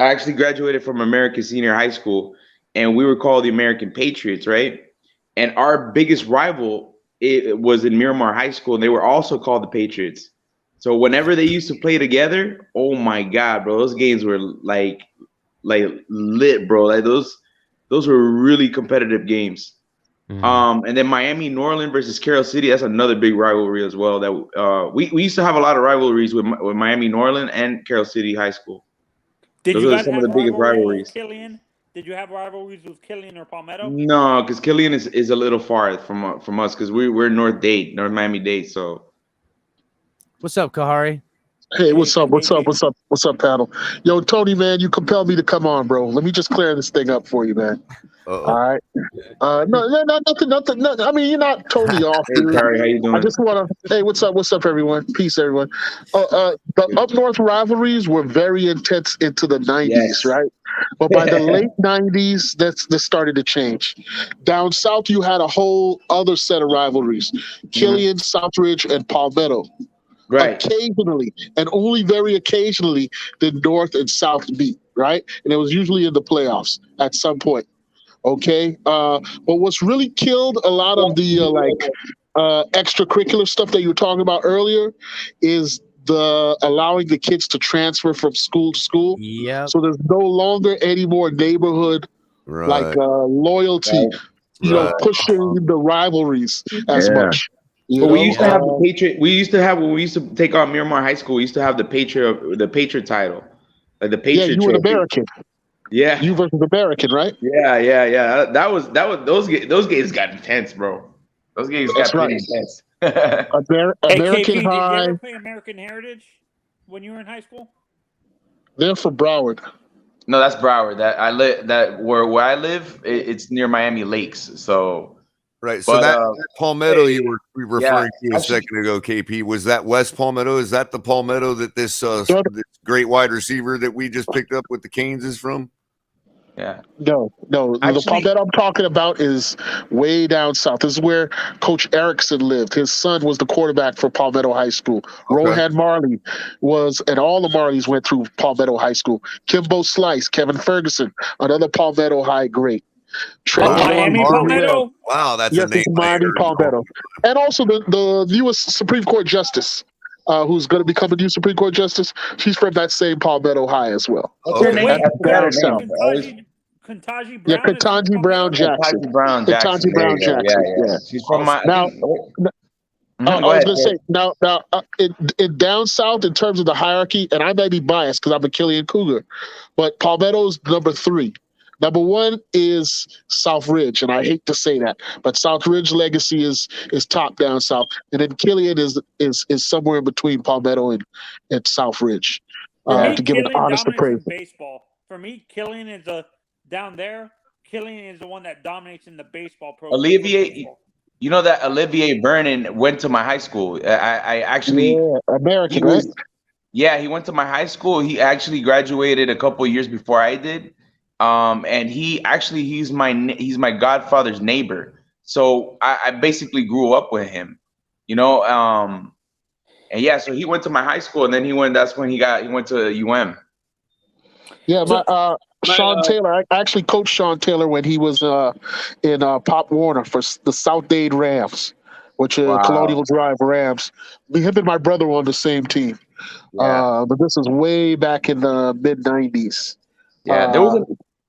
I actually graduated from American Senior High School, and we were called the American Patriots, right? And our biggest rival it was in Miramar High School, and they were also called the Patriots. So whenever they used to play together, oh my God, bro, those games were like lit, bro. Like those were really competitive games. And then Miami, New Orleans versus Carroll City, that's another big rivalry as well. That we used to have a lot of rivalries with Miami, New Orleans, and Carroll City High School. Did Those you are guys some have of the biggest rivalries with rivalries. Killian? Did you have rivalries with Killian or Palmetto? No, because Killian is a little far from us because we're North Miami Dade. So What's up, Kahari? Hey, what's up? What's up? What's up? What's up, panel? Yo, Tony, man, you compelled me to come on, bro. Let me just clear this thing up for you, man. All right. No, nothing. I mean, you're not totally off, Hey, dude. Kari, how you doing? I just want to. Hey, what's up? What's up, everyone? Peace, everyone. The up north rivalries were very intense into the '90s, Yes. right? But by the late '90s, that started to change. Down south, you had a whole other set of rivalries: Killian, Southridge, and Palmetto. Right. Occasionally, and only very occasionally, did North and South meet, right? And it was usually in the playoffs at some point. Okay. But what's really killed a lot of the extracurricular stuff that you were talking about earlier is the allowing the kids to transfer from school to school. Yeah. So there's no longer any more neighborhood loyalty, pushing the rivalries as much. But we used to have the Patriot. We used to have when we used to take on Miramar High School. We used to have the Patriot title, like the Patriot. Yeah, you were an trophy. American. Yeah, you versus American, right? Yeah. That was those games got intense, bro. Those games got pretty intense. American KP, High. did you ever play American Heritage when you were in high school? They're from Broward. No, that's Broward. Where I live, it's near Miami Lakes. So. Right. So that Palmetto you were referring to a second ago, KP, was that West Palmetto? Is that the Palmetto that this great wide receiver that we just picked up with the Canes is from? Yeah. No. The Palmetto I'm talking about is way down south. This is where Coach Erickson lived. His son was the quarterback for Palmetto High School. Rohan Marley and all the Marleys went through Palmetto High School. Kimbo Slice, Kevin Ferguson, another Palmetto High great. Miami Palmetto Wow, that's Yes, a name it's I Miami heard. Palmetto. And also the U.S. Supreme Court Justice, who's going to become a new Supreme Court Justice. She's from that same Palmetto High as well. What's her name? That's I forgot her down name. south. I always- Ketanji Yeah, Brown is from Ketanji Brown Palmetto? Jackson. Ketanji Brown Jackson. Ketanji There Brown you go. Jackson. Yeah, yeah. She's from my. Now, I Go was ahead. going to say now in down south in terms of the hierarchy, and I may be biased because I'm a Killian Cougar, but Palmetto's number 3. Number 1 is South Ridge, and I hate to say that, but South Ridge legacy is top down south, and then Killian is somewhere in between Palmetto and South Ridge. For me, To give an Killian honest dominates appraisal. in baseball. For me, Killian is down there. Killian is the one that dominates in the baseball program. Olivier, you know that Olivier Vernon went to my high school. I actually American, he was, yeah, he went to my high school. He actually graduated a couple of years before I did. And he's my godfather's neighbor. So I basically grew up with him, you know. And yeah, so he went to my high school, and then that's when he went to UM. Yeah, Sean Taylor. I actually coached Sean Taylor when he was in Pop Warner for the South Dade Rams, which is Colonial Drive Rams. Him and my brother were on the same team. Yeah. But this is way back in the mid '90s. Yeah, there was a.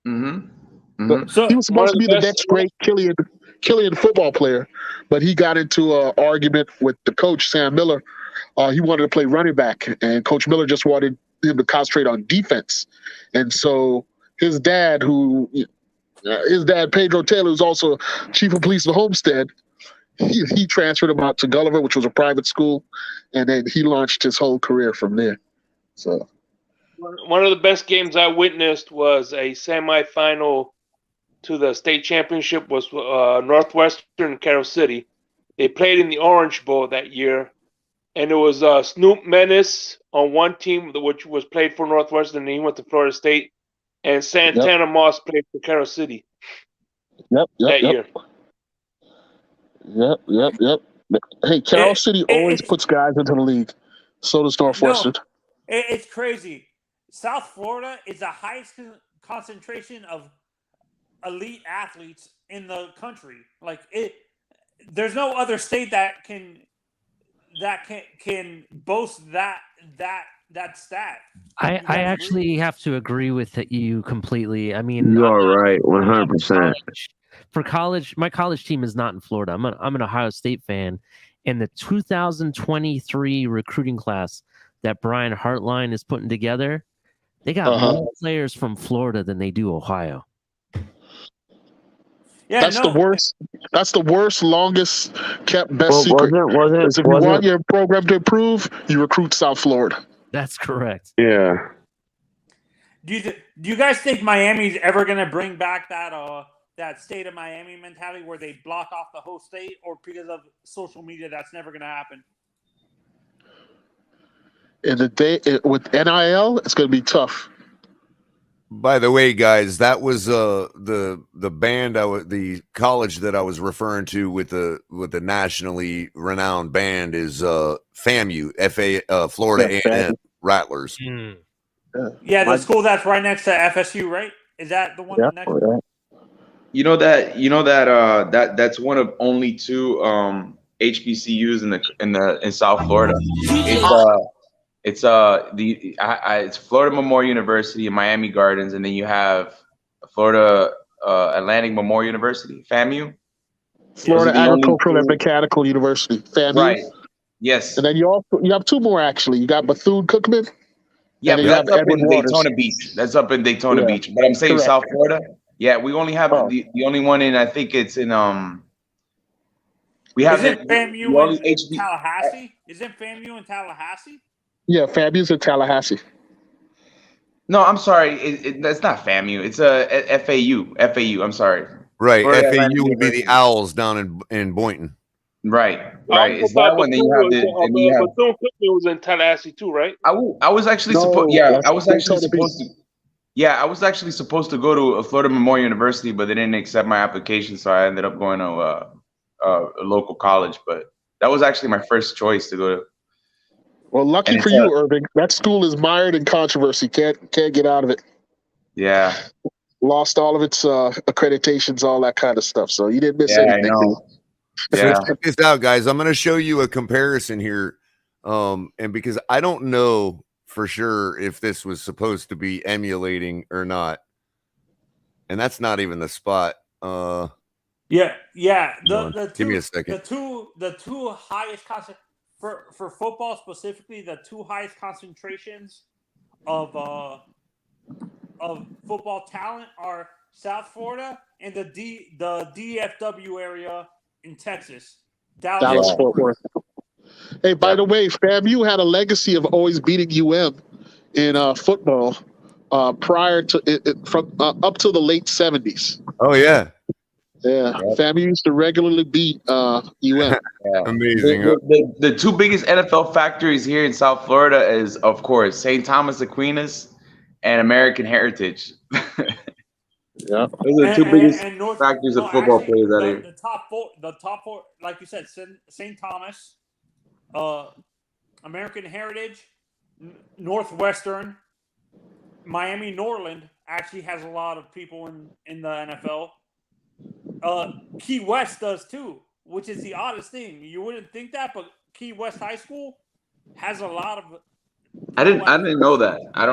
He was supposed to be the next great Killian football player, but he got into an argument with the coach Sam Miller. He wanted to play running back, and Coach Miller just wanted him to concentrate on defense. And so his dad, Pedro Taylor, who's also chief of police of Homestead, he transferred him out to Gulliver, which was a private school, and then he launched his whole career from there. So one of the best games I witnessed was a semifinal to the state championship was Northwestern Carroll City. They played in the Orange Bowl that year, and it was Snoop Menace on one team, which was played for Northwestern, and he went to Florida State, and Santana Moss played for Carroll City. That year. Yep. Hey, Carroll City always puts guys into the league. So does Northwestern. No, it's crazy. South Florida is the highest concentration of elite athletes in the country. Like there's no other state that can boast that stat. I actually have to agree with you completely. I mean, You are right, 100%. For college, my college team is not in Florida. I'm an Ohio State fan, and the 2023 recruiting class that Brian Hartline is putting together, they got more players from Florida than they do Ohio. Yeah, that's the worst. That's the worst, longest kept best secret. If you want your program to improve, you recruit South Florida. That's correct. Yeah. Do you guys think Miami's ever going to bring back that state of Miami mentality where they block off the whole state, or because of social media that's never going to happen? In the day with NIL, it's going to be tough. By the way, guys, that was the band the college that I was referring to with the nationally renowned band is FAMU, Florida A&M Rattlers. Yeah, the school that's right next to FSU, right? Is that the one next? You know that's one of only 2 HBCUs in South Florida. It's Florida Memorial University and Miami Gardens, and then you have Florida Atlantic Memorial University, FAMU. Florida Agricultural and Mechanical University, FAMU. Right. Yes. And then you have 2 more actually. You got Bethune-Cookman. Yeah, but that's up in Daytona Beach. That's up in Daytona Beach. But I'm saying South Florida. Yeah, we only have the only one in. I think it's in We have Isn't FAMU in Tallahassee? Isn't FAMU in Tallahassee? Yeah, FAMU's in Tallahassee. No, I'm sorry. That's not FAMU. It's FAU. FAU. I'm sorry. Right. Florida FAU Atlantic would be the Owls down in Boynton. Right. It's that one. Then you have Bethune-Cookman was in Tallahassee too, right? I was actually supposed. Yeah, I was actually supposed to. Yeah, I was actually supposed to go to Florida Memorial University, but they didn't accept my application, so I ended up going to a local college. But that was actually my first choice to go to. Well, lucky for you, Irving. That school is mired in controversy. Can't get out of it. Yeah. lost all of its accreditations, all that kind of stuff. So you didn't miss Yeah, I anything. know. So Yeah. check this out, guys. I'm going to show you a comparison here. And because I don't know for sure if this was supposed to be emulating or not. And that's not even the spot. Yeah. Hold on. Give me a second. The two highest for football specifically, the two highest concentrations of football talent are South Florida and the DFW area in Texas. Dallas Fort Worth. Hey, by the way, FAMU had a legacy of always beating UM in football prior to from up to the late 70s. Oh yeah. Yeah, FAMU used to regularly beat UM. Amazing. The two biggest NFL factories here in South Florida is, of course, St. Thomas Aquinas and American Heritage. Yeah, those are the two biggest factories of football actually, players out here. The top four, like you said, St. Thomas, American Heritage, Northwestern, Miami Norland actually has a lot of people in the NFL. Key West does too, which is the oddest thing. You wouldn't think that, but Key West High School has a lot of. I didn't know that. I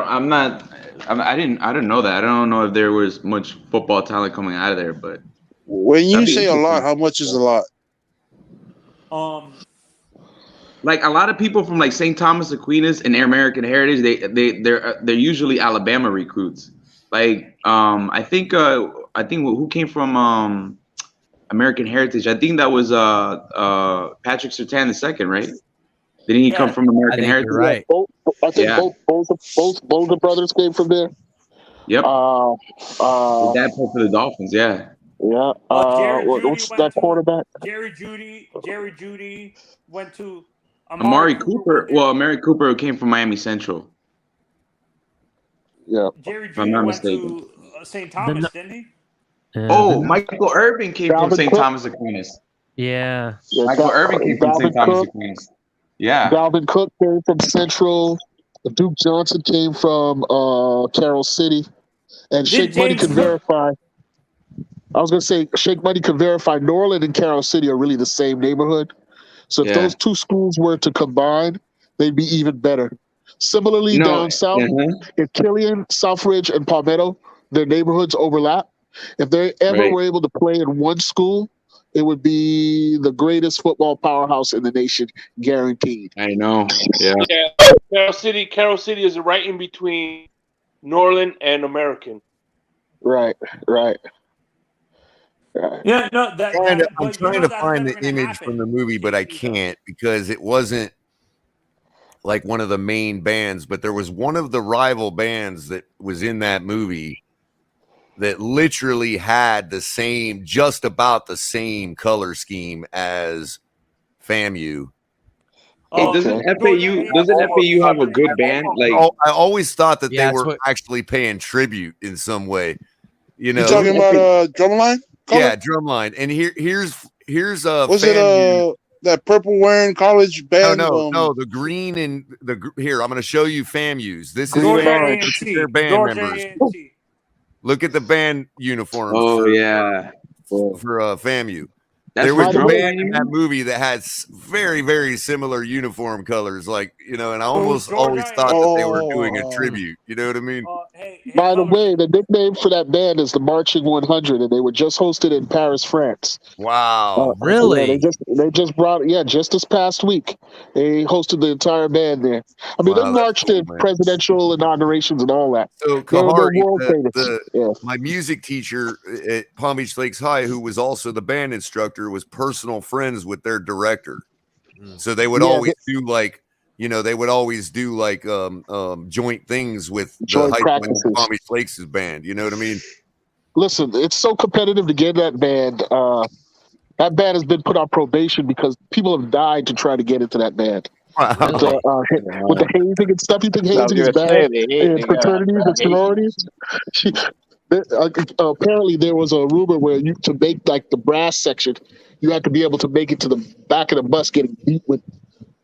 didn't know that. I don't know if there was much football talent coming out of there, but when you that'd be say a lot, interesting. how much is a lot? Like a lot of people from like St. Thomas Aquinas and American Heritage, they're usually Alabama recruits. Like I think who came from American Heritage? I think that was Patrick Surtain II, right? Didn't he come from American Heritage? You're right. I think both the brothers came from there. Yep. His dad played for the Dolphins. Yeah. Yeah. What's that quarterback? Jerry Judy went to Amari Cooper. Well, Amari Cooper came from Miami Central. Yeah. Jerry If I'm Judy not went mistaken. to St. Thomas, didn't he? Michael Irvin came from Dalvin St. Cook? Thomas Aquinas. Yeah. Michael Irvin came from St. Thomas Aquinas. Yeah. Dalvin Cook came from Central. Duke Johnson came from Carroll City. And Shake Money can verify. I was going to say, Shake Money can verify Norland and Carroll City are really the same neighborhood. So if those two schools were to combine, they'd be even better. Similarly, down south, if Killian, Southridge, and Palmetto, their neighborhoods overlap, if they ever were able to play in one school, it would be the greatest football powerhouse in the nation, guaranteed. I know. Yeah. Carroll City is right in between Norland and American. Right. Yeah, no, I'm trying to find the image from the movie, but I can't because it wasn't like one of the main bands, but there was one of the rival bands that was in that movie that literally had just about the same color scheme as FAMU. Hey, doesn't FAU have a good band? Like I always thought that Yeah, they that's were actually paying tribute in some way. You know, You talking about Drumline? yeah, Drumline. And here's Was it that purple wearing college band? No, the green and here. I'm going to show you FAMU's. This is their band members. Look at the band uniforms. Oh, for, yeah. for FAMU. That's There was for a band Drumline, in that movie that had very, very similar uniform colors. Like, you know, and I almost always thought that they were doing a tribute. You know what I mean? By the way, the nickname for that band is the Marching 100, and they were just hosted in Paris, France. Wow. Yeah, they just brought just this past week. They hosted the entire band there. I mean, Wow, they that's marched in presidential inaugurations and all that. So They're Kahari, world famous. my music teacher at Palm Beach Lakes High, who was also the band instructor, was personal friends with their director. So they would always do like, you know, they would always do like joint things with Joint the practices. Palm Beach Lakes' band. You know what I mean? Listen, it's so competitive to get that band. That band has been put on probation because people have died to try to get into that band. Wow. With the hazing and stuff, you think hazing is bad in fraternities and sororities? Apparently, there was a rumor where to make like the brass section, you had to be able to make it to the back of the bus getting beat with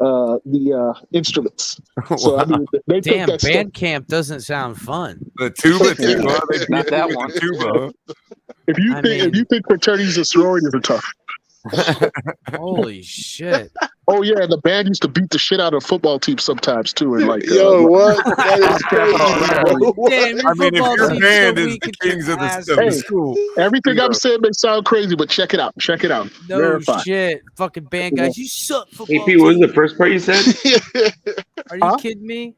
the instruments. So I mean, they took Damn, that stuff. band camp doesn't sound fun. The tuba too, Yeah. huh? They beat Not that you with one. the tuba. If you think fraternities and sororities are tough. Holy shit. Oh yeah, and the band used to beat the shit out of football teams sometimes too, and like Yo, what? That is crazy, bro. Damn, your I mean, if football your team's band so is weak the at your kings of the, ass. of the Hey, school, everything I'm saying may sound crazy, but check it out. Check it out. No Verify. shit. Fucking band guys, you suck, Hey, football Pete, what was team. the first part you said? Are you kidding me?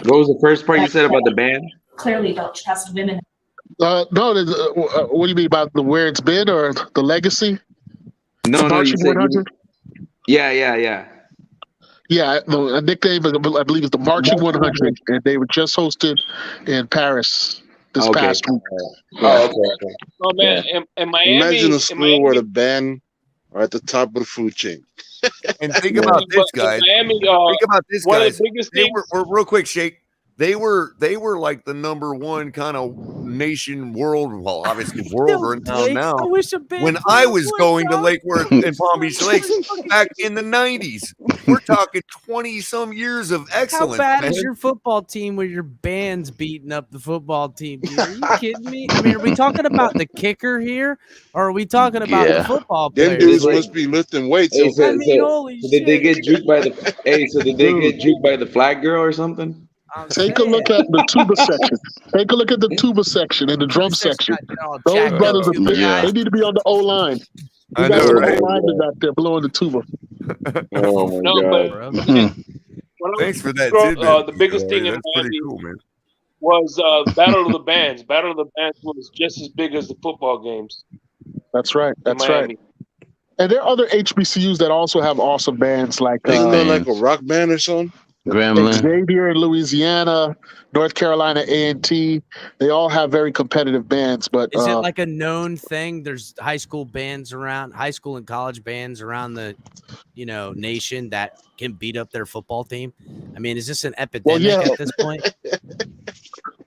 What was the first part you said about the band? Clearly don't trust women. No, what do you mean about the where it's been or the legacy? No, you Marching said 100. Yeah. Yeah, the nickname I believe is the Marching 100, and they were just hosted in Paris this Okay. past week. Oh, okay. Oh man, in Miami, Imagine a in school where Miami, the band are at the top of the food chain. And think about this, but in guys. Miami, Think about this, one of guys. the biggest They things. were real quick, Shake. They were like the number one kind of nation world. Well, obviously world or in town now. I wish a band When I was going to Lake Worth and Palm Beach Lakes back in the 90s, we're talking 20 some years of How excellence. bad man. is your football team where your band's beating up the football team? Dude? Are you kidding me? I mean, are we talking about the kicker here, or are we talking about the football Them players? dudes must be lifting weights. Hey, over I mean, holy so did they shit. get juked by the? Hey, so did they get juked by the flag girl or something? Take a look at the tuba section. Take a look at the tuba section and the drum section. Those jacked brothers, up tuba they need to be on the O line. We I got know, some right? O-linemen out there blowing the tuba. Oh my No, god! but when I was Thanks for that growing- tidbit. the biggest thing in That's pretty Miami cool, man. was Battle of the Bands. Battle of the Bands was just as big as the football games That's right. in That's Miami. right. And there are other HBCUs that also have awesome bands like Isn't there like a rock band or something? Xavier in Louisiana, North Carolina A&T. They all have very competitive bands. But Is it like a known thing? There's high school and college bands around the, nation that can beat up their football team. I mean, is this an epidemic at this point?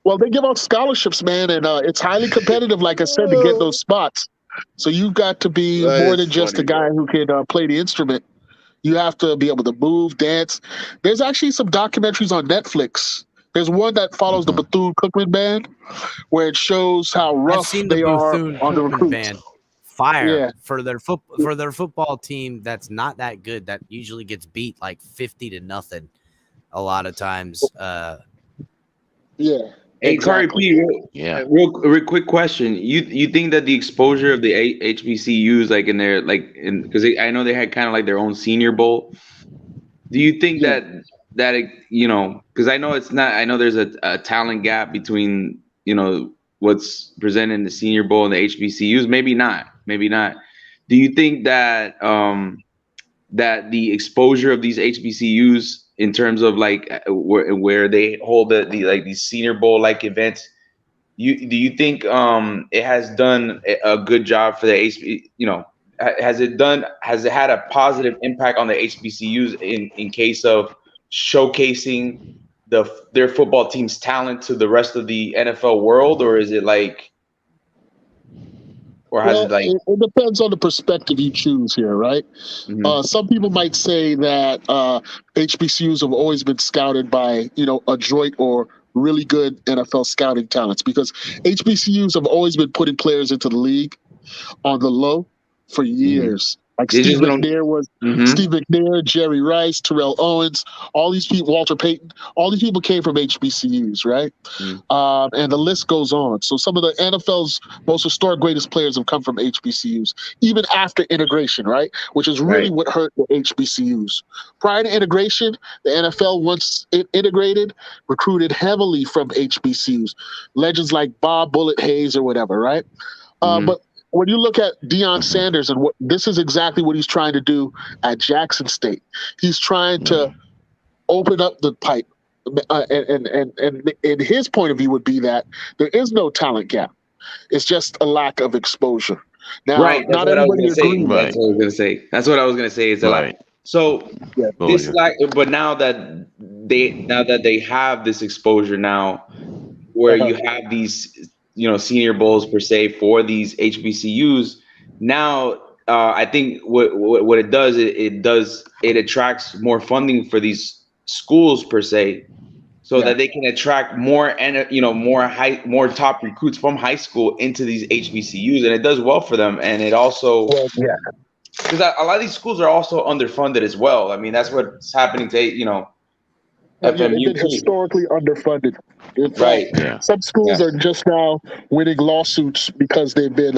Well, they give out scholarships, man, and it's highly competitive, like I said, to get those spots. So you've got to be That more is than just funny, a guy who can play the instrument. You have to be able to move, dance. There's actually some documentaries on Netflix. There's one that follows the Bethune-Cookman band, where it shows how I've rough seen the they are on the Bethune-Cookman recruits. band. Fire Yeah. for their football team that's not that good, that usually gets beat like 50-0 a lot of times. Yeah. Hey, Exactly. Kari P, real quick question. You think that the exposure of the HBCUs, like in their because I know they had kind of like their own Senior Bowl. Do you think that because I know it's not. I know there's a talent gap between what's presented in the Senior Bowl and the HBCUs. Maybe not. Do you think that that the exposure of these HBCUs in terms of like where they hold these Senior Bowl like events, do you think it has done a good job for the has it had a positive impact on the HBCUs in case of showcasing their football team's talent to the rest of the NFL world, or is it like, or has Well, it like it depends on the perspective you choose here, right? Some people might say that HBCUs have always been scouted by, adroit or really good NFL scouting talents, because HBCUs have always been putting players into the league on the low for years. Like They Steve just don't- McNair was Steve McNair, Jerry Rice, Terrell Owens, all these people, Walter Payton, all these people came from HBCUs, right? And the list goes on. So some of the NFL's most historic greatest players have come from HBCUs, even after integration, right? Which is really what hurt the HBCUs. Prior to integration, the NFL, once it integrated, recruited heavily from HBCUs. Legends like Bob Bullet Hayes or whatever, right? But when you look at Deion Sanders and this is exactly what he's trying to do at Jackson State. He's trying to open up the pipe, and his point of view would be that there is no talent gap. It's just a lack of exposure. Now, right. That's not what I was everybody gonna say. agrees. That's what I was gonna say. That's what I was gonna say. It's a lot. So but now that they have this exposure now, where you have these Senior Bowls per se for these HBCUs, now I think what it does, it attracts more funding for these schools per se, so that they can attract more and more top recruits from high school into these HBCUs, and it does well for them. And it also, because a lot of these schools are also underfunded as well. I mean, that's what's happening to They've FMU been too. historically underfunded. In Right. fact, some schools are just now winning lawsuits because they've been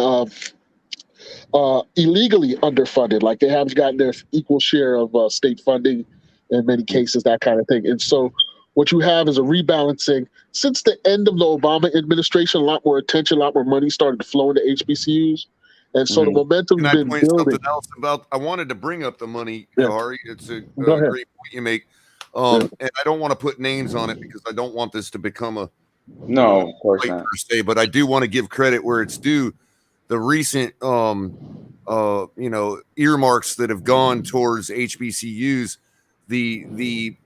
illegally underfunded. Like they haven't gotten their equal share of state funding in many cases, that kind of thing. And so what you have is a rebalancing. Since the end of the Obama administration, a lot more attention, a lot more money started to flow into HBCUs. And so the momentum's Can I been point building. something else about? I wanted to bring up the money, Yeah. Hari. It's a Go ahead. great point you make. And I don't want to put names on it because I don't want this to become a no, of course fight not. per se. But I do want to give credit where it's due. The recent earmarks that have gone towards HBCUs, the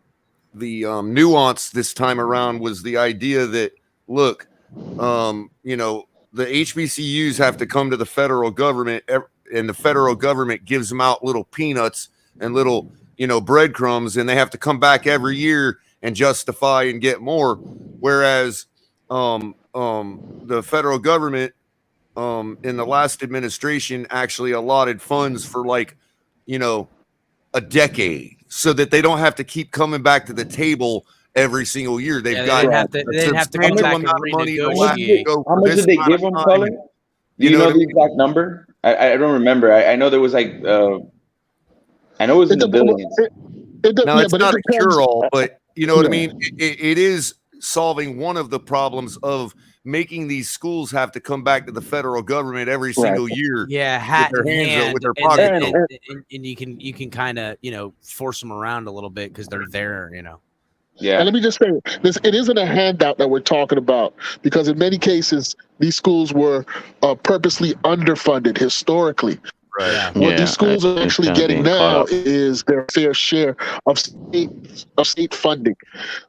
nuance this time around was the idea that look, the HBCUs have to come to the federal government, and the federal government gives them out little peanuts and little breadcrumbs, and they have to come back every year and justify and get more. Whereas the federal government in the last administration actually allotted funds for a decade, so that they don't have to keep coming back to the table every single year. They've got they didn't have to come back and renegotiate. How much did they give them, Cullen? Do you know the exact number? I don't remember. I know there was I know it was in the billions. Now, it's not a cure-all, but you know what I mean? It is solving one of the problems of making these schools have to come back to the federal government every single year. Yeah, hat with in their hands hand, with their pockets. and you can kind of force them around a little bit because they're there. Yeah. And let me just say this: it isn't a handout that we're talking about, because in many cases these schools were purposely underfunded historically. Right. What these schools are actually getting now is their fair share of state funding.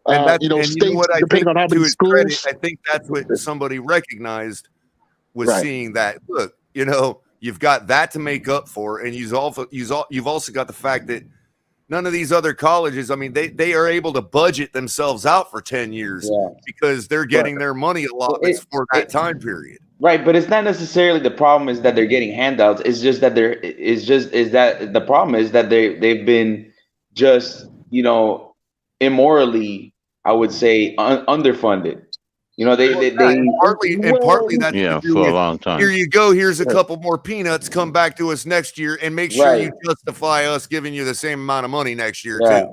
And that's, states, what I depending think, on how to many his credit, schools. I think that's what somebody recognized was Right. seeing that. Look, you've got that to make up for, and you've also got the fact that none of these other colleges, I mean, they are able to budget themselves out for 10 years because they're getting their money allotments for that time period. Right, but it's not necessarily the problem is that they're getting handouts. It's just that the problem is that they've been just immorally, I would say, underfunded. Partly that's to do for with, a long time. Here you go. Here's a couple more peanuts. Come back to us next year and make sure you justify us giving you the same amount of money next year too.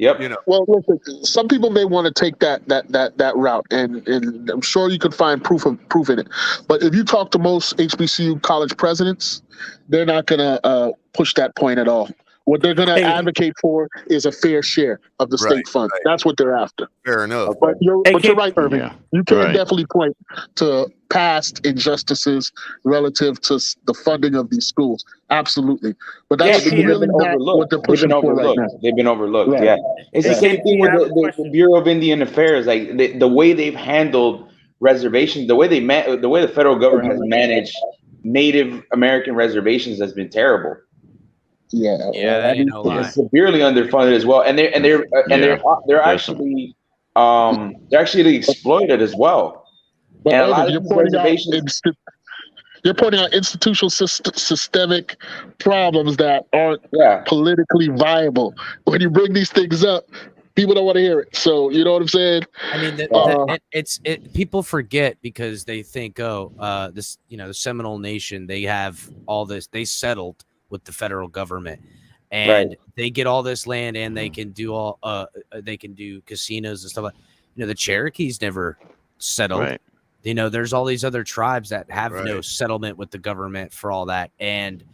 Yep. Well, listen, some people may want to take that route, and I'm sure you could find proof in it. But if you talk to most HBCU college presidents, they're not going to push that point at all. What they're going to advocate for is a fair share of the state fund. That's what they're after. Fair enough. But you're right, Irving. Yeah. You can definitely point to past injustices relative to the funding of these schools. Absolutely. But that's really not what they're pushing for right now. They've been overlooked. Right. Yeah. It's the same thing with the Bureau of Indian Affairs. Like the way they've handled reservations, the way the federal government has managed Native American reservations has been terrible. Yeah, that ain't no lie. It's severely underfunded as well, and they're actually exploited as well. But And a lot Irving, of these reservations. you're pointing out institutional systemic problems that aren't politically viable. When you bring these things up, people don't want to hear it. So you know what I'm saying? I mean, people forget because they think, the Seminole Nation, they have all this, they settled with the federal government, and they get all this land, and they can do they can do casinos and stuff like. The Cherokees never settled. Right. There's all these other tribes that have no settlement with the government for all that, and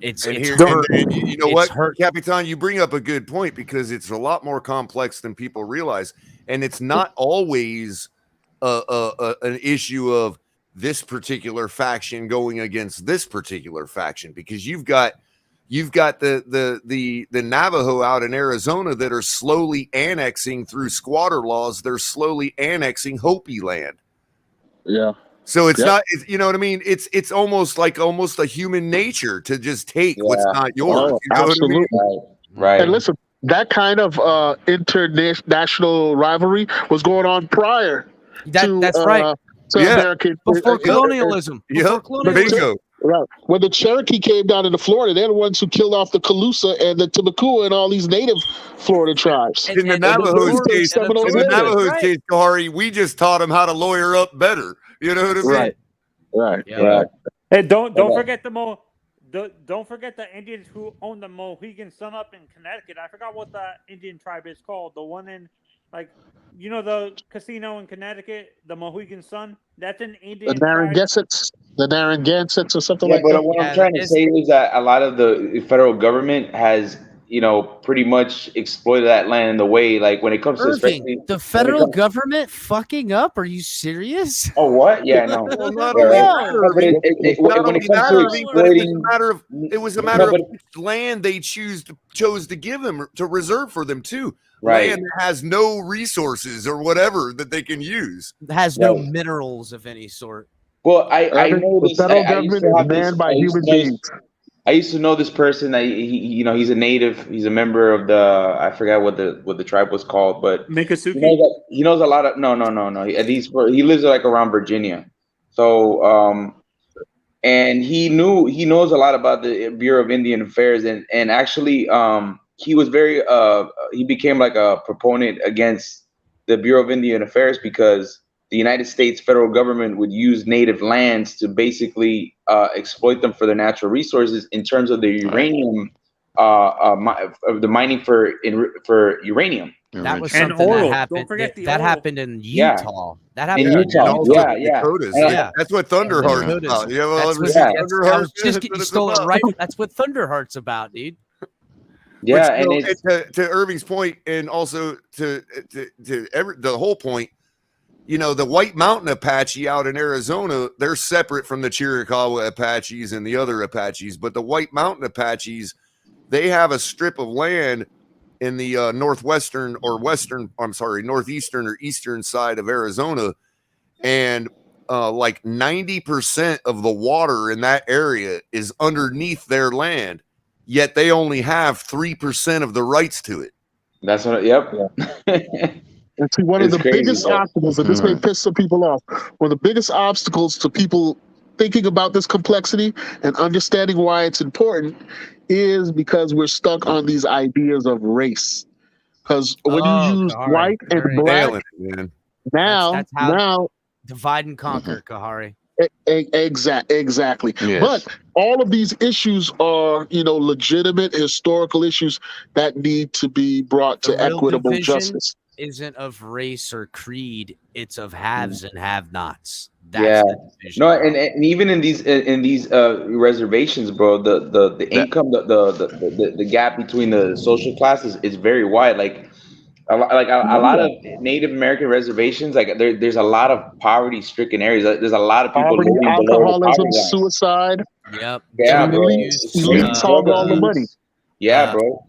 it's what, Capitan, you bring up a good point, because it's a lot more complex than people realize, and it's not always an issue of this particular faction going against this particular faction, because you've got the Navajo out in Arizona that are slowly annexing through squatter laws. They're slowly annexing Hopi land. Yeah. So it's not, you know what I mean? It's almost like a human nature to just take what's not yours. Oh, You know what I mean? absolutely. Right. And listen, that kind of international rivalry was going on prior That's right. to American Before colonialism. Before colonialism. Bingo. Right. When the Cherokee came down into Florida, they're the ones who killed off the Calusa and the Timbuktu and all these native Florida tribes. In the Navajo's case, Kahari, we just taught them how to lawyer up better. You know what I mean? Right. Hey, don't forget don't forget the Indians who own the Mohegan Sun up in Connecticut. I forgot what the Indian tribe is called. The one in the casino in Connecticut, the Mohegan Sun. That's an Indian tribe. The Narragansetts or something Yeah, like but that. what I'm trying to say is that a lot of the federal government has, pretty much exploited that land in the way, like when it comes to Irving, the federal government fucking up? Are you serious? Oh, what? Yeah, no. Well, not Yeah, only right. that, Irving, not When only it comes that, to Irving, but exploiting, it was a matter of which land they chose to give them, to reserve for them too. Right. Land that has no resources or whatever that they can use. It has no minerals of any sort. Well, I know the this. federal I used government to is have this. manned by I used human to know this- beings. I used to know this person. He's a native. He's a member of the. I forgot what the tribe was called, but Miccosukee. he knows a lot of. No. He lives like around Virginia, so and he knows a lot about the Bureau of Indian Affairs, and actually he was very he became like a proponent against the Bureau of Indian Affairs because the United States federal government would use native lands to basically exploit them for their natural resources in terms of the uranium, the mining for uranium. That was And something oil. that happened. Don't forget the that oil. happened in Yeah. Utah. That In happened Utah. Yeah. Dakotas. Yeah. That's what Thunderheart's Dakotas. about. You ever That's ever what- seen that's- I Thunderheart? was just That's you what it's stole it about. right. That's what Thunderheart's about, dude. Yeah, But, and it's to Irving's point, and also to the whole point, the White Mountain Apache out in Arizona, they're separate from the Chiricahua Apaches and the other Apaches. But the White Mountain Apaches, they have a strip of land in the northeastern or eastern side of Arizona, and like 90% of the water in that area is underneath their land, yet they only have 3% of the rights to it. That's what. Yep. And see, one of It's the crazy, biggest bro. obstacles, and this may piss some people off, one of the biggest obstacles to people thinking about this complexity and understanding why it's important is because we're stuck on these ideas of race. Because when you use Kahari, white and black, Nailing it, man. That's how now divide and conquer, Kahari. Exactly. Yes. But all of these issues are, legitimate historical issues that need to be brought to The real equitable division justice. isn't of race or creed. It's of haves and have-nots. Yeah. That's the division. No, and even in these reservations, bro, the income, the gap between the social classes is very wide. Like a lot of Native American reservations, like there's a lot of poverty-stricken areas. There's a lot of people Poverty, living below the alcoholism, poverty line. suicide. Yep. Yeah, bro. Elites hog all the money. Yeah, bro.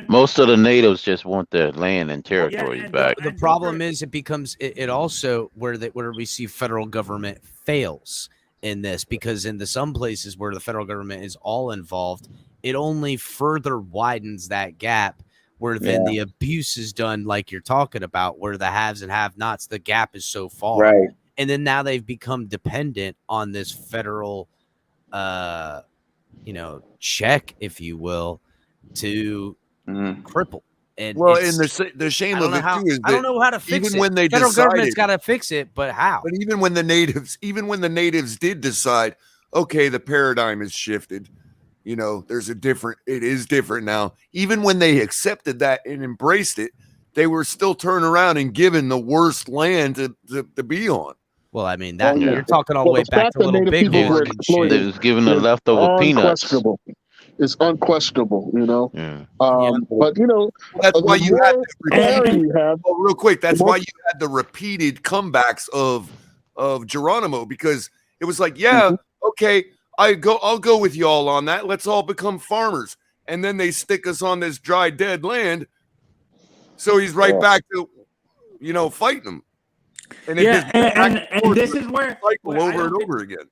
Most of the natives just want their land and territories back. The problem is it becomes it also where we see federal government fails in this, because in some places where the federal government is all involved, it only further widens that gap, where then the abuse is done like you're talking about, where the haves and have-nots, the gap is so far. Right. And then now they've become dependent on this federal check, if you will, to cripple. And Well, it's- and the shame I don't of know it how- too is I don't that know how to fix even it. when they Federal government's decided- got to fix it, but how? But even when the natives did decide, okay, the paradigm has shifted, it is different now. Even when they accepted that and embraced it, they were still turned around and given the worst land to be on. Well, I mean, you're talking all the way back to Little Native people were Bighorn and exploited shit. They was giving the leftover peanuts. Unquestionable. It's unquestionable, But That's why you had clarity you have. Well, real quick, that's why you had the repeated comebacks of Geronimo, because it was like, okay, I'll go with y'all on that. Let's all become farmers. And then they stick us on this dry, dead land. So he's right back to, fighting them. And it just and this is where cycle I over don't and get- over again.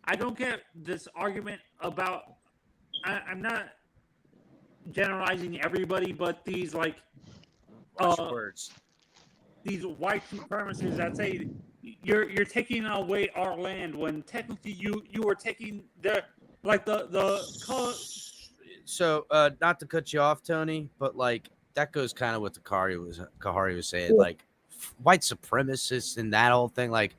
I don't get this argument about. I'm not generalizing everybody, but these words. These white supremacists that say you're taking away our land when technically you are taking the color. So not to cut you off, Tony, but like that goes kind of what Kahari was saying, like white supremacists and that whole thing. Like,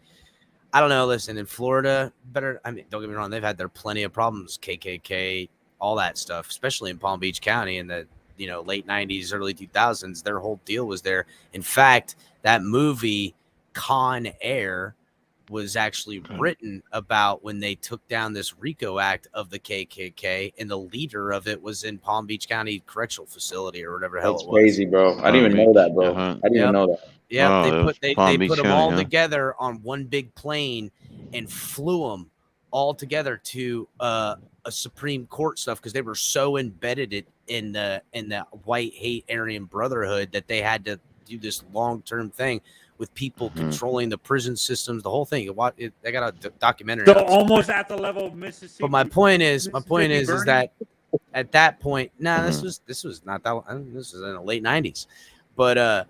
I don't know. Listen, in Florida, don't get me wrong, they've had their plenty of problems, KKK, all that stuff, especially in Palm Beach County in the late 90s, early 2000s. Their whole deal was there. In fact, that movie Con Air was actually written about when they took down this RICO Act of the KKK, and the leader of it was in Palm Beach County Correctional Facility or whatever hell That's it was. crazy, bro. I didn't even know that, bro. I didn't even know that. Yeah, Oh, they Palm put Beach them County, all huh? together on one big plane and flew them all together to a Supreme Court stuff because they were so embedded in the white hate Aryan Brotherhood that they had to do this long-term thing with people controlling the prison systems, the whole thing. They got a documentary. So almost at the level of Mississippi. But my point is Burning. that at that point, this was not that. This was in the late 90s, but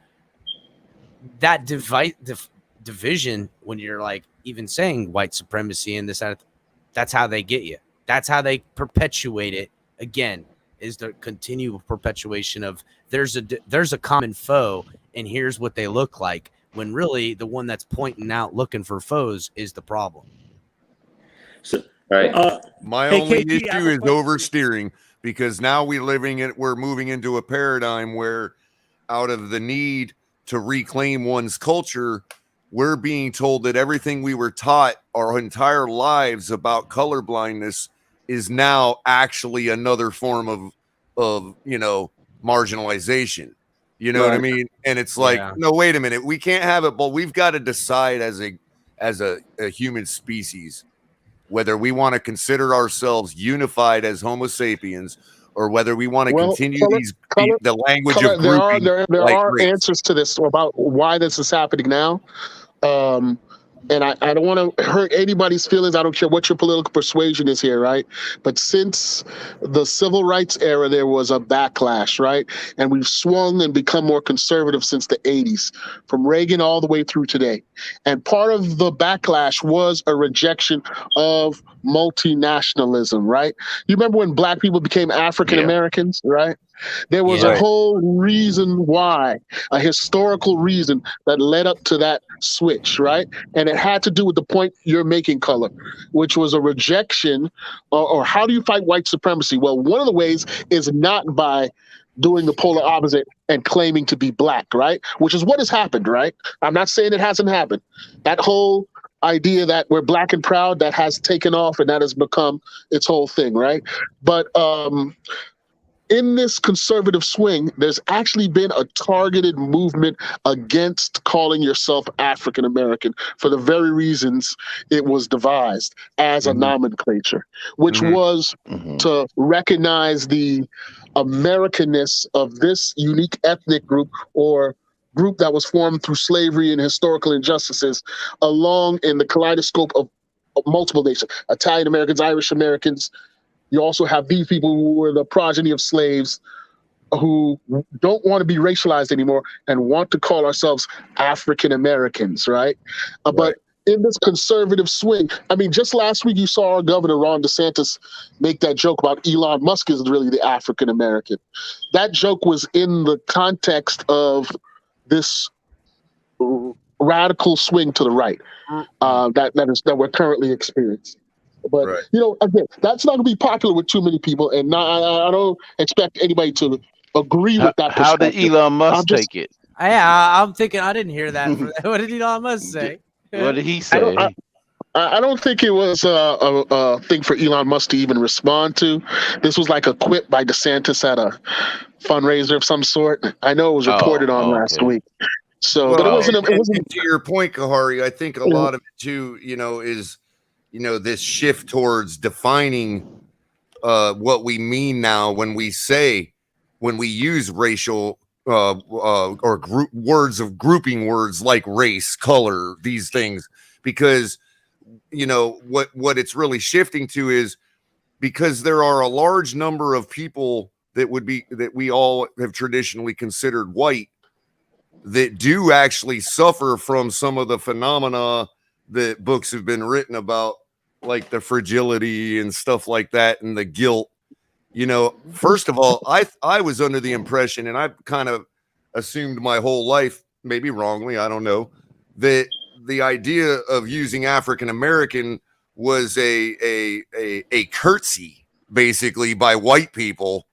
that division, when you're like even saying white supremacy and this, that's how they get you. That's how they perpetuate it. Again, is the continual perpetuation of there's a common foe and here's what they look like, when really the one that's pointing out looking for foes is the problem. So, right. My hey, only KT, I have issue a is question. oversteering, because now we're moving into a paradigm where, out of the need to reclaim one's culture, we're being told that everything we were taught our entire lives about colorblindness is now actually another form of marginalization. You know what I Right. mean? And it's like, Yeah. no, wait a minute, we can't have it, but we've got to decide as a human species whether we want to consider ourselves unified as Homo sapiens, or whether we want to continue the language of grouping. There like are race. answers to this about why this is happening now. And I don't want to hurt anybody's feelings. I don't care what your political persuasion is here, right? But since the civil rights era, there was a backlash, right? And we've swung and become more conservative since the 80s, from Reagan all the way through today. And part of the backlash was a rejection of multinationalism, right? You remember when black people became African Americans, right? There was a whole reason why, a historical reason that led up to that switch, right? And it had to do with the point you're making, Color, which was a rejection, or how do you fight white supremacy? Well, one of the ways is not by doing the polar opposite and claiming to be black, right? Which is what has happened, right? I'm not saying it hasn't happened. That whole idea that we're black and proud, that has taken off and that has become its whole thing, right? But in this conservative swing, there's actually been a targeted movement against calling yourself African American for the very reasons it was devised as a nomenclature, which was to recognize the Americanness of this unique ethnic group, or group that was formed through slavery and historical injustices, along in the kaleidoscope of multiple nations: Italian Americans, Irish Americans. You also have these people who were the progeny of slaves, who don't want to be racialized anymore and want to call ourselves African Americans, right? But in this conservative swing, I mean, just last week you saw our governor, Ron DeSantis, make that joke about Elon Musk is really the African American. That joke was in the context of this radical swing to the right that we're currently experiencing. But again, that's not going to be popular with too many people, and I don't expect anybody to agree with that How did perspective. Elon Musk take it? Yeah, I'm thinking I didn't hear that. What did Elon Musk say? What did he say? I don't think it was a thing for Elon Musk to even respond to. This was like a quip by DeSantis at a fundraiser of some sort. I know it was reported on last week. So, but it wasn't. It wasn't. And to your point, Kahari, I think a lot of it too, is this shift towards defining what we mean now when we use racial or grouping words like race, color, these things, because what it's really shifting to is because there are a large number of people that we all have traditionally considered white that do actually suffer from some of the phenomena that books have been written about, like the fragility and stuff like that, and the guilt. First of all, I was under the impression, and I've kind of assumed my whole life, maybe wrongly, I don't know, that the idea of using African American was a curtsy, basically, by white people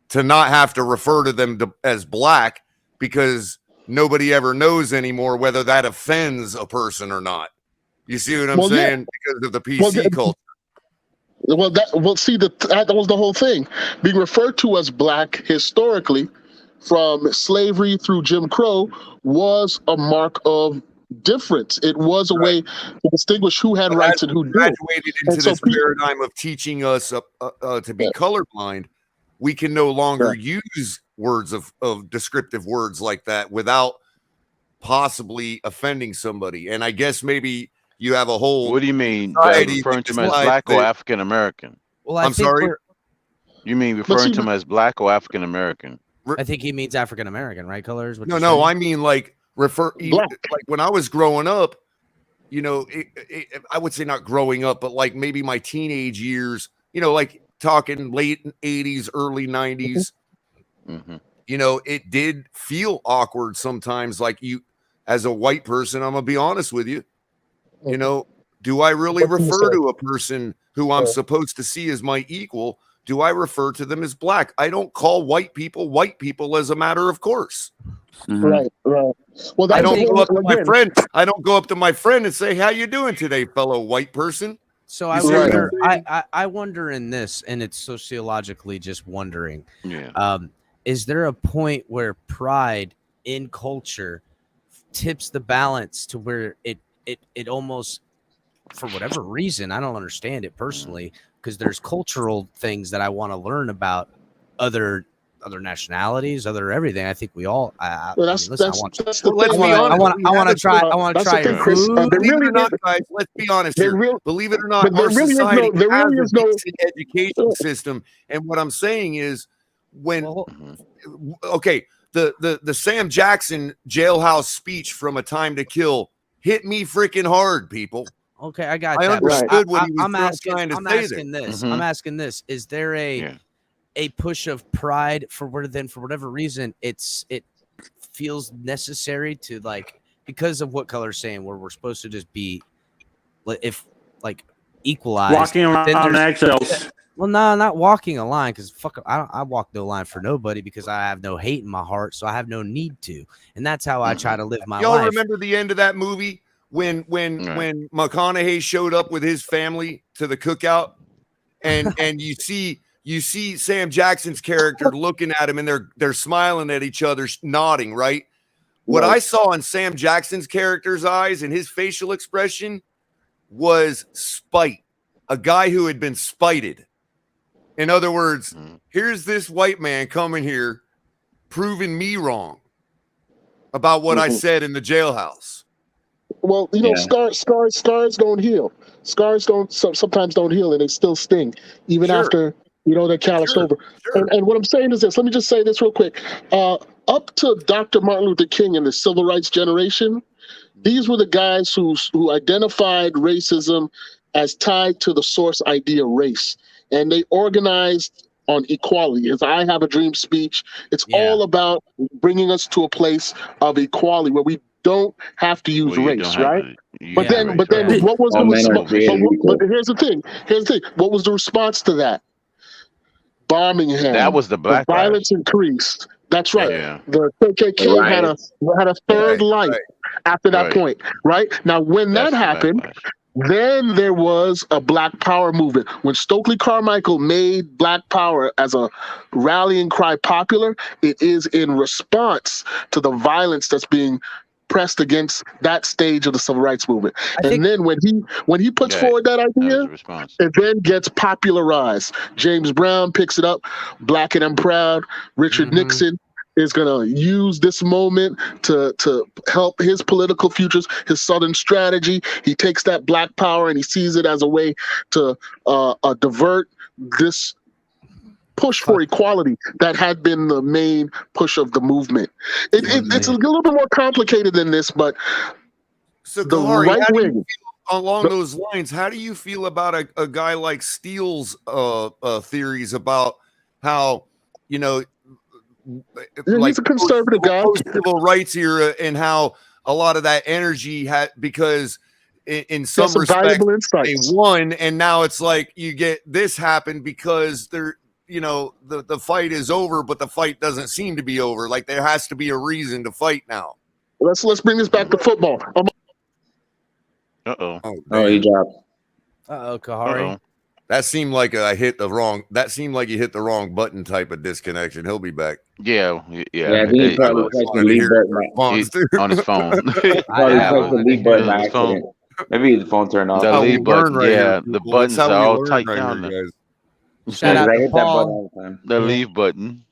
to not have to refer to them as black, because nobody ever knows anymore whether that offends a person or not. You see what I'm saying? Yeah. Because of the PC culture. See, that was the whole thing. Being referred to as black historically, from slavery through Jim Crow, was a mark of difference. It was a way to distinguish who had rights and who didn't. Graduated into this paradigm of teaching us to be colorblind. We can no longer use words of descriptive words like that without possibly offending somebody. And I guess maybe you have a whole. What do you mean referring to him as black or African American? Well, I'm sorry. You mean referring to him as black or African American? I think he means African American, right? Colors? No. I mean like like when I was growing up. I would say not growing up, but like maybe my teenage years. Like talking late 80s, early 90s. Mm-hmm. It did feel awkward sometimes. Like as a white person, I'm gonna be honest with you. Do I really refer to a person who I'm supposed to see as my equal? Do I refer to them as black? I don't call white people as a matter of course. Mm-hmm. Right. Well, I don't go up to my friend. I don't go up to my friend and say, "How you doing today, fellow white person?" So I wonder. I wonder in this, and it's sociologically just wondering. Yeah. Is there a point where pride in culture tips the balance to where it almost, for whatever reason, I don't understand it personally, because there's cultural things that I want to learn about other nationalities, other everything. I think we all. Let's be honest. I want to try. I want to try. Believe it or not, guys. Let's be honest here. Believe it or not, our society has a decent education system, and what I'm saying is, the Sam Jackson jailhouse speech from A Time to Kill hit me freaking hard, people. Okay, I got that. I understood what he was trying to say there. I'm asking this. Is there a push of pride for whatever reason it feels necessary to, like, because of what Color's saying, where we're supposed to just be equalized, walking around eggshells. Well, no, not walking a line, because I walk no line for nobody, because I have no hate in my heart, so I have no need to, and that's how I try to live my life. Y'all remember the end of that movie when McConaughey showed up with his family to the cookout, and you see Sam Jackson's character looking at him, and they're smiling at each other, nodding, right? What I saw in Sam Jackson's character's eyes and his facial expression was spite. A guy who had been spited. In other words, here's this white man coming here proving me wrong about what I said in the jailhouse. Well, scars don't heal. Scars sometimes don't heal, and they still sting even after they're calloused over. And what I'm saying is this. Let me just say this real quick. Up to Dr. Martin Luther King and the civil rights generation, these were the guys who identified racism as tied to the source idea race, and they organized on equality. As I Have a Dream speech, it's all about bringing us to a place of equality where we don't have to use race, right? But then what was the response? But here's the thing. What was the response to that? Birmingham. That was the black violence increased. That's right. Yeah. The KKK had a third life after that point, right? Now, when that happened, then there was a Black Power movement. When Stokely Carmichael made Black Power as a rallying cry popular, it is in response to the violence that's being pressed against that stage of the civil rights movement. And then when he puts forward that idea, it then gets popularized. James Brown picks it up, Black and I'm Proud, Richard Nixon, is going to use this moment to help his political futures, his Southern strategy. He takes that Black power and he sees it as a way to divert this push for equality that had been the main push of the movement. It's a little bit more complicated than this, but so the Kahari, right how do you wing. feel along those lines, how do you feel about a guy like Steele's theories about how, you know, like he's a conservative guy, civil rights era, and how a lot of that energy had, because in some respects they won, and now it's like you get this happen because they're, you know, the fight is over, but the fight doesn't seem to be over. Like there has to be a reason to fight now. Let's bring this back to football. Uh-oh. Oh, he dropped. Uh-oh, Kahari. That seemed like I hit the wrong. That seemed like you hit the wrong button type of disconnection. He'll be back. Yeah. Yeah, I think he probably pressed the leave button on his phone. Probably pressed the leave button by accident. Maybe the phone turned off. The leave button, the buttons are all tight down there. Shout out I to hit that button Paul. all the time. The leave button.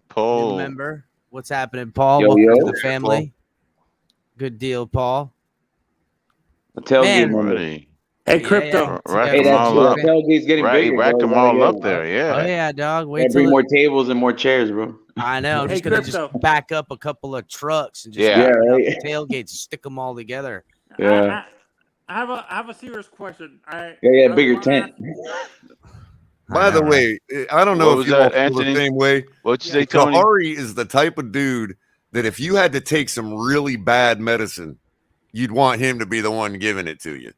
Paul. New member. What's happening, Paul? Yo, Welcome yo. to the family. Good deal, Paul. The tailgate Man. moment. Hey, Crypto. Hey, that's the tailgate's getting bigger. Rack bro. them all up there. Yeah. Oh yeah, dog. Wait Gotta till bring more tables and more chairs, bro. I know. I'm Hey, just gonna Crypto. just back up a couple of trucks and just Yeah, open up right. the tailgates and stick them all together. Yeah. I have a serious question. Yeah, bigger tent. By the way, I don't know What if was you all that, feel Anthony? the same way. What'd you say, Tony? Kahari is the type of dude that if you had to take some really bad medicine, you'd want him to be the one giving it to you.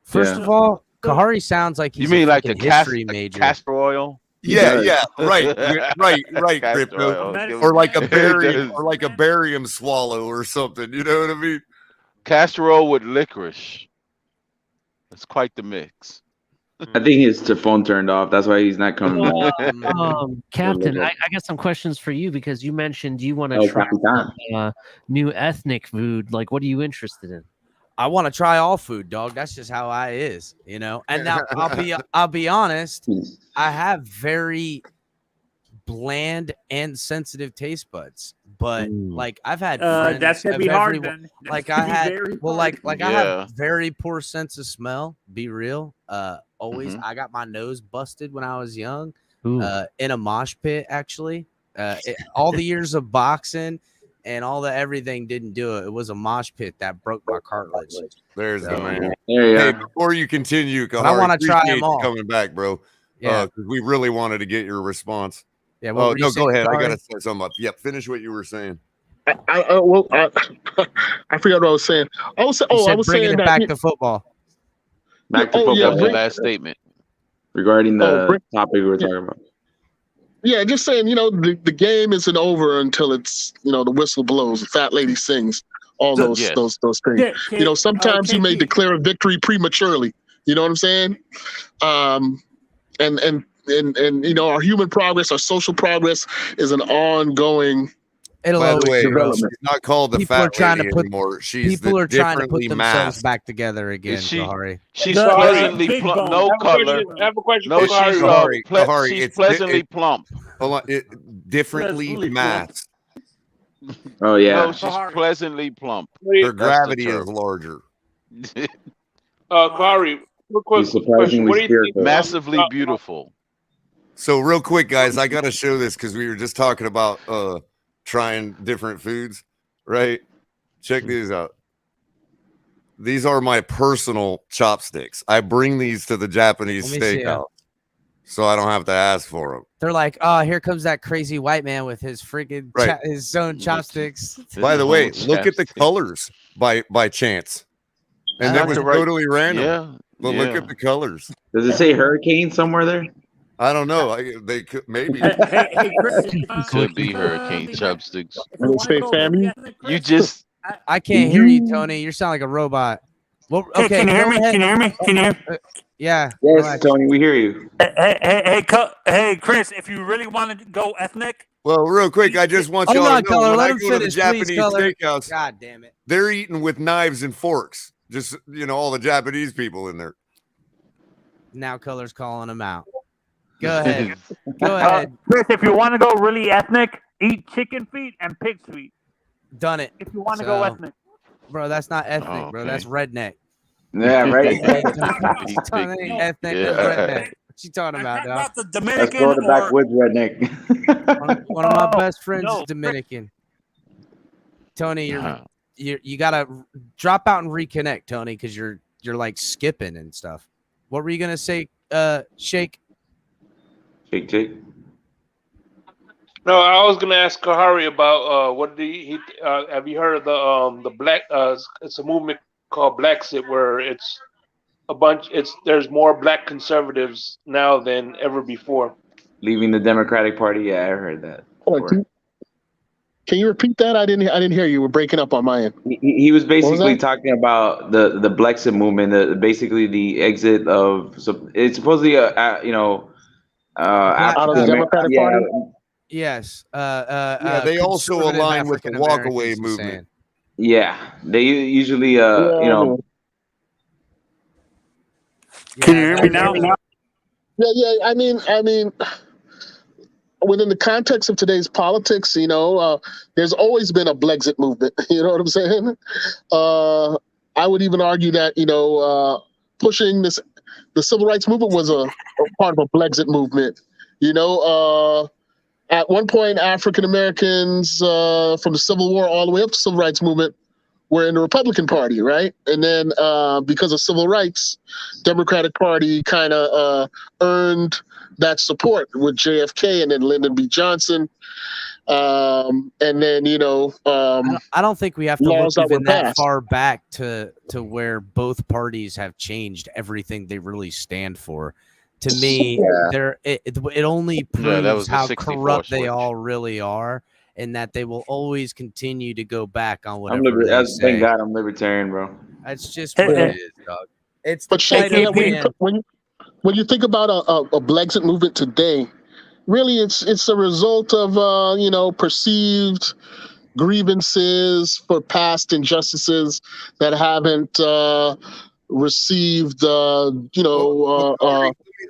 First of all, Kahari sounds like he's You mean a like the fucking history major. castor oil? Yeah, right, Castor Crypto, oil. or like a It barium, does. or like a barium swallow or something. You know what I mean? Castor oil with licorice. It's quite the mix. I think his phone turned off. That's why he's not coming back. Captain, I got some questions for you because you mentioned you want to Oh, try Capitan. new ethnic food. Like, what are you interested in? I want to try all food, dog. That's just how I is, you know. And now I'll be honest. I have very bland and sensitive taste buds, but like I've had friends That's gonna of be hard everyone- then. Like That's I gonna be had, very well, hard. like I have very poor sense of smell. Be real. Always, I got my nose busted when I was young, in a mosh pit. Actually, all the years of boxing and all the everything didn't do it. It was a mosh pit that broke my cartilage. There's the So, man. There you Hey, go. before you continue, But I Kahari, wanna try 'em appreciate you all. coming back, bro. Yeah. 'Cause we really wanted to get your response. Yeah, what were you no, saying, go ahead. I Kahari? gotta say something. Yep, finish what you were saying. I forgot what I was saying. I was bringing saying it that back to football. Back to Oh, football. yeah, That was your bring- last statement. Regarding the bring- topic we were talking about. Yeah, just saying, you know, the game isn't over until it's, you know, the whistle blows, the fat lady sings, all those Yes. those things. Yeah, You know, sometimes you may KP. declare a victory prematurely. You know what I'm saying? And you know, our human progress, our social progress is an ongoing. It'll By the always way, be real. she's not called the People are fat trying lady to put anymore. She's people the are trying to put differently themselves masked. back together again. She- Kahari. She's The, pleasantly big plump. bone. No color. I have a question No, for she's Kahari. Kahari, she's it's pleasantly plump. Hold on, differently Pleasantly masked. Oh yeah. No, she's pleasantly plump. Her gravity is larger. Kahari, real quick He's question. surprisingly What do you think? spiritual. Massively beautiful. So real quick, guys, I gotta show this because we were just talking about trying different foods, right? Check these out. These are my personal chopsticks. I bring these to the Japanese Let me see 'em. steakhouse, so I don't have to ask for them. They're like, oh, here comes that crazy white man with his freaking Right. his own chopsticks. By the way, look at the colors by chance, and that was totally random. Yeah, But look yeah. at the colors. Does it say hurricane somewhere there? I don't know. They could maybe. Hey, Chris, Could be hurricane chopsticks. You just I can't hear you, Tony. You sound like a robot. Well, Hey, okay, can you hear go me? ahead. Can you hear me? Can you hear me? Yeah. Yes, relax. Tony, we hear you. Hey, Chris, if you really want to go ethnic, Well, real quick, I just want Hold y'all on, to know Color, when let I him go to the finish, please, Japanese Color. steakhouse, God damn it. they're eating with knives and forks. Just all the Japanese people in there. Now Color's calling him out. Go ahead. Go ahead. Chris, if you want to go really ethnic, Eat chicken feet and pig's feet Done it. if you want to go ethnic. Bro, that's not ethnic, bro. okay. That's redneck. Yeah, right. That ain't ethnic. That's redneck. What you talking about, dog? Not the That's Dominican Florida or backwoods redneck. One of my Oh, best friends no. is Dominican. Tony, Uh-huh. you gotta drop out and reconnect, Tony, because you're like skipping and stuff. What were you gonna say, Shake? Shake. No, I was gonna ask Kahari about what did he have you heard of the black it's a movement called Blacksit where it's there's more black conservatives now than ever before. Leaving the Democratic Party. Yeah, I heard that. Hold on, can you repeat that? I didn't hear you. We're breaking up on my end. He was basically that? talking about the Brexit movement, basically the exit of. So it's supposedly Out of the Democratic Party. Yes. Yeah, they also conservative align with the African walkaway Americans, he's movement. saying. Yeah, they usually Yeah, Can you hear me now? Yeah. I mean, within the context of today's politics, there's always been a Brexit movement. You know what I'm saying? I would even argue that pushing the civil rights movement was a part of a Brexit movement. At one point, African Americans from the Civil War all the way up to the Civil Rights Movement were in the Republican Party, right? And then because of civil rights, Democratic Party kind of earned that support with JFK and then Lyndon B. Johnson. And then, I don't think we have to look laws that even were that passed. far back to where both parties have changed everything they really stand for. To me, it only Yeah, that proves was the how 64 corrupt they switch. all really are, and that they will always continue to go back on I'm whatever they say. thank God I'm libertarian, bro. That's just what it is, dog. It's the But Shake, fight of man. when you think about a Brexit movement today, really it's a result of perceived grievances for past injustices that haven't received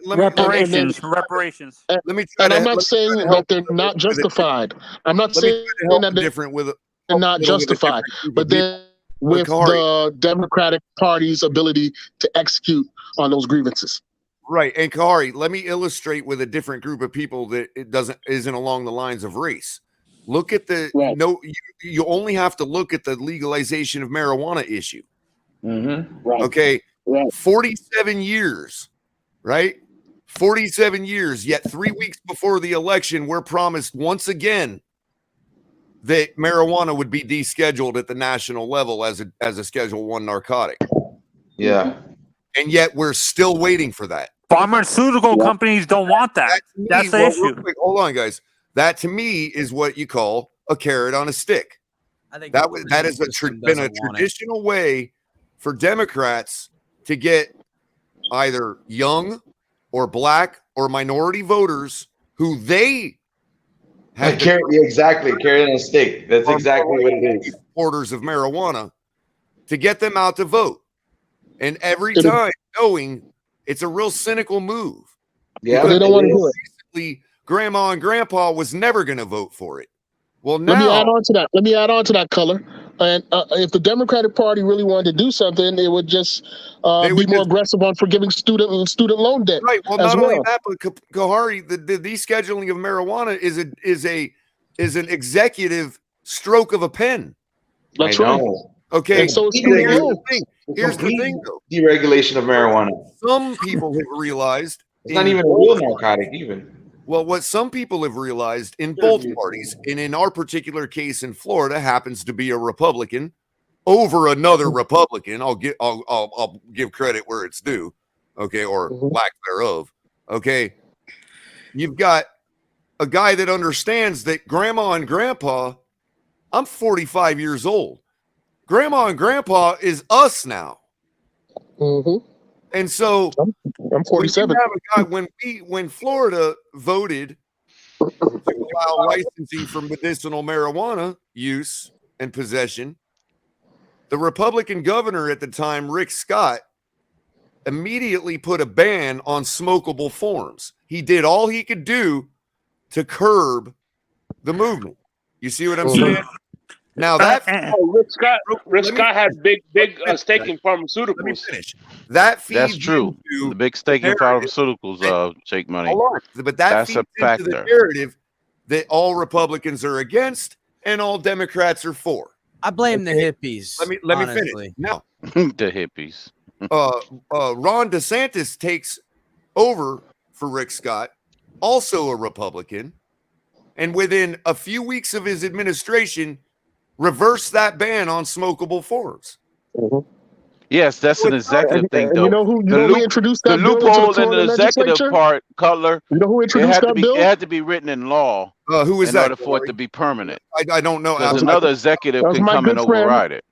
reparations. Let me try and to, I'm not let me saying try to that help they're not justified. I'm not Let me saying try to help that a different with they're not with a justified, different group but of people. then with Kahari. the Democratic Party's ability to execute on those grievances. Right. And Kahari, let me illustrate with a different group of people that isn't along the lines of race. Look at you only have to look at the legalization of marijuana issue. Mm-hmm. Right. Okay. 47 years, right? 47 years, yet 3 weeks before the election, we're promised once again that marijuana would be descheduled at the national level as a Schedule 1 narcotic. Yeah. And yet we're still waiting for that. Pharmaceutical companies don't want that. That's the issue. Real quick, hold on, guys. That to me is what you call a carrot on a stick. I think that has been a traditional way for Democrats to get either young or black or minority voters who they have exactly carrot on a stick. That's exactly what it is. Supporters of marijuana to get them out to vote, and every time knowing it's a real cynical move. Yeah, but they don't want to do it. Basically, grandma and grandpa was never going to vote for it. Well, now let me add on to that, color. And if the Democratic Party really wanted to do something, it would just be more aggressive on forgiving student loan debt. Right. Well, not only that, but Kahari, the descheduling of marijuana is an executive stroke of a pen. That's right. Okay. And so here's the thing, though. Deregulation of marijuana. Some people have realized it's not even a real narcotic, even. Well, what some people have realized in both parties, and in our particular case in Florida, happens to be a Republican over another Republican. I'll give credit where it's due, okay, or lack thereof. Okay, you've got a guy that understands that grandma and grandpa. I'm 45 years old. Grandma and grandpa is us now. Mm-hmm. And so I'm 47. When Florida voted to allow licensing for medicinal marijuana use and possession, the Republican governor at the time, Rick Scott, immediately put a ban on smokable forms. He did all he could do to curb the movement. You see what I'm saying? Now that Rick Scott had big stake in pharmaceuticals. Let me finish. That feeds That's true. into The big stake in narrative pharmaceuticals, Shake Money. Hold on. But that That's feeds a into the factor. narrative that all Republicans are against and all Democrats are for. I blame the hippies. Let me honestly. finish. Now, the hippies. Ron DeSantis takes over for Rick Scott, also a Republican, and within a few weeks of his administration, reversed that ban on smokable forms. Yes, that's an executive thing, though. You know who introduced that bill into the loophole in Florida the executive legislature? part, Cutler. You know who introduced that bill? It had to be written in law. Who is in that? order for it to be permanent. I don't know. Because another executive can come and override it.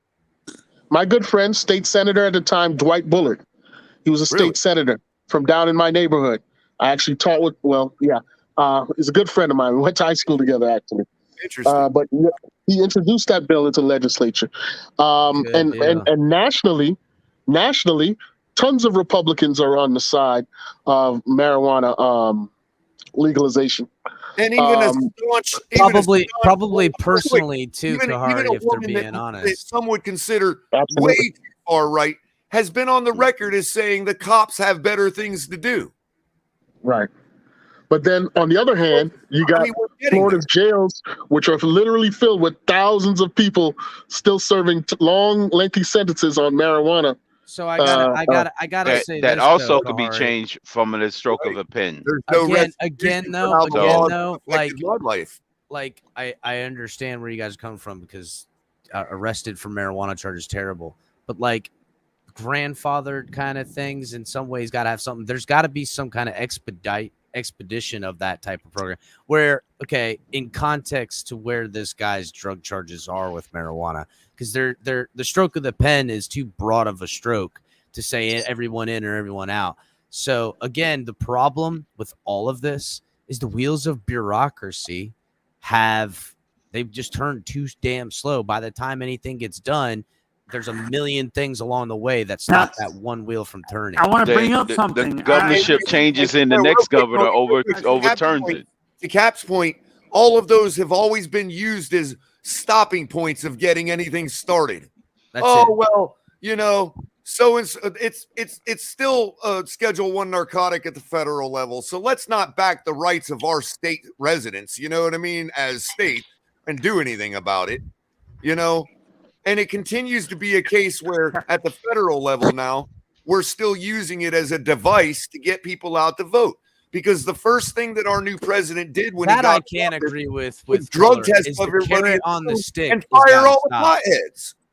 My good friend, state senator at the time, Dwight Bullard. He was a state senator from down in my neighborhood. I actually taught with, he's a good friend of mine. We went to high school together, actually. Interesting. But he introduced that bill into legislature. And nationally, tons of Republicans are on the side of marijuana legalization. And even probably personally too, Kahari, if they're being honest. That some would consider way too far right has been on the record as saying the cops have better things to do. Right. But then on the other hand, you got Florida's jails, which are literally filled with thousands of people still serving long, lengthy sentences on marijuana. So I gotta say that this, also though, could be Kahari. changed from the stroke of a pen. Again, I understand where you guys come from because arrested for marijuana charge is terrible, but like grandfathered kind of things in some ways got to have something. There's got to be some kind of expedition of that type of program where, okay, in context to where this guy's drug charges are with marijuana, because the stroke of the pen is too broad of a stroke to say everyone in or everyone out. So again, the problem with all of this is the wheels of bureaucracy they've just turned too damn slow. By the time anything gets done, there's a million things along the way that stop that one wheel from turning. I want to bring up something. The governorship changes and the next governor overturns it. To Cap's point, all of those have always been used as stopping points of getting anything started. Well, so it's still Schedule 1 narcotic at the federal level. So let's not back the rights of our state residents, you know what I mean, as state, and do anything about it, And it continues to be a case where at the federal level now, we're still using it as a device to get people out to vote. Because the first thing that our new president did when he got I can't agree with drug Color, test is of the everybody carrot on the stick and has fire gotta all the stop.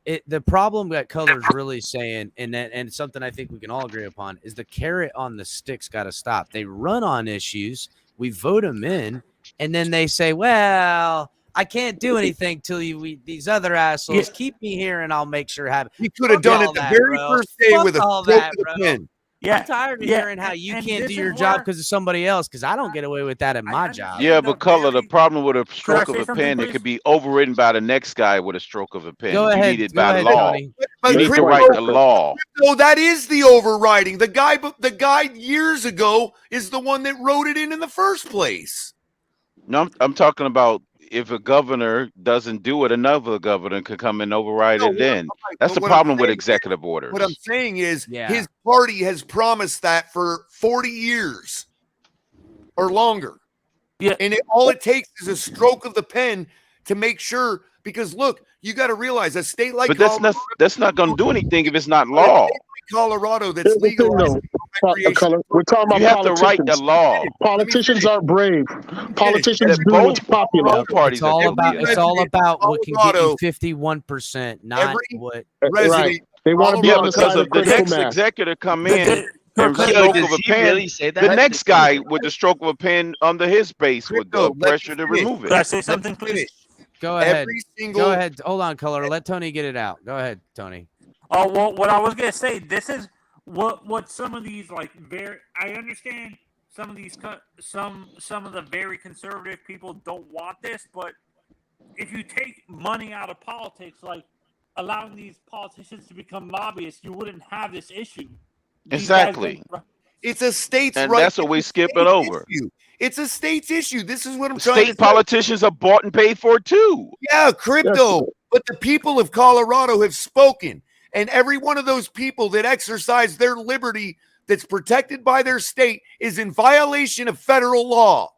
potheads. The problem that Color's really saying, and it's something I think we can all agree upon, is the carrot on the stick's got to stop. They run on issues, we vote them in, and then they say, well, I can't do anything till these other assholes keep me here and I'll make sure it happens. You could have done it the very first day with a stroke of the pen. I'm tired of hearing how you can't do your job because of somebody else, because I don't get away with that in my job. Yeah, but Color, the problem with a stroke of a pen, it could be overridden by the next guy with a stroke of a pen. Go ahead. You need it by law. You But need to write the law. No, that is the overriding. The guy years ago is the one that wrote it in the first place. No, I'm talking about if a governor doesn't do it, another governor could come and override it then. That's the problem with executive orders. What I'm saying is his party has promised that for 40 years or longer. Yeah. And all it takes is a stroke of the pen to make sure, because look, you got to realize a state like that's not going to do anything if it's not law. Colorado that's legalized. We're talking about you have politicians. to write the law. Politicians are brave. Politicians do what's popular. It's all about what can get you 51%, not what. Right. They want to be on the because side of of the critical next mass. executive come in and Does stroke he of a pen. really say that? The next guy with the stroke of a pen under his base with the pressure to remove it. Can I say something, please? Go ahead. Go ahead. Hold on, Color. Let Tony get it out. Go ahead, Tony. Oh, well, what I was gonna say, this is what some of these I understand some of these some of the very conservative people don't want this, but if you take money out of politics, like allowing these politicians to become lobbyists, you wouldn't have this issue. Exactly. It's a state's and right. that's what we skip it over. It's a state's issue. This is what I'm trying to say. State politicians are bought and paid for too. Yeah, crypto. But the people of Colorado have spoken, and every one of those people that exercise their liberty that's protected by their state is in violation of federal law.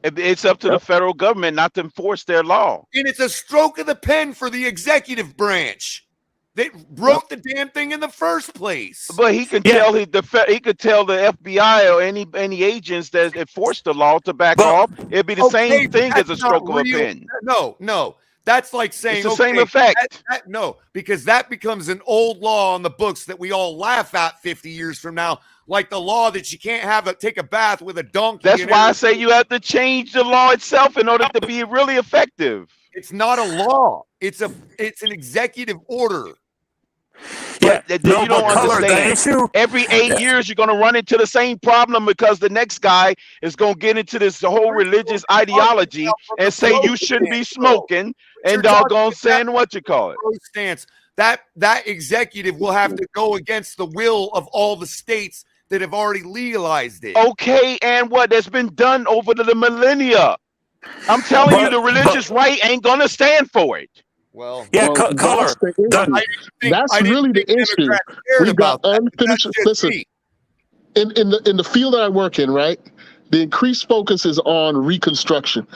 It's up to the federal government not to enforce their law. And it's a stroke of the pen for the executive branch that wrote the damn thing in the first place. But he can tell he could tell the FBI or any agents that enforce the law to back off. It'd be the same thing as a stroke of a pen. No. That's like saying it's the same effect. No, because that becomes an old law on the books that we all laugh at 50 years from now, like the law that you can't take a bath with a donkey. That's why I say you have to change the law itself in order to be really effective. It's not a law. It's an executive order. But you don't understand. Every 8 years, you're going to run into the same problem because the next guy is going to get into this whole religious ideology and say you shouldn't be smoking and doggone saying what you call it. Stance. That executive will have to go against the will of all the states that have already legalized it. Okay, and what? That's been done over the millennia. I'm telling you, the religious right ain't going to stand for it. Well, that's really the issue. We've got unfinished. Listen, in the field that I work in, right? The increased focus is on Reconstruction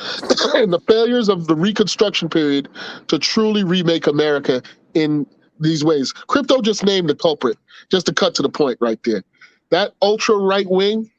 and the failures of the Reconstruction period to truly remake America in these ways. Crypto just named the culprit. Just to cut to the point, right there. That ultra right wing.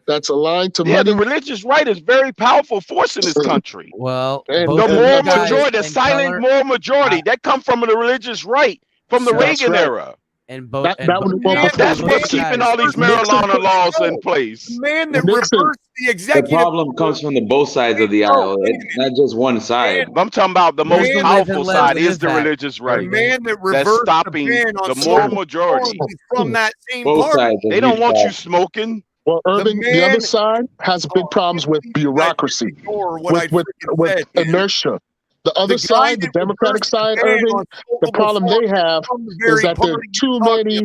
That's aligned to money. The religious right is very powerful force in this country. Well, the moral majority, the silent moral majority, that come from the religious right, from the Reagan era. And that's what's keeping all these marijuana laws in place. The man that reversed the executive. The problem comes from both sides of the aisle. It's not just one side. I'm talking about the most powerful side is the religious right. The man that reversed that's stopping the moral majority from that same both party. They don't want you smoking. Well, Irving, the other side has big problems with bureaucracy, with inertia. The other side, the Democratic side, Irving, the problem they have is that there are too many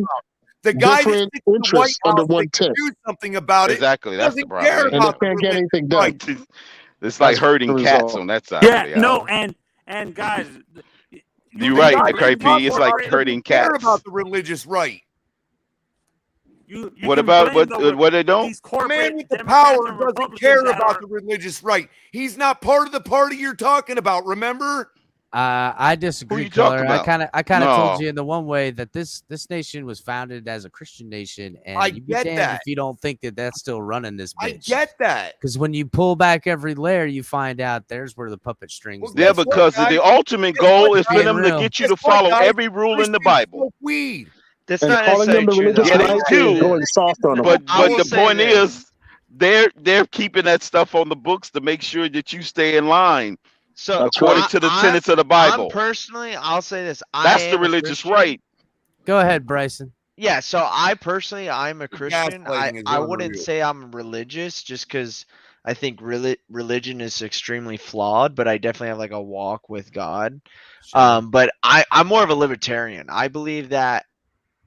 different interests under one tent. Do something about it. Exactly, that's the problem. And they can't get anything done. It's like herding cats on that side. Yeah, no, and guys, you're right, KP. It's like herding cats. Care about the religious right. What about what they don't? The man with the power doesn't care about the religious right. He's not part of the party you're talking about. Remember? I disagree, Color. I kind of told you in the one way that this nation was founded as a Christian nation, and I you'd be get damned that. if you don't think that that's still running this bitch. I get that. Because when you pull back every layer, you find out there's where the puppet strings. Yeah, because the ultimate goal is for them to get you to follow every rule in the Bible. Weed. That's not necessarily true. They do. Going soft on them. But the point is, they're keeping that stuff on the books to make sure that you stay in line. So according to the tenets of the Bible. I'll say this. That's the religious right. Go ahead, Bryson. Yeah, so I'm a Christian. I wouldn't say I'm religious just because I think religion is extremely flawed, but I definitely have like a walk with God. Sure. But I'm more of a libertarian. I believe that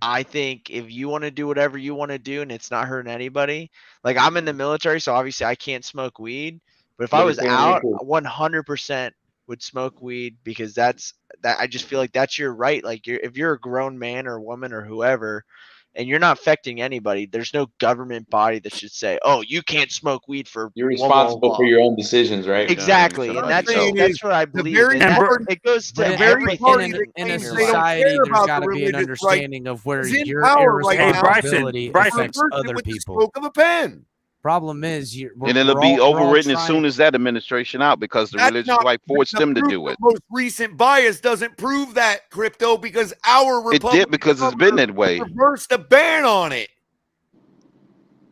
I think if you want to do whatever you want to do and it's not hurting anybody, like I'm in the military, so obviously I can't smoke weed. But if I was out, 100% would smoke weed because that I just feel like that's your right. Like if you're a grown man or woman or whoever, and you're not affecting anybody, there's no government body that should say, "Oh, you can't smoke weed for." You're responsible for your own decisions, right? Exactly, and that's what I believe. It goes to in a society. There's got to be an understanding of where your irresponsibility affects other people. Problem is, and it'll be overridden as soon as that administration out because the religious right forced them to do it. The most recent bias doesn't prove that, Crypto, because our Republican it did because it's been that way. Reversed a ban on it.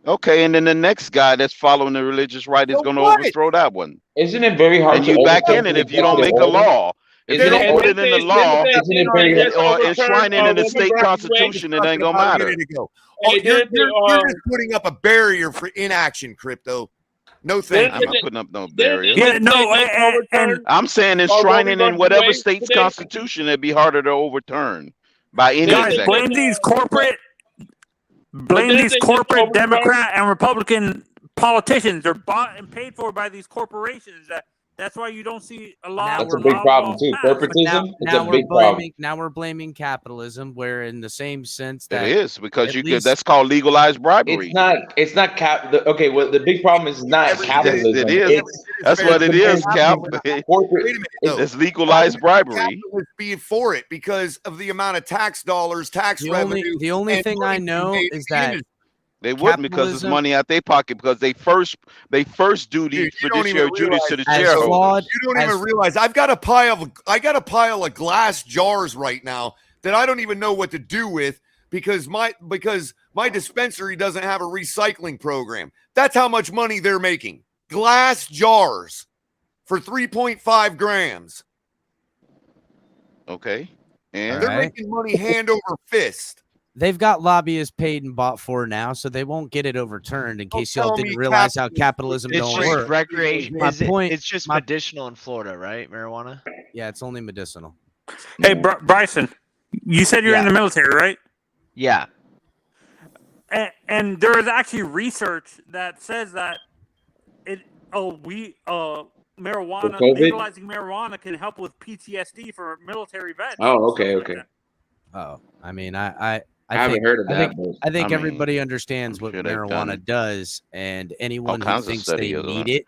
Okay, and then the next guy that's following the religious right is going to overthrow that one. Isn't it very hard? And you back in it if you don't make a law. If you don't put it in the law or enshrine it in the state constitution, it ain't gonna matter. You're just putting up a barrier for inaction, Crypto. No thank you. I'm not putting up no barrier. Yeah, no, and I'm saying enshrining in whatever state's constitution, it'd be harder to overturn by any executive. Blame these corporate Democrat and Republican politicians. They're bought and paid for by these corporations. That's why you don't see a lot. That's a big problem too. Corporatism. It's a big problem. Now we're blaming capitalism, where in the same sense that it is because that's called legalized bribery. It's not okay. Well, the big problem is not capitalism. It is. That's what it is, Cap. Wait a minute. It's legalized bribery. Be for it because of the amount of tax dollars, revenue. The only thing I know is that they wouldn't because it's money out their pocket because they first do the fiduciary duties to the shareholders. You don't even realize I've got a pile of glass jars right now that I don't even know what to do with because my dispensary doesn't have a recycling program. That's how much money they're making. Glass jars for 3.5 grams. Okay. And they're making money hand over fist. They've got lobbyists paid and bought for now, so they won't get it overturned. In case y'all didn't realize how capitalism don't work. Recreation. It's just medicinal in Florida, right? Marijuana. Yeah, it's only medicinal. Hey, Bryson, you said you're in the military, right? Yeah. And there is actually research that says that marijuana, legalizing marijuana can help with PTSD for military vets. Oh, okay. Oh, I mean, I haven't heard of that. I think everybody understands what marijuana does, and anyone who thinks they need it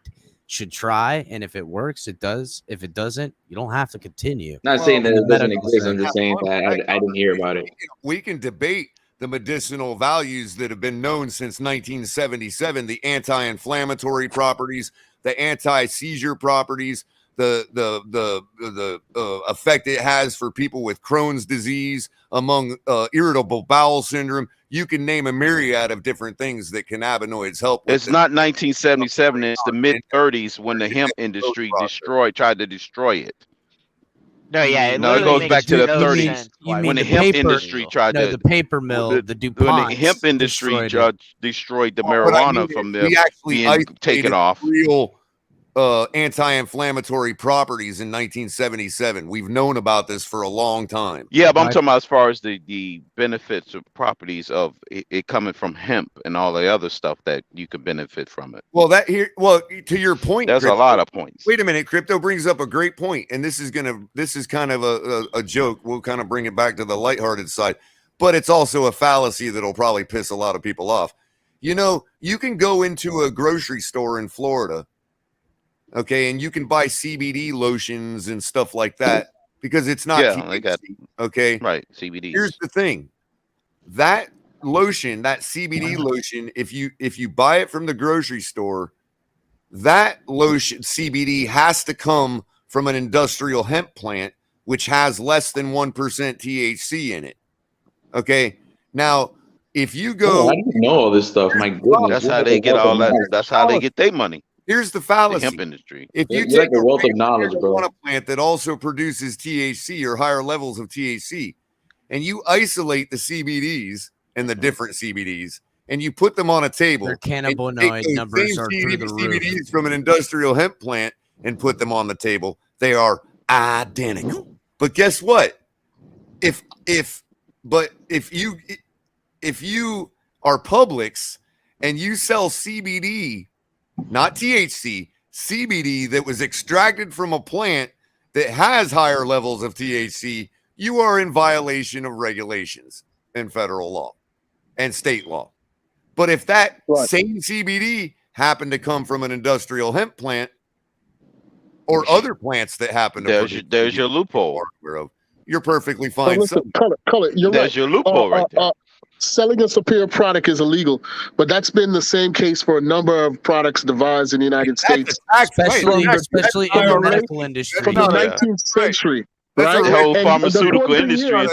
should try. And if it works, it does. If it doesn't, you don't have to continue. Not saying that it doesn't exist. I'm just saying that I didn't hear about it. We can debate the medicinal values that have been known since 1977, the anti-inflammatory properties, the anti-seizure properties, the effect it has for people with Crohn's disease, among irritable bowel syndrome. You can name a myriad of different things that cannabinoids help with. It's not 1977. It's the mid-30s when the hemp industry tried to destroy it. No, yeah. It goes back to the 30s when the hemp industry tried to. The paper mill, the DuPont. When the hemp industry destroyed the marijuana from them being taken off. Real anti-inflammatory properties in 1977. We've known about this for a long time. Yeah, but I'm talking about as far as the benefits of properties of it coming from hemp and all the other stuff that you could benefit from it. Well, to your point, there's a lot of points. Wait a minute, Crypto brings up a great point, and this is kind of a joke. We'll kind of bring it back to the lighthearted side, but it's also a fallacy that'll probably piss a lot of people off. You know, you can go into a grocery store in Florida. Okay, and you can buy CBD lotions and stuff like that because it's not THC, okay? Right, CBD. Here's the thing. That lotion, that CBD lotion, if you buy it from the grocery store, that lotion CBD has to come from an industrial hemp plant which has less than 1% THC in it. Okay? Now, if you go I didn't know all this stuff. My goodness. That's how they get all that. That's how they get their money. Here's the fallacy. The hemp industry. If you You're take like a wealth of knowledge, bro. a plant that also produces THC or higher levels of THC, and you isolate the CBDs and the different CBDs, and you put them on a table, their cannabinoid numbers are through the roof. CBDs from an industrial hemp plant and put them on the table, they are identical. But guess what? If you are Publix and you sell CBD, not THC, CBD that was extracted from a plant that has higher levels of THC, you are in violation of regulations and federal law and state law. But if that same CBD happened to come from an industrial hemp plant or other plants that happen to there's your loophole. You're perfectly fine. Listen, color, you're there's your loophole right there. Selling a superior product is illegal, but that's been the same case for a number of products devised in the United States, especially in the medical industry. From the 19th century. Right? The whole pharmaceutical industry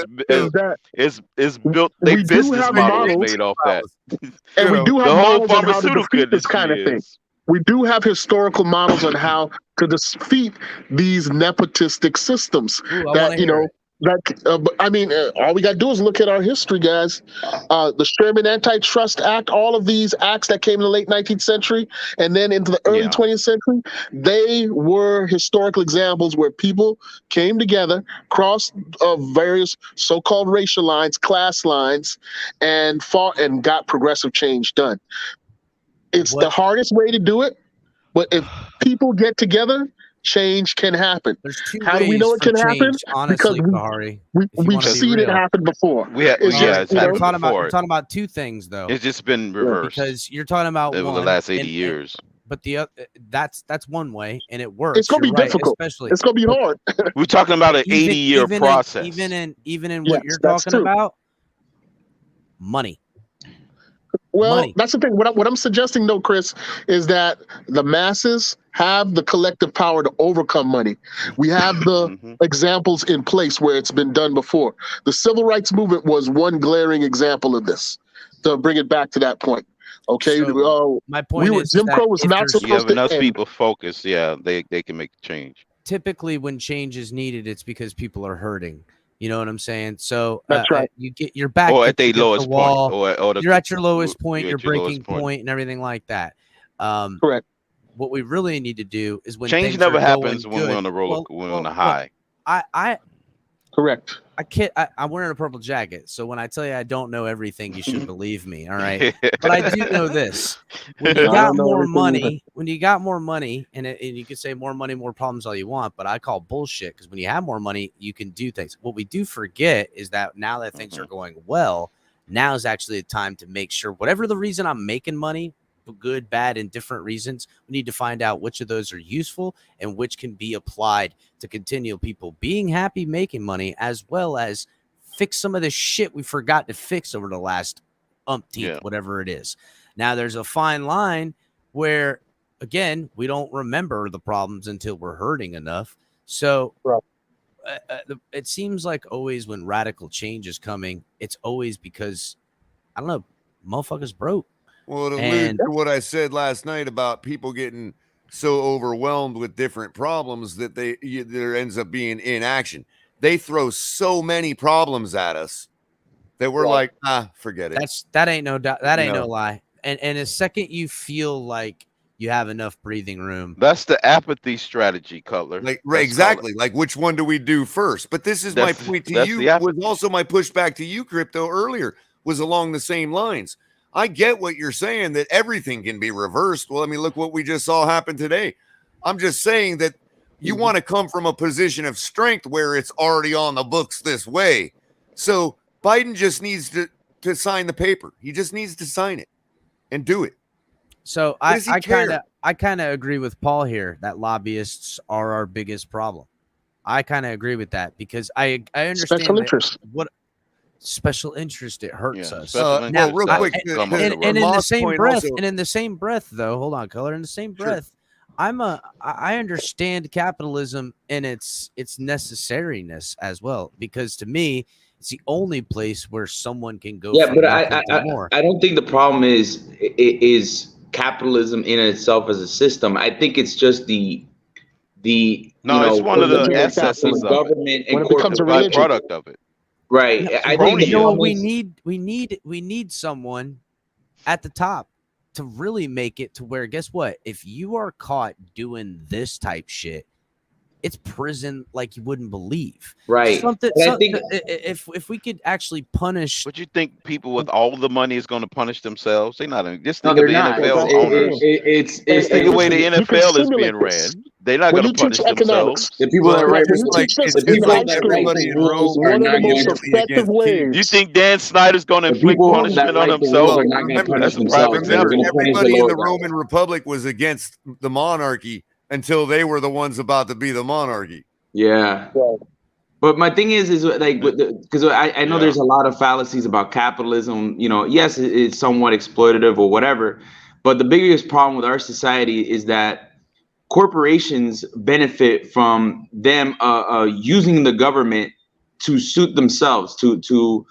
is built. Their business model is made off that. And we do have the whole models on how to pharmaceutical defeat this kind of thing. We do have historical models on how to defeat these nepotistic systems all we got to do is look at our history, guys. The Sherman Antitrust Act, all of these acts that came in the late 19th century and then into the early 20th century, they were historical examples where people came together, crossed various so-called racial lines, class lines, and fought and got progressive change done. It's the hardest way to do it, but if people get together, change can happen. There's two How do we ways know it for can happen? change, honestly, Because Kahari. we've seen it happen before. It's happened before. You're talking about two things, though. It's just been reversed. Because you're talking about over the last 80 years. But that's one way, and it works. It's gonna be difficult. Especially it's gonna be hard. We're talking about an 80-year process. Even in what you're talking about, money. Well, that's the thing. What I'm suggesting, though, Chris, is that the masses have the collective power to overcome money. We have the examples in place where it's been done before. The civil rights movement was one glaring example of this. To bring it back to that point. Okay. So my point is Jim Crow was not You supposed have to enough end. people focused, they can make a change. Typically, when change is needed, it's because people are hurting. You know what I'm saying? So that's right. You get your back or at their against lowest the wall. point, or you're at your lowest point, you're your at your lowest breaking point, and everything like that. Correct. What we really need to do is when change things never are happens going when good, we're on the roller, when we're on the look, high. Correct. I'm wearing a purple jacket, so when I tell you I don't know everything, you should believe me. All right, but I do know this: when you got more money, and you can say more money, more problems, all you want, but I call bullshit because when you have more money, you can do things. What we do forget is that now that things are going well, now is actually the time to make sure whatever the reason I'm making money, good, bad, and different reasons, we need to find out which of those are useful and which can be applied to continue people being happy, making money, as well as fix some of the shit we forgot to fix over the last umpteenth, whatever it is. Now, there's a fine line where, again, we don't remember the problems until we're hurting enough. So it seems like always when radical change is coming, it's always because, I don't know, motherfuckers broke. Well, it alludes to what I said last night about people getting so overwhelmed with different problems that there ends up being inaction. They throw so many problems at us that we're like, forget it. That ain't no doubt. That ain't no lie. And the second you feel like you have enough breathing room, that's the apathy strategy, Cutler. Exactly. Like, which one do we do first? But this is my point to you. Was also my pushback to you, Crypto, earlier was along the same lines. I get what you're saying, that everything can be reversed. Well, I mean, look what we just saw happen today. I'm just saying that you want to come from a position of strength where it's already on the books this way. So Biden just needs to sign the paper. He just needs to sign it and do it. So I kind of agree with Paul here that lobbyists are our biggest problem. I kind of agree with that because I understand special interest. Special interest, it hurts us. Now, real quick, and in the same breath, though, hold on, Color. In the same breath, I understand capitalism and its necessariness as well, because to me, it's the only place where someone can go. Yeah, but I don't think the problem is capitalism in itself as a system. I think it's just it's one of the excesses of government and corporate byproduct of it. Right. I think we need someone at the top to really make it to where, guess what? If you are caught doing this type shit, it's prison like you wouldn't believe. Right. If we could actually punish. But you think people with all the money is going to punish themselves? They're not. Just think of the NFL owners. It's the way the NFL is being ran. They're not going to punish themselves. The people that write everybody in Rome are not going to be against teams. You think Dan Snyder's going to inflict punishment on himself? Everybody in the Roman Republic was against the monarchy until they were the ones about to be the monarchy. Yeah. But my thing is like, because I know there's a lot of fallacies about capitalism. Yes, it's somewhat exploitative or whatever. But the biggest problem with our society is that corporations benefit from them using the government to suit themselves, to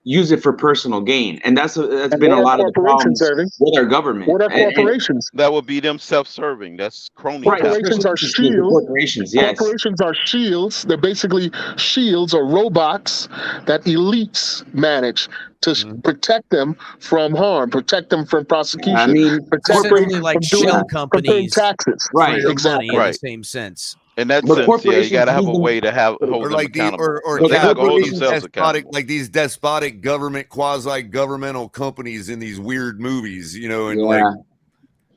use it for personal gain, and that's been a lot of the problems with our government. What are corporations? That would be them self-serving. That's crony. Corporations are shields. Corporations, yes. Corporations are shields. They're basically shields or robots that elites manage to protect them from harm, protect them from prosecution. I mean, protect them like from shell companies, taxes. Right, exactly. In the same sense. In that sense, you got to have a way to hold them accountable. They hold themselves accountable. Like these despotic government, quasi-governmental companies in these weird movies,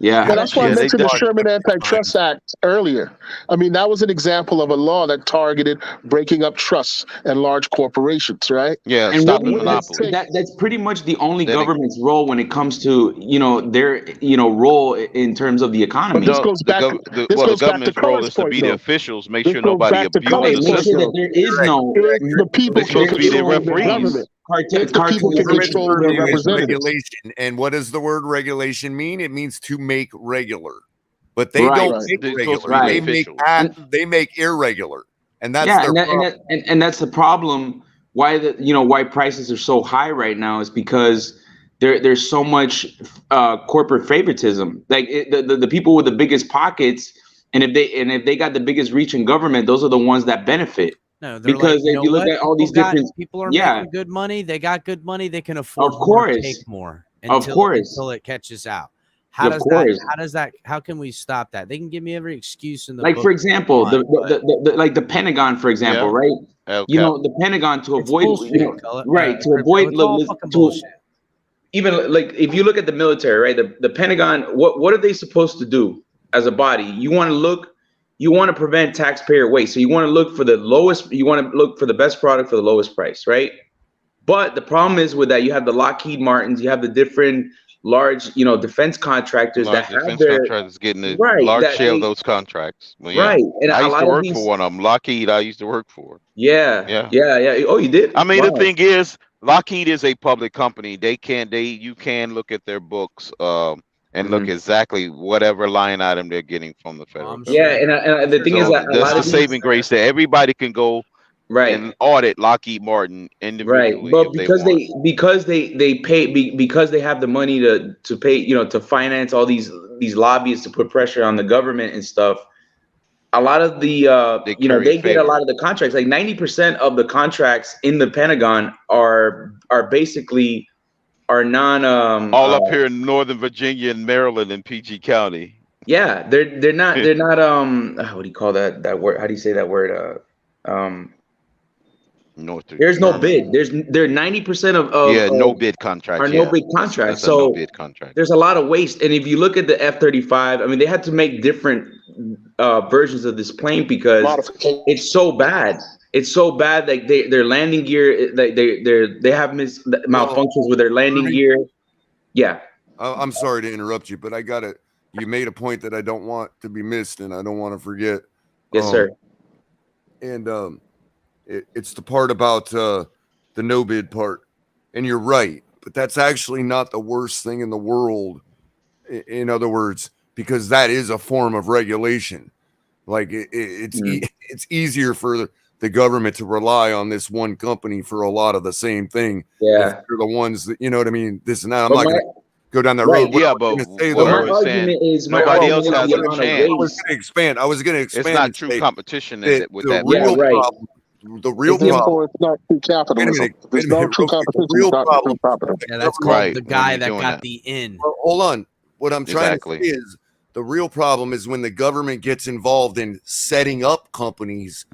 Yeah. Well, that's why I Yeah, they mentioned the did. Sherman Antitrust Act earlier. I mean, that was an example of a law that targeted breaking up trusts and large corporations, right? Yeah, And stopping really, monopoly. that's pretty much the only Then it- government's role when it comes to their role in terms of the economy. But this goes back. the This goes back to government's role Color's is to point, be the though. officials, make This sure goes nobody back to abuses Right, Color's the make point, sure system. that though. there is no The people They're can supposed to be their control their referees. government. If the people can Government's control their purview is representatives. regulation. And what does the word regulation mean? It means to make regular. But they Right. don't make They're supposed to regular. be the Right. officials. They make irregular. And that's Yeah, their problem. and that's the problem. Why why prices are so high right now is because there's so much corporate favoritism. Like the people with the biggest pockets, and if they got the biggest reach in government, those are the ones that benefit. No, they're Because like, if you look at all these different, people are yeah, making good money. They got good money. They can afford of more, course, take more of course, until it catches out. of course. How can we stop that? They can give me every excuse in the Like book for example, they want, like the Pentagon, for example, Yeah. right? El You Cap. know, the Pentagon to It's avoid, bullshit, right, to Crypto. avoid It's all fucking bullshit. even like if you look at the military, right? The Pentagon, what are they supposed to do as a body? You want to prevent taxpayer waste. So you want to look for the lowest, you want to look for the best product for the lowest price, right? But the problem is with that, you have the Lockheed Martins, you have the different large, defense contractors that Large have defense their contractors getting a right, large that share of they, those contracts. Well, yeah. right, and I a used lot to of work these, for one of them. Lockheed, I used to work for. yeah, Yeah. yeah. Oh, you did? I mean, the Wow. thing is, Lockheed is a public company. You can look at their books and look exactly whatever line item they're getting from the federal government. Yeah, and the thing is So that a that's lot the of these, saving grace that everybody can go right, and audit Lockheed Martin right, individually but if they want. because they pay because they have the money to pay, to finance all these lobbyists to put pressure on the government and stuff. A lot of the They curry they get a favor. lot of the contracts. Like 90% of the contracts in the Pentagon are basically are non All up here in Northern Virginia and Maryland and PG County. yeah, they're not what do you call that word? How do you say that word? Northrop There's no Grumman. bid. There 90% of No bid contracts. are no Yeah, bid contracts. that's a no So bid contract. there's a lot of waste. And if you look at the F-35, I mean, they had to make different versions of this plane because it's so bad. It's so bad that their landing gear, they have malfunctions with their landing gear. Yeah. I'm sorry to interrupt you, but you made a point that I don't want to be missed and I don't want to forget. Yes, sir. And it's the part about the no bid part. And you're right, but that's actually not the worst thing in the world. In other words, because that is a form of regulation. Like it's easier for the government to rely on this one company for a lot of the same thing. Yeah. If they're the ones that, you know what I mean? This and that. I'm But not going to go down that road. Yeah, What I but was gonna say, what though, I was saying, nobody else has a chance. I was going to expand. It's not and true say competition that with the that. real problem. The real problem. It's not true capitalism. There's no true competition. The real It's not problem. true capitalism. Yeah, that's called the guy that got the in. Well, hold on. What I'm trying to say is the real problem is when the government gets involved in setting up companies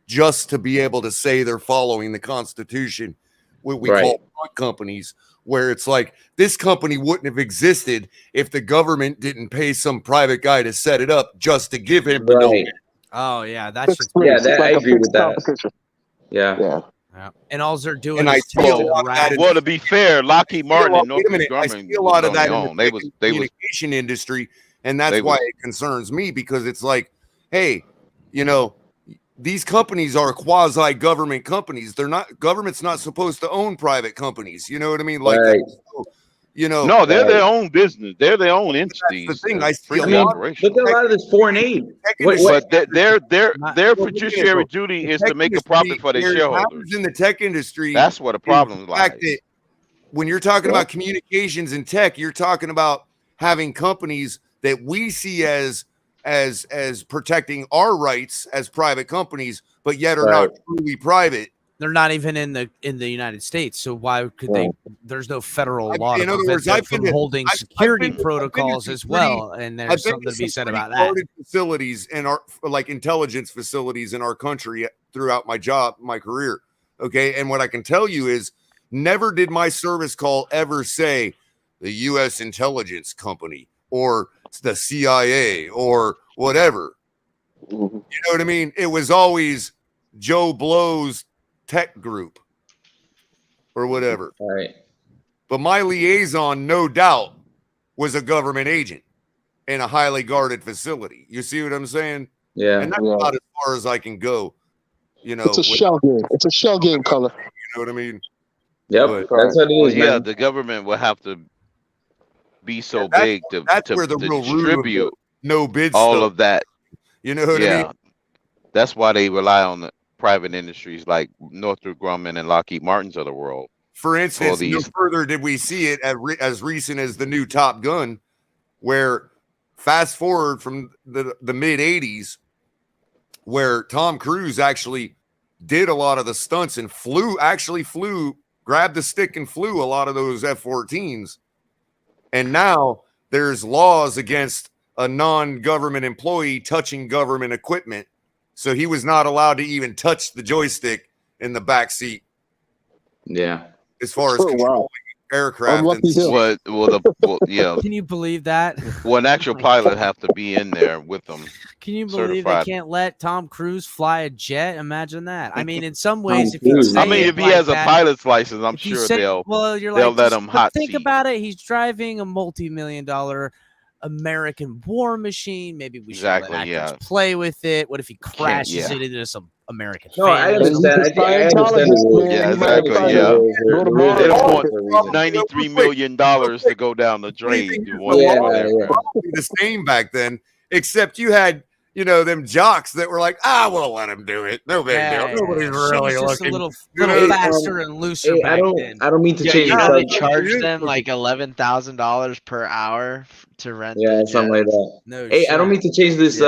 just to be able to say they're following the Constitution, what we call front companies, where it's like this company wouldn't have existed if the government didn't pay some private guy to set it up just to give him the no. Oh yeah, that's just I agree with that. Yeah. And all they're doing And I is see a lot of that. Well, to be fair, Lockheed Martin and Wait a minute. Northrop I Grumman see a lot of was that on in their the own. They was communication industry, and that's why it concerns me because it's like, hey, these companies are quasi-government companies. They're not. Government's not supposed to own private companies. You know what I mean? Like, no, they're their own business. They're their own entities. That's the thing. I see a mean, lot. look at a lot of this foreign aid. But their fiduciary duty is to make a profit for their shareholders. In the tech industry, that's what a problem lies. When you're talking about communications and tech, you're talking about having companies that we see as protecting our rights as private companies, but yet are not truly private. They're not even in the United States, so why could they? There's no federal law to prevent them from holding security protocols as well. And there's something to be said about that. Facilities and our intelligence facilities in our country throughout my career. Okay, and what I can tell you is, never did my service call ever say the U.S. intelligence company or the CIA or whatever. You know what I mean? It was always Joe Blow's tech group or whatever. All right. But my liaison, no doubt, was a government agent in a highly guarded facility. You see what I'm saying? Yeah. And that's about as far as I can go. You know, It's a shell game. It's a shell game color. You know what I mean? Yep. That's what it is, yeah, man. the government will have to be so that's- big to where the real root of the distribute no bid all stuff. of that. You know what I mean? That's why they rely on the private industries like Northrop Grumman and Lockheed Martin's of the world. For instance, no these- further did we see it as recent as the new Top Gun, where fast forward from the mid 80s, where Tom Cruise actually did a lot of the stunts and flew, grabbed the stick and flew a lot of those F-14s. And now there's laws against a non-government employee touching government equipment. So he was not allowed to even touch the joystick in the back seat. Yeah. As far as controlling aircraft. Yeah. Can you believe that? Well, an actual pilot have to be in there with them. Can you believe certified. they can't let Tom Cruise fly a jet? Imagine that. I mean, in some ways, if you I mean, if he has a pilot's license, I'm sure they'll let him hot think seat. about it. He's driving a multi-million-dollar American war machine. Maybe we should let actors play with it. What if he crashes it into some American No, I understand. I understand the rules. Yeah, exactly. Yeah. They don't want $93 million to go down the drain. The same back then, except you had, you know, them jocks that were like, we'll let him do it. No big deal. Nobody's really just looking. a little faster and looser back then. I don't mean to change you the know, they subject. charge them like $11,000 per hour to rent. Yeah, the something like jets. that. No hey, I don't mean to change this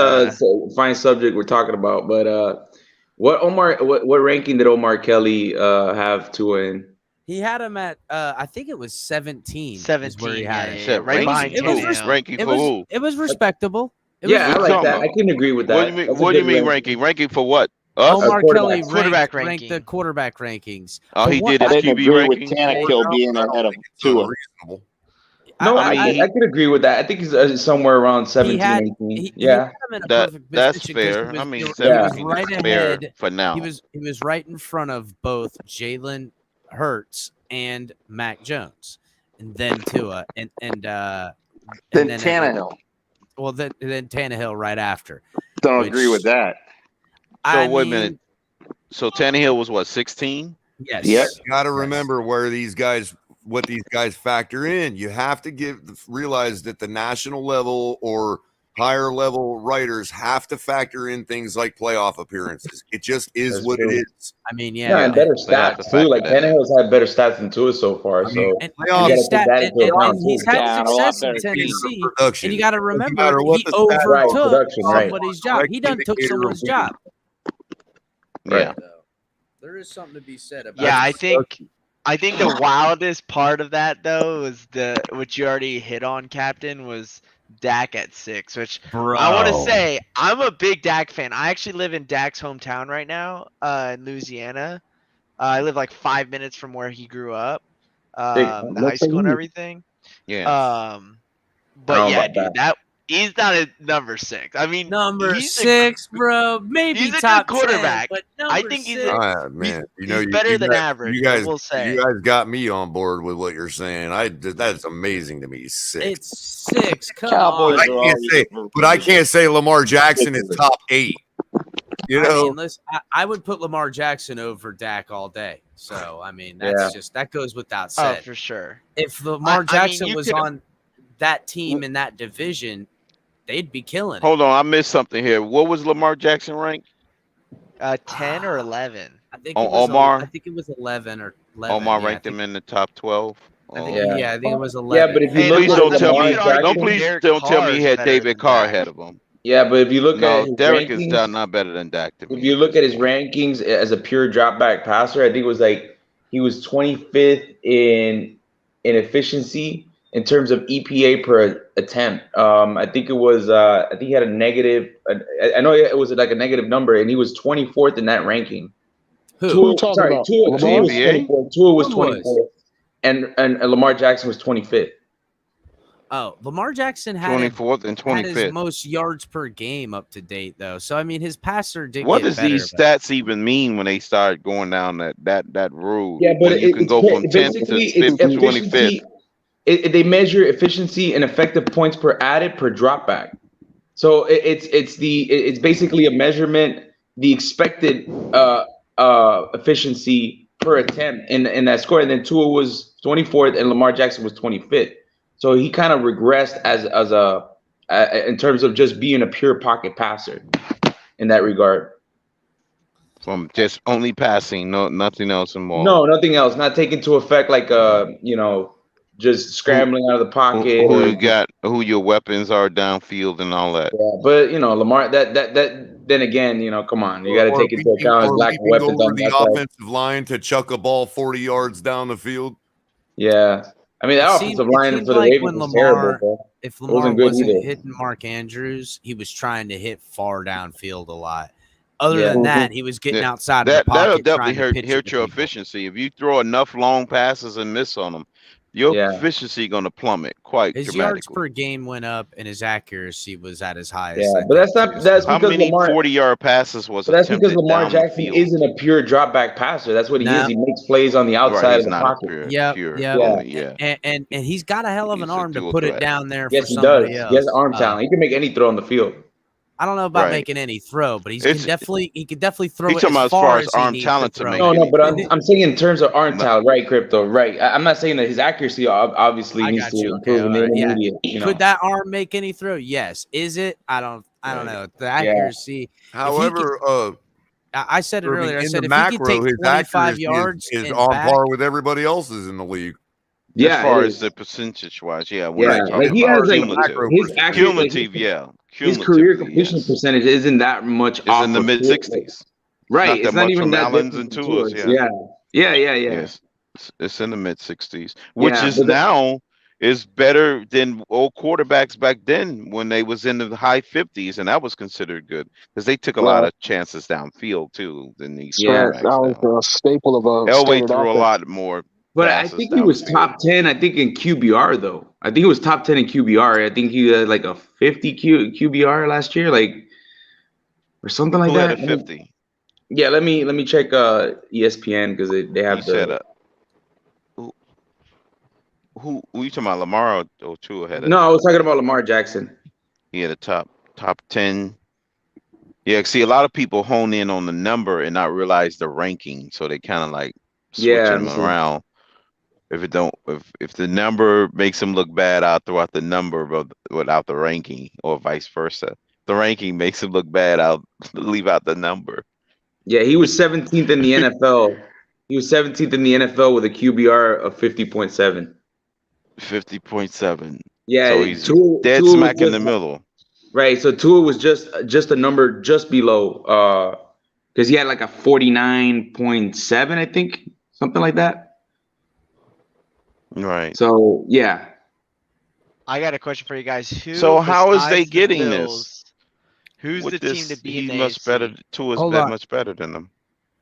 fine subject we're talking about, but what ranking did Omar Kelly have Tua in? He had him at I think it was 17. 17, where he had it. Said right ranking behind who? Ranking for who? It was respectable. I like that. I can agree with that. What do you mean ranking? Ranking for what? Us? Omar Kelly quarterback ranked the quarterback rankings. Oh, he did his I didn't QB agree ranking? with Tannehill being ahead of Tua. No, I could agree with that. I think he's somewhere around 17, 18. That's fair. I mean, 17 is fair for now. He was right in front of both Jalen Hurts and Mac Jones, and then Tua, and then Tannehill. Well, then Tannehill right after. Don't agree with that. So wait a minute. So Tannehill was what, 16? Yes. Yep. You got to remember what these guys factor in. You have to realize that the national level or higher level writers have to factor in things like playoff appearances. It just is That's what true. it is. I mean, and better stats too. Like Tannehill's had better stats than Tua so far. So and he's had success in Tennessee. And you got to remember, he overtook somebody's job. He done took someone's job. Yeah. There is something to be said about. Yeah, I think the wildest part of that though was which you already hit on, Captain, was Dak at 6, which I want to say I'm a big Dak fan. I actually live in Dak's hometown right now, in Louisiana. I live like 5 minutes from where he grew up, the high school and everything. Yeah. But yeah, dude, he's not a number 6. I mean, number 6, bro. Maybe he's a top good quarterback. 10, but I think he's man. he's better than average. You guys, we'll say. you guys got me on board with what you're saying. That's amazing to me. 6. It's 6. Come on. But I can't say Lamar Jackson is top 8. You know, I mean, listen, I would put Lamar Jackson over Dak all day. So I mean, that's that goes without said. Oh, for sure. If Lamar Jackson was on that team in that division, they'd be killing it. Hold on, I missed something here. What was Lamar Jackson ranked? 10 or 11. I think Omar. I think it was 11 or 11. Omar ranked him in the top 12. I think it was 11. Yeah, but if you look at please don't tell me he had David Carr ahead of him. Yeah, but if you look at his Derek rankings, is not better than Dak to me. If you look at his rankings as a pure drop back passer, I think it was like he was 25th in efficiency in terms of EPA per attempt. I think it was I think he had a negative. I know it was like a negative number, and he was 24th in that ranking. Who talking about? Tua was 24th, and Lamar Jackson was 25th. Oh, Lamar Jackson had 24th and had his 25th. most yards per game up to date, though. So I mean, his passer did What get does better. these stats even mean when they start going down that road? Yeah, but when you can go from 10th basically to it's 25th. efficiency. They measure efficiency and effective points per added per dropback. So it's basically a measurement, the expected efficiency per attempt in that score. And then Tua was 24th and Lamar Jackson was 25th. So he kind of regressed as in terms of just being a pure pocket passer in that regard. From just only passing, nothing else involved. No, nothing else. Not taking into effect like just scrambling out of the pocket. Who you got? Who your weapons are downfield and all that. Yeah, but Lamar. That then again, come on. You got to take into account his lack of weapons on the that side. offensive line to chuck a ball 40 yards down the field. Yeah, I mean that offensive line for the Ravens was terrible, bro. If Lamar good wasn't either. hitting Mark Andrews, he was trying to hit far downfield a lot. Other than that, he was getting outside of the pocket. That'll definitely trying to pitch hurt your efficiency. If you throw enough long passes and miss on them, your efficiency going to plummet quite his dramatically. yards per game went up, and his accuracy was at his highest. Yeah, but that's how because many Lamar, 40-yard passes was that's because attempted Lamar down the Jackson field? isn't a pure drop back passer. That's what he is. He makes plays on the outside of the pocket. Yeah. And he's got a hell of an arm to put it down there for Yes, he somebody does. else. He has arm talent. He can make any throw on the field. I don't know about making any throw, but he could definitely throw it talking as as far far as as arm he talent needs to to make throw. No, but I'm saying in terms of arm talent, right, Crypto, right. I'm not saying that his accuracy obviously needs to improve in the intermediate. Could that arm make any throw? Yes. Is it? I don't know. The accuracy. However, I said it earlier. I said in if the he could macro, take his 25 accuracy yards is and on back, par with everybody else's in the league. Yeah, as far as the percentage wise, when Yeah, you're talking like he about has like cumulative, his accuracy, cumulative, his career completion percentage isn't that much off in the of mid Tua. 60s. Right, It's it's not not that even much that from Allen's different and from Tua's. Tua's. Yeah. Yes, it's in the mid 60s, which Yeah, is but now is better than old quarterbacks back then when they was in the high 50s, and that was considered good because they took a lot of chances downfield too than these quarterbacks. That was a staple of a Elway standard threw a offense. lot more. But I think he was top 10. I think in QBR though. I think he was top 10 in QBR. I think he had like a 50 QBR last year, or something like Who that. had a 50? Yeah, let me check ESPN because they have Who you talking about? Lamar or Tua had it? No, I was talking about Lamar Jackson. He had a top 10. Yeah, see, a lot of people hone in on the number and not realize the ranking, so they kind of like switching them around. If the number makes them look bad, I'll throw out the number without the ranking, or vice versa. The ranking makes him look bad, I'll leave out the number. Yeah, he was 17th in the NFL. He was 17th in the NFL with a QBR of 50.7. 50.7. Yeah, so he's Tua dead was smack in just- the middle. Right, so Tua was just a number just below, because he had like a 49.7, I think, something like that. Right. So yeah. I got a question for you guys. So how is they besides the getting Bills, this? Who's With the team to beat in the much AFC? better. Tua's Hold on. much better than them.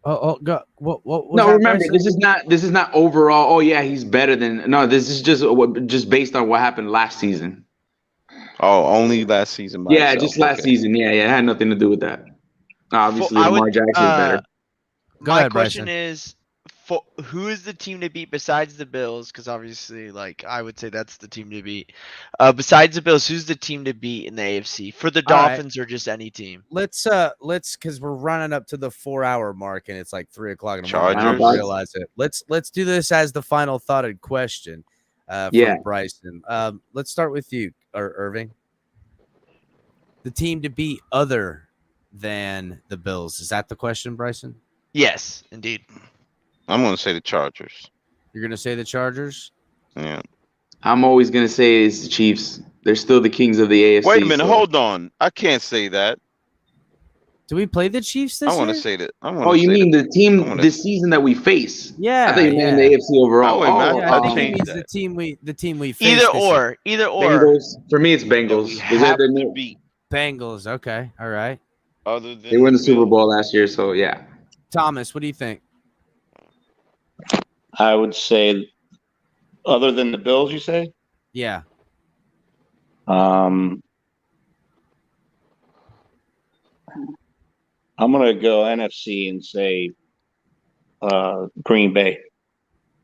Go. What was No, that, remember, Bryson? this is not overall. Oh yeah, he's better than. No, this is just based on what happened last season. Oh, only last season. By Yeah, itself. just last season. Yeah, it had nothing to do with that. Obviously, Lamar Jackson's better. My question is, who is the team to beat besides the Bills? Because obviously, I would say that's the team to beat. Besides the Bills, who's the team to beat in the AFC for the Dolphins or just any team? Let's because we're running up to the 4-hour mark and it's like 3 o'clock in the morning. I Chargers. don't realize it. Let's do this as the final thoughted question. From Bryson. Let's start with you, Irving. The team to beat other than the Bills. Is that the question, Bryson? Yes, indeed. I'm going to say the Chargers. You're going to say the Chargers? Yeah. I'm always going to say it's the Chiefs. They're still the kings of the AFC. Wait a minute. Hold on. I can't say that. Do we play the Chiefs this year? I want to say that. Oh, you mean the team this season that we face? Yeah. I thought you meant the AFC overall. I think he means the team we face. Either or. Bengals. For me, it's Bengals. Have to beat Bengals. Okay. All right. Other than they won the Super Bowl last year, so yeah. Thomas, what do you think? I would say, other than the Bills, you say? Yeah. I'm gonna go NFC and say Green Bay.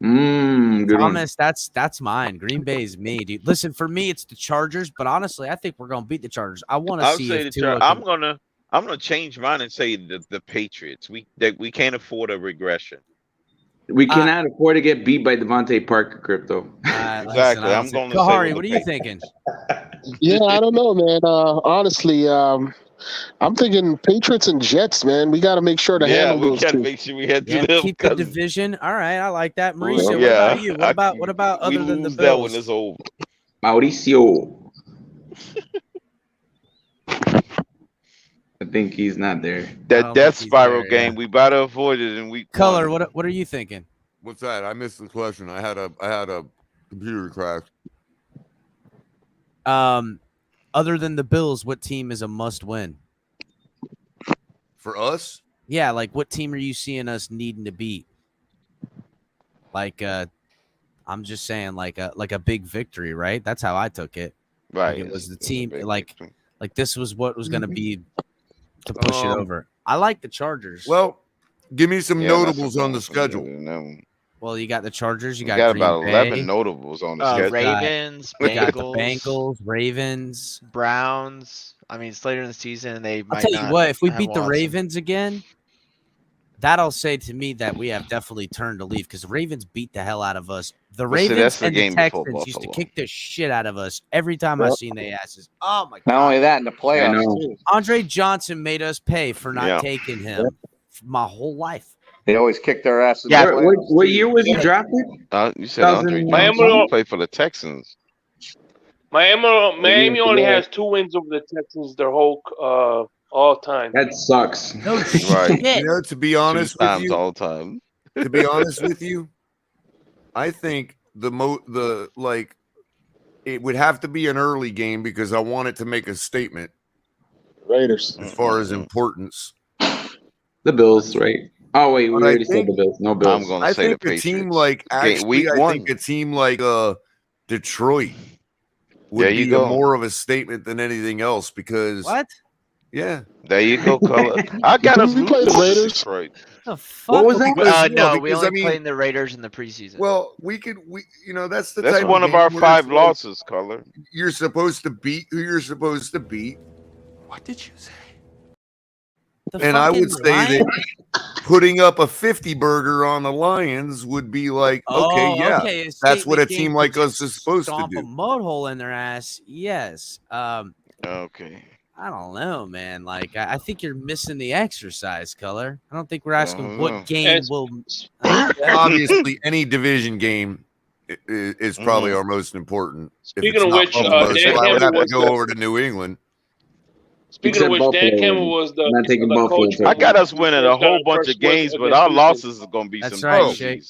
Good Thomas, that's mine. Green Bay is me, dude. Listen, for me, it's the Chargers, but honestly, I think we're gonna beat the Chargers. I want to I'll see say if the Tua I'm can. gonna change mine and say the Patriots. We can't afford a regression. We cannot afford to get beat by Devontae Parker, crypto. Exactly. I'm going to say Kahari, what are you thinking? Yeah, I don't know, man. Honestly, I'm thinking Patriots and Jets, man. We got to make sure to handle we those gotta two. make sure we head to Yeah, them. keep the division. All right, I like that. Mauricio, Yeah, what about you? What about we other than the lose that when Bills? it's over. Mauricio. I think he's not there. That death spiral game, we better avoid it in week Color, one. what are you thinking? What's that? I missed the question. I had a computer crash. Other than the Bills, what team is a must win? For us? Yeah, like what team are you seeing us needing to beat? Like I'm just saying like a big victory, right? That's how I took it. Right. Like it was the team like this was what was gonna be to push it over. I like the Chargers. Well, give me some Yeah, notables on the schedule. Well, you got the Chargers. You We got got Green about Bay. 11 notables on the schedule. Ravens, We got the Bengals, Bengals, Ravens, Browns. I mean, it's later in the season. They I'll might tell not you what, if we have beat the Watson. Ravens again, that'll say to me that we have definitely turned a leaf because the Ravens beat the hell out of us. The But see, Ravens that's the and the game before Texans used to Buffalo. kick the shit out of us every time I seen their asses. Oh my god! Not only that, in the I playoffs know. too. Andre Johnson made us pay for not Yeah. taking him my whole life. They always kick their asses. Yeah. What year was he drafted? You said Andre 2000. Johnson play for the Texans. Miami only has 2 wins over the Texans their whole all time. That sucks. No Right. shit. You know, to be honest Two with times you, all time. to be honest with you, I think it would have to be an early game because I want it to make a statement Raiders. as far as importance. The Bills, right? Oh wait, we But I already said think- the Bills. No Bills. I'm going I to say the think a Patriots. team like week I one. think a team like Detroit would There you be go. more of a statement than anything else because What? yeah. There you go, color. I got us We play the losing to Raiders. Detroit. The fuck? What was that? No, we because, only I mean- played the Raiders in the preseason. Well, we that's the That's type one of game our where 5 it's like losses, color. You're supposed to beat who you're supposed to beat. What did you say? And I would say that putting up a 50 burger on the Lions would be like, okay, that's what a team like us is supposed to stomp do. a mud hole in their ass. Yes. Okay. I don't know, man. Like I think you're missing the exercise, color. I don't think we're asking what game will. Obviously, any division game is probably our most important. Speaking of which, Dan I would Campbell have to was go the- over to New England. Speaking of which, Dan Campbell was the coach. I got us winning a whole bunch first of games, win but against our Houston. losses are going to be That's some right, doozies. Shake.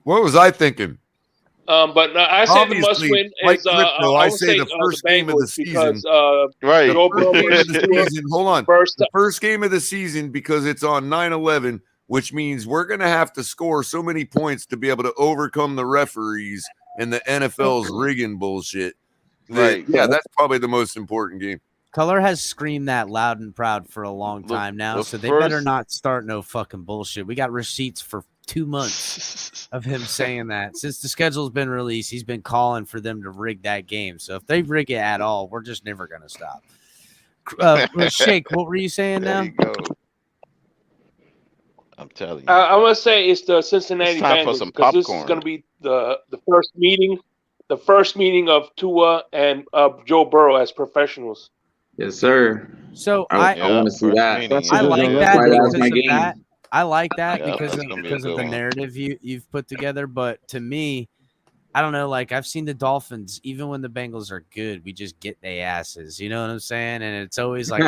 What was I thinking? But I say the must Obviously, win like is Crypto, I I would say say the first game of the Bengals because season. Right. Joe First Burrow game of versus the Tua. season. Hold on. The first game of the season because it's on 9/11, which means we're going to have to score so many points to be able to overcome the referees and the NFL's rigging bullshit. Right. Yeah, that's probably the most important game. Color has screamed that loud and proud for a long time now, the so they better first- not start no fucking bullshit. We got receipts for 2 months of him saying that. Since the schedule's been released, he's been calling for them to rig that game. So if they rig it at all, we're just never going to stop. Shake, what were you saying now? There you go. I'm telling you. I want to say it's the Cincinnati It's time for Bengals some because this is popcorn. going to be the first meeting of Tua and Joe Burrow as professionals. Yes, sir. So I want to see that. I like that Why because my of game. that. I like that Yeah, because that's of gonna be a good the one. narrative you've put together. But to me, I don't know. Like I've seen the Dolphins, even when the Bengals are good, we just get their asses. You know what I'm saying? And it's always like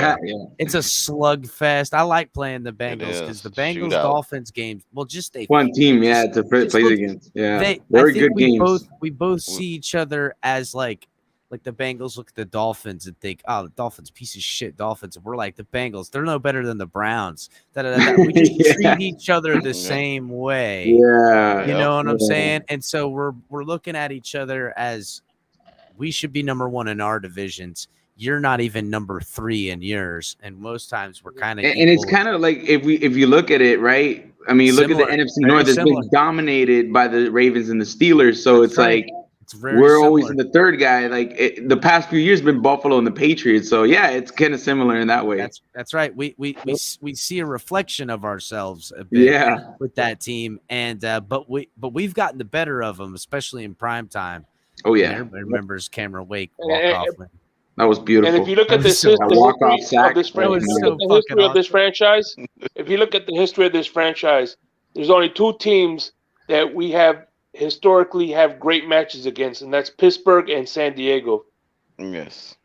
it's a slugfest. I like playing the Bengals because the Bengals Shootout. Dolphins games. Well, just they Fun team, yeah, to play against. Yeah, I very think good we games. both see each other as like the Bengals look at the Dolphins and think, oh, the Dolphins, piece of shit Dolphins. And we're like the Bengals, they're no better than the Browns. We just treat each other the same way. Yeah. You know what I'm saying? And so we're looking at each other as We should be number 1 in our divisions. You're not even number 3 in yours, and most times we're kind of. And it's kind of like if you look at it, right? I mean, look at the NFC North. It's been dominated by the Ravens and the Steelers. So it's like we're always in the third guy. Like the past few years, been Buffalo and the Patriots. So yeah, it's kind of similar in that way. That's right. We see a reflection of ourselves a bit with that team, and but we've gotten the better of them, especially in prime time. Oh yeah, everybody remembers Cameron Wake walk off. That was beautiful. And if you look at the history of this franchise, if you look at the history of this franchise, there's only 2 teams that we have historically have great matches against, and that's Pittsburgh and San Diego. Yes.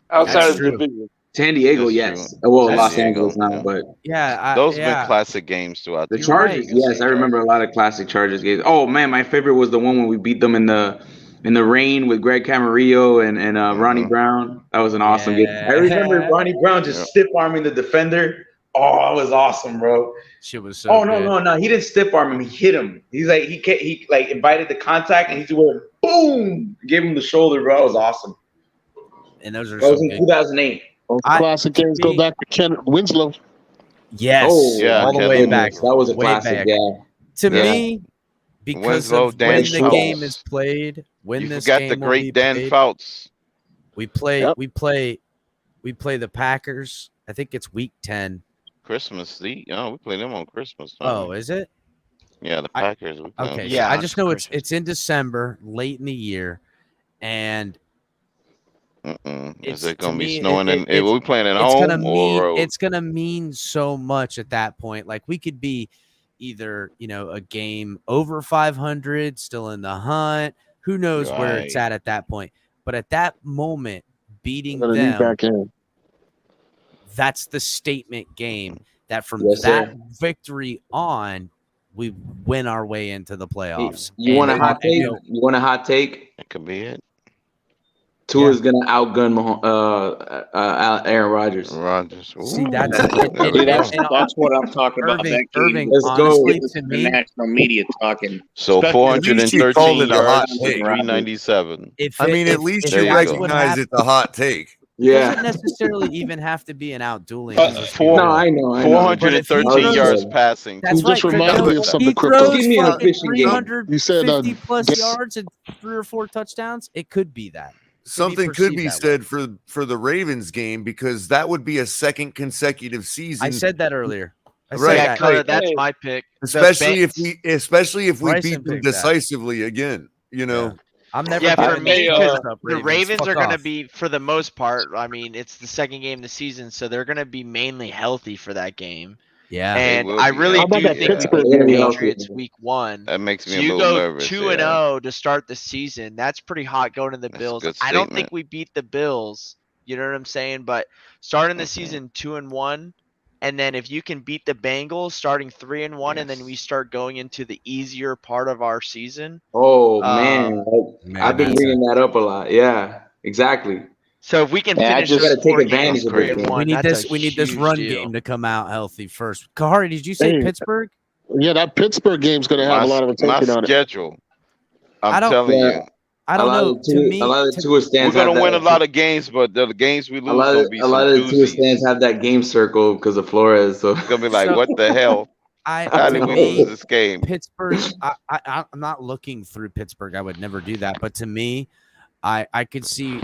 Outside of the division. San Diego, yes. Well, Los Angeles now, but those have been classic games throughout the Chargers. Yes, I remember a lot of classic Chargers games. Oh man, my favorite was the one when we beat them in the rain with Greg Camarillo and Ronnie Brown. That was an awesome game. I remember Ronnie Brown just stiff arming the defender. Oh, it was awesome, bro. Shit was so good. No. He didn't stiff arm him. He hit him. He's like he like invited the contact and he just went boom, gave him the shoulder, bro. It was awesome. And those are that was in 2008. Those classic games go back to Ken Winslow. Yes. Oh, yeah, all the way back. That was a way classic. Back. Yeah. To me, because Winslow, of when Dan the Fouts. game is played, when You this forgot game the will great be Dan played, Fouts. we play the Packers. I think it's week 10. Christmas. We play them on Christmas. Oh, is it? Yeah, the Packers. Okay. Yeah, I just know it's in December, late in the year, and is it going to be snowing? We playing at home or road? It's going to mean so much at that point. Like we could be either a game over 500, still in the hunt. Who knows where it's at that point? But at that moment, beating them, that's the statement game. That from that victory on, we win our way into the playoffs. You want a hot take? You want a hot take? That could be it. Tua's gonna outgun Aaron Rodgers. See, that's what I'm talking about. Irving, let's honestly, go. to The me, national media talking. So 413 yards, take. 397. At least you recognize it's a hot take. It doesn't necessarily even have to be an outdueling. No, I know. 413 yards passing. That's just right. reminded me of some of the throws Give me an fucking efficient game. 350 plus yards and 3 or 4 touchdowns. It could be that. Something could be said for the Ravens game because that would be a second consecutive season. I said that earlier. That's my pick. Especially if we Bryson beat them picked that. decisively again. I'm never. For me, because the Ravens. Ravens Fuck are going to off. be, for the most part, I mean, it's the second game of the season, so they're going to be mainly healthy for that game. Yeah, and I really do think we beat the Patriots week 1. That makes me So a you little go nervous. 2-0 to start the season. That's pretty hot going to the Bills. good I don't statement. think we beat the Bills. You know what I'm saying? But starting the season 2-1, and then if you can beat the Bengals, starting 3-1, and then we start going into the easier part of our season. Oh man, I've been bringing that up a lot. Yeah, exactly. So if we can I finish just those got to take 4 advantage games of it. 3-1, We need this run game to come out healthy first. Kahari, did you say Pittsburgh? Yeah, that Pittsburgh game's going to have a lot of attention on it. Schedule. I don't- telling you. I don't know. To me, a lot of the Tua We're stands going to have win a that- lot of games, but the games we lose A lot going of to be a lot of the some Tua doozies. stands have that game circle because of Flores. So It's going to be like, what the hell? How did we lose this game? Pittsburgh, I'm not looking through Pittsburgh. I would never do that. But to me, I could see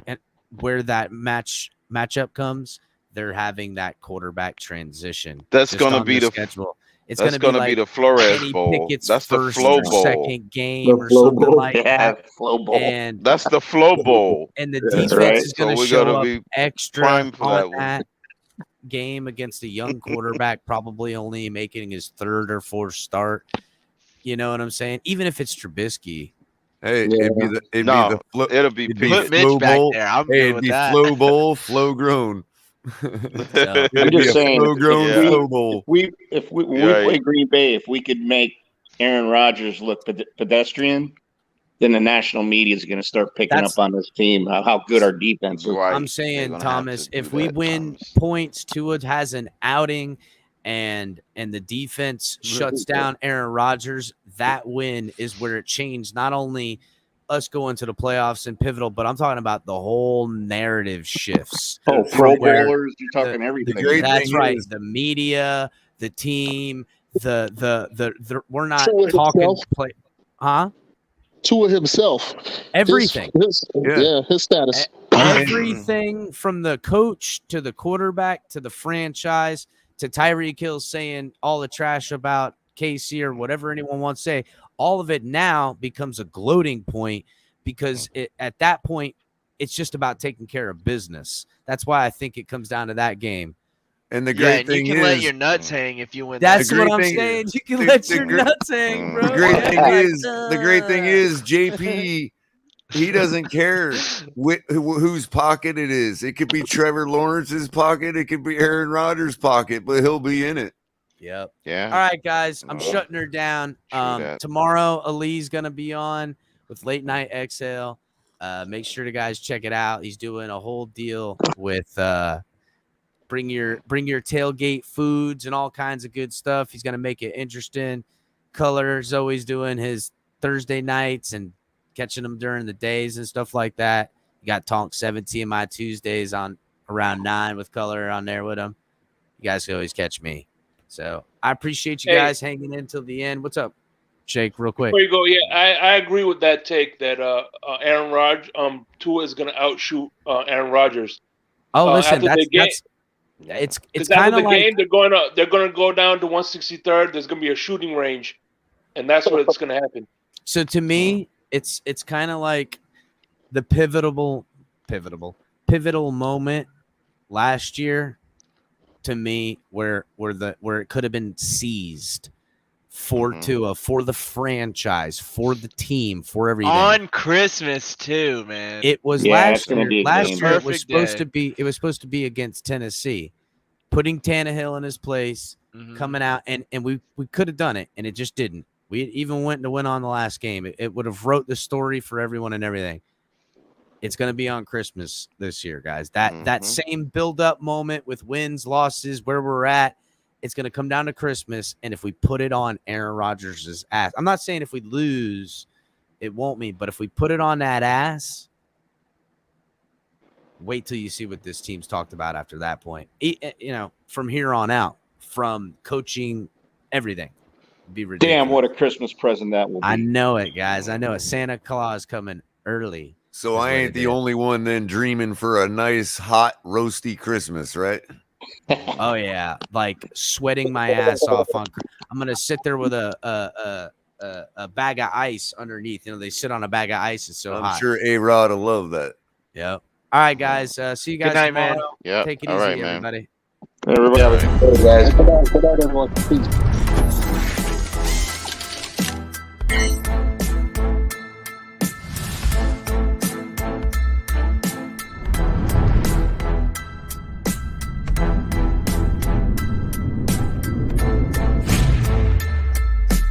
where that matchup comes. They're having that quarterback transition. That's just going to on be the schedule. It's that's going to be like the Flores Kenny Bowl. Pickett's That's the first Flow or Bowl. second game or something like that. Flow Bowl. And That's the Flow Bowl. And the That's defense right. is going So to we show gotta up be extra primed for that on one. that game against a young quarterback, probably only making his 3rd or 4th start. You know what I'm saying? Even if it's Trubisky. Hey, Yeah. It'll be it'd Put Mitch Flow back Bowl. there. I'm Hey, good it'd with be that. Flow Bowl, Flow Grown. So, I'm just saying, Flow Grown Yeah. Flow Bowl. if we Right. play Green Bay, if we could make Aaron Rodgers look pedestrian, then the national media is going to start picking That's- up on this team, how good our defense is. Right. I'm They're saying, gonna have Thomas, to do if we that, win Thomas. points, Tua has an outing, and the defense shuts down Aaron Rodgers, that win is where it changed not only us going to the playoffs and pivotal, but I'm talking about the whole narrative shifts. Oh, Pro Bowlers, you're talking everything. That's right. The media, the team, the we're not Tua talking himself. play, huh? Tua himself. Everything. His status. Everything from the coach to the quarterback to the franchise to Tyreek Hill saying all the trash about KC or whatever anyone wants to say, all of it now becomes a gloating point because at that point, it's just about taking care of business. That's why I think it comes down to that game. And the great thing you can is, let your nuts hang if you win. That's what I'm saying. You can let your nuts hang, bro. The great thing is, JP, he doesn't care whose pocket it is. It could be Trevor Lawrence's pocket. It could be Aaron Rodgers' pocket, but he'll be in it. Yep. Yeah. All right, guys. I'm shutting her down. Tomorrow, Ali's going to be on with Late Night Exhale. Make sure to guys check it out. He's doing a whole deal with bring your tailgate foods and all kinds of good stuff. He's going to make it interesting. Color's always doing his Thursday nights and catching them during the days and stuff like that. You got Tonk 17 my Tuesdays on around 9 with Color on there with him. You guys can always catch me. So I appreciate you guys hanging in till the end. What's up, Shake? Real quick. Before you go, I agree with that take that Aaron Rodgers, Tua is going to outshoot Aaron Rodgers. Oh, listen, it's kind of like game. They're going to go down to 163rd. There's going to be a shooting range, and that's what it's going to happen. So to me, it's kind of like the pivotal moment last year to me where it could have been seized for Tua, for the franchise, for the team, for everything. On Christmas too, man. It was last year. Last year it was supposed to be. It was supposed to be against Tennessee, putting Tannehill in his place, coming out, and we could have done it, and it just didn't. We even went on the last game. It would have wrote the story for everyone and everything. It's going to be on Christmas this year, guys. That same build-up moment with wins, losses, where we're at, it's going to come down to Christmas. And if we put it on Aaron Rodgers' ass, I'm not saying if we lose, it won't mean, but if we put it on that ass, wait till you see what this team's talked about after that point. From here on out, from coaching, everything. Be ridiculous. Damn, what a Christmas present that will be. I know it, guys. I know it. Santa Claus coming early. So I ain't the only one then dreaming for a nice, hot, roasty Christmas, right? Oh yeah, like sweating my ass off. I'm gonna sit there with a bag of ice underneath. They sit on a bag of ice. It's so hot. I'm sure A-Rod will love that. Yep. All right, guys. See you guys Good night, tomorrow. man. Yep. Take it All easy, right, man. everybody. Everybody. Hey, guys. Good night, everyone. Peace.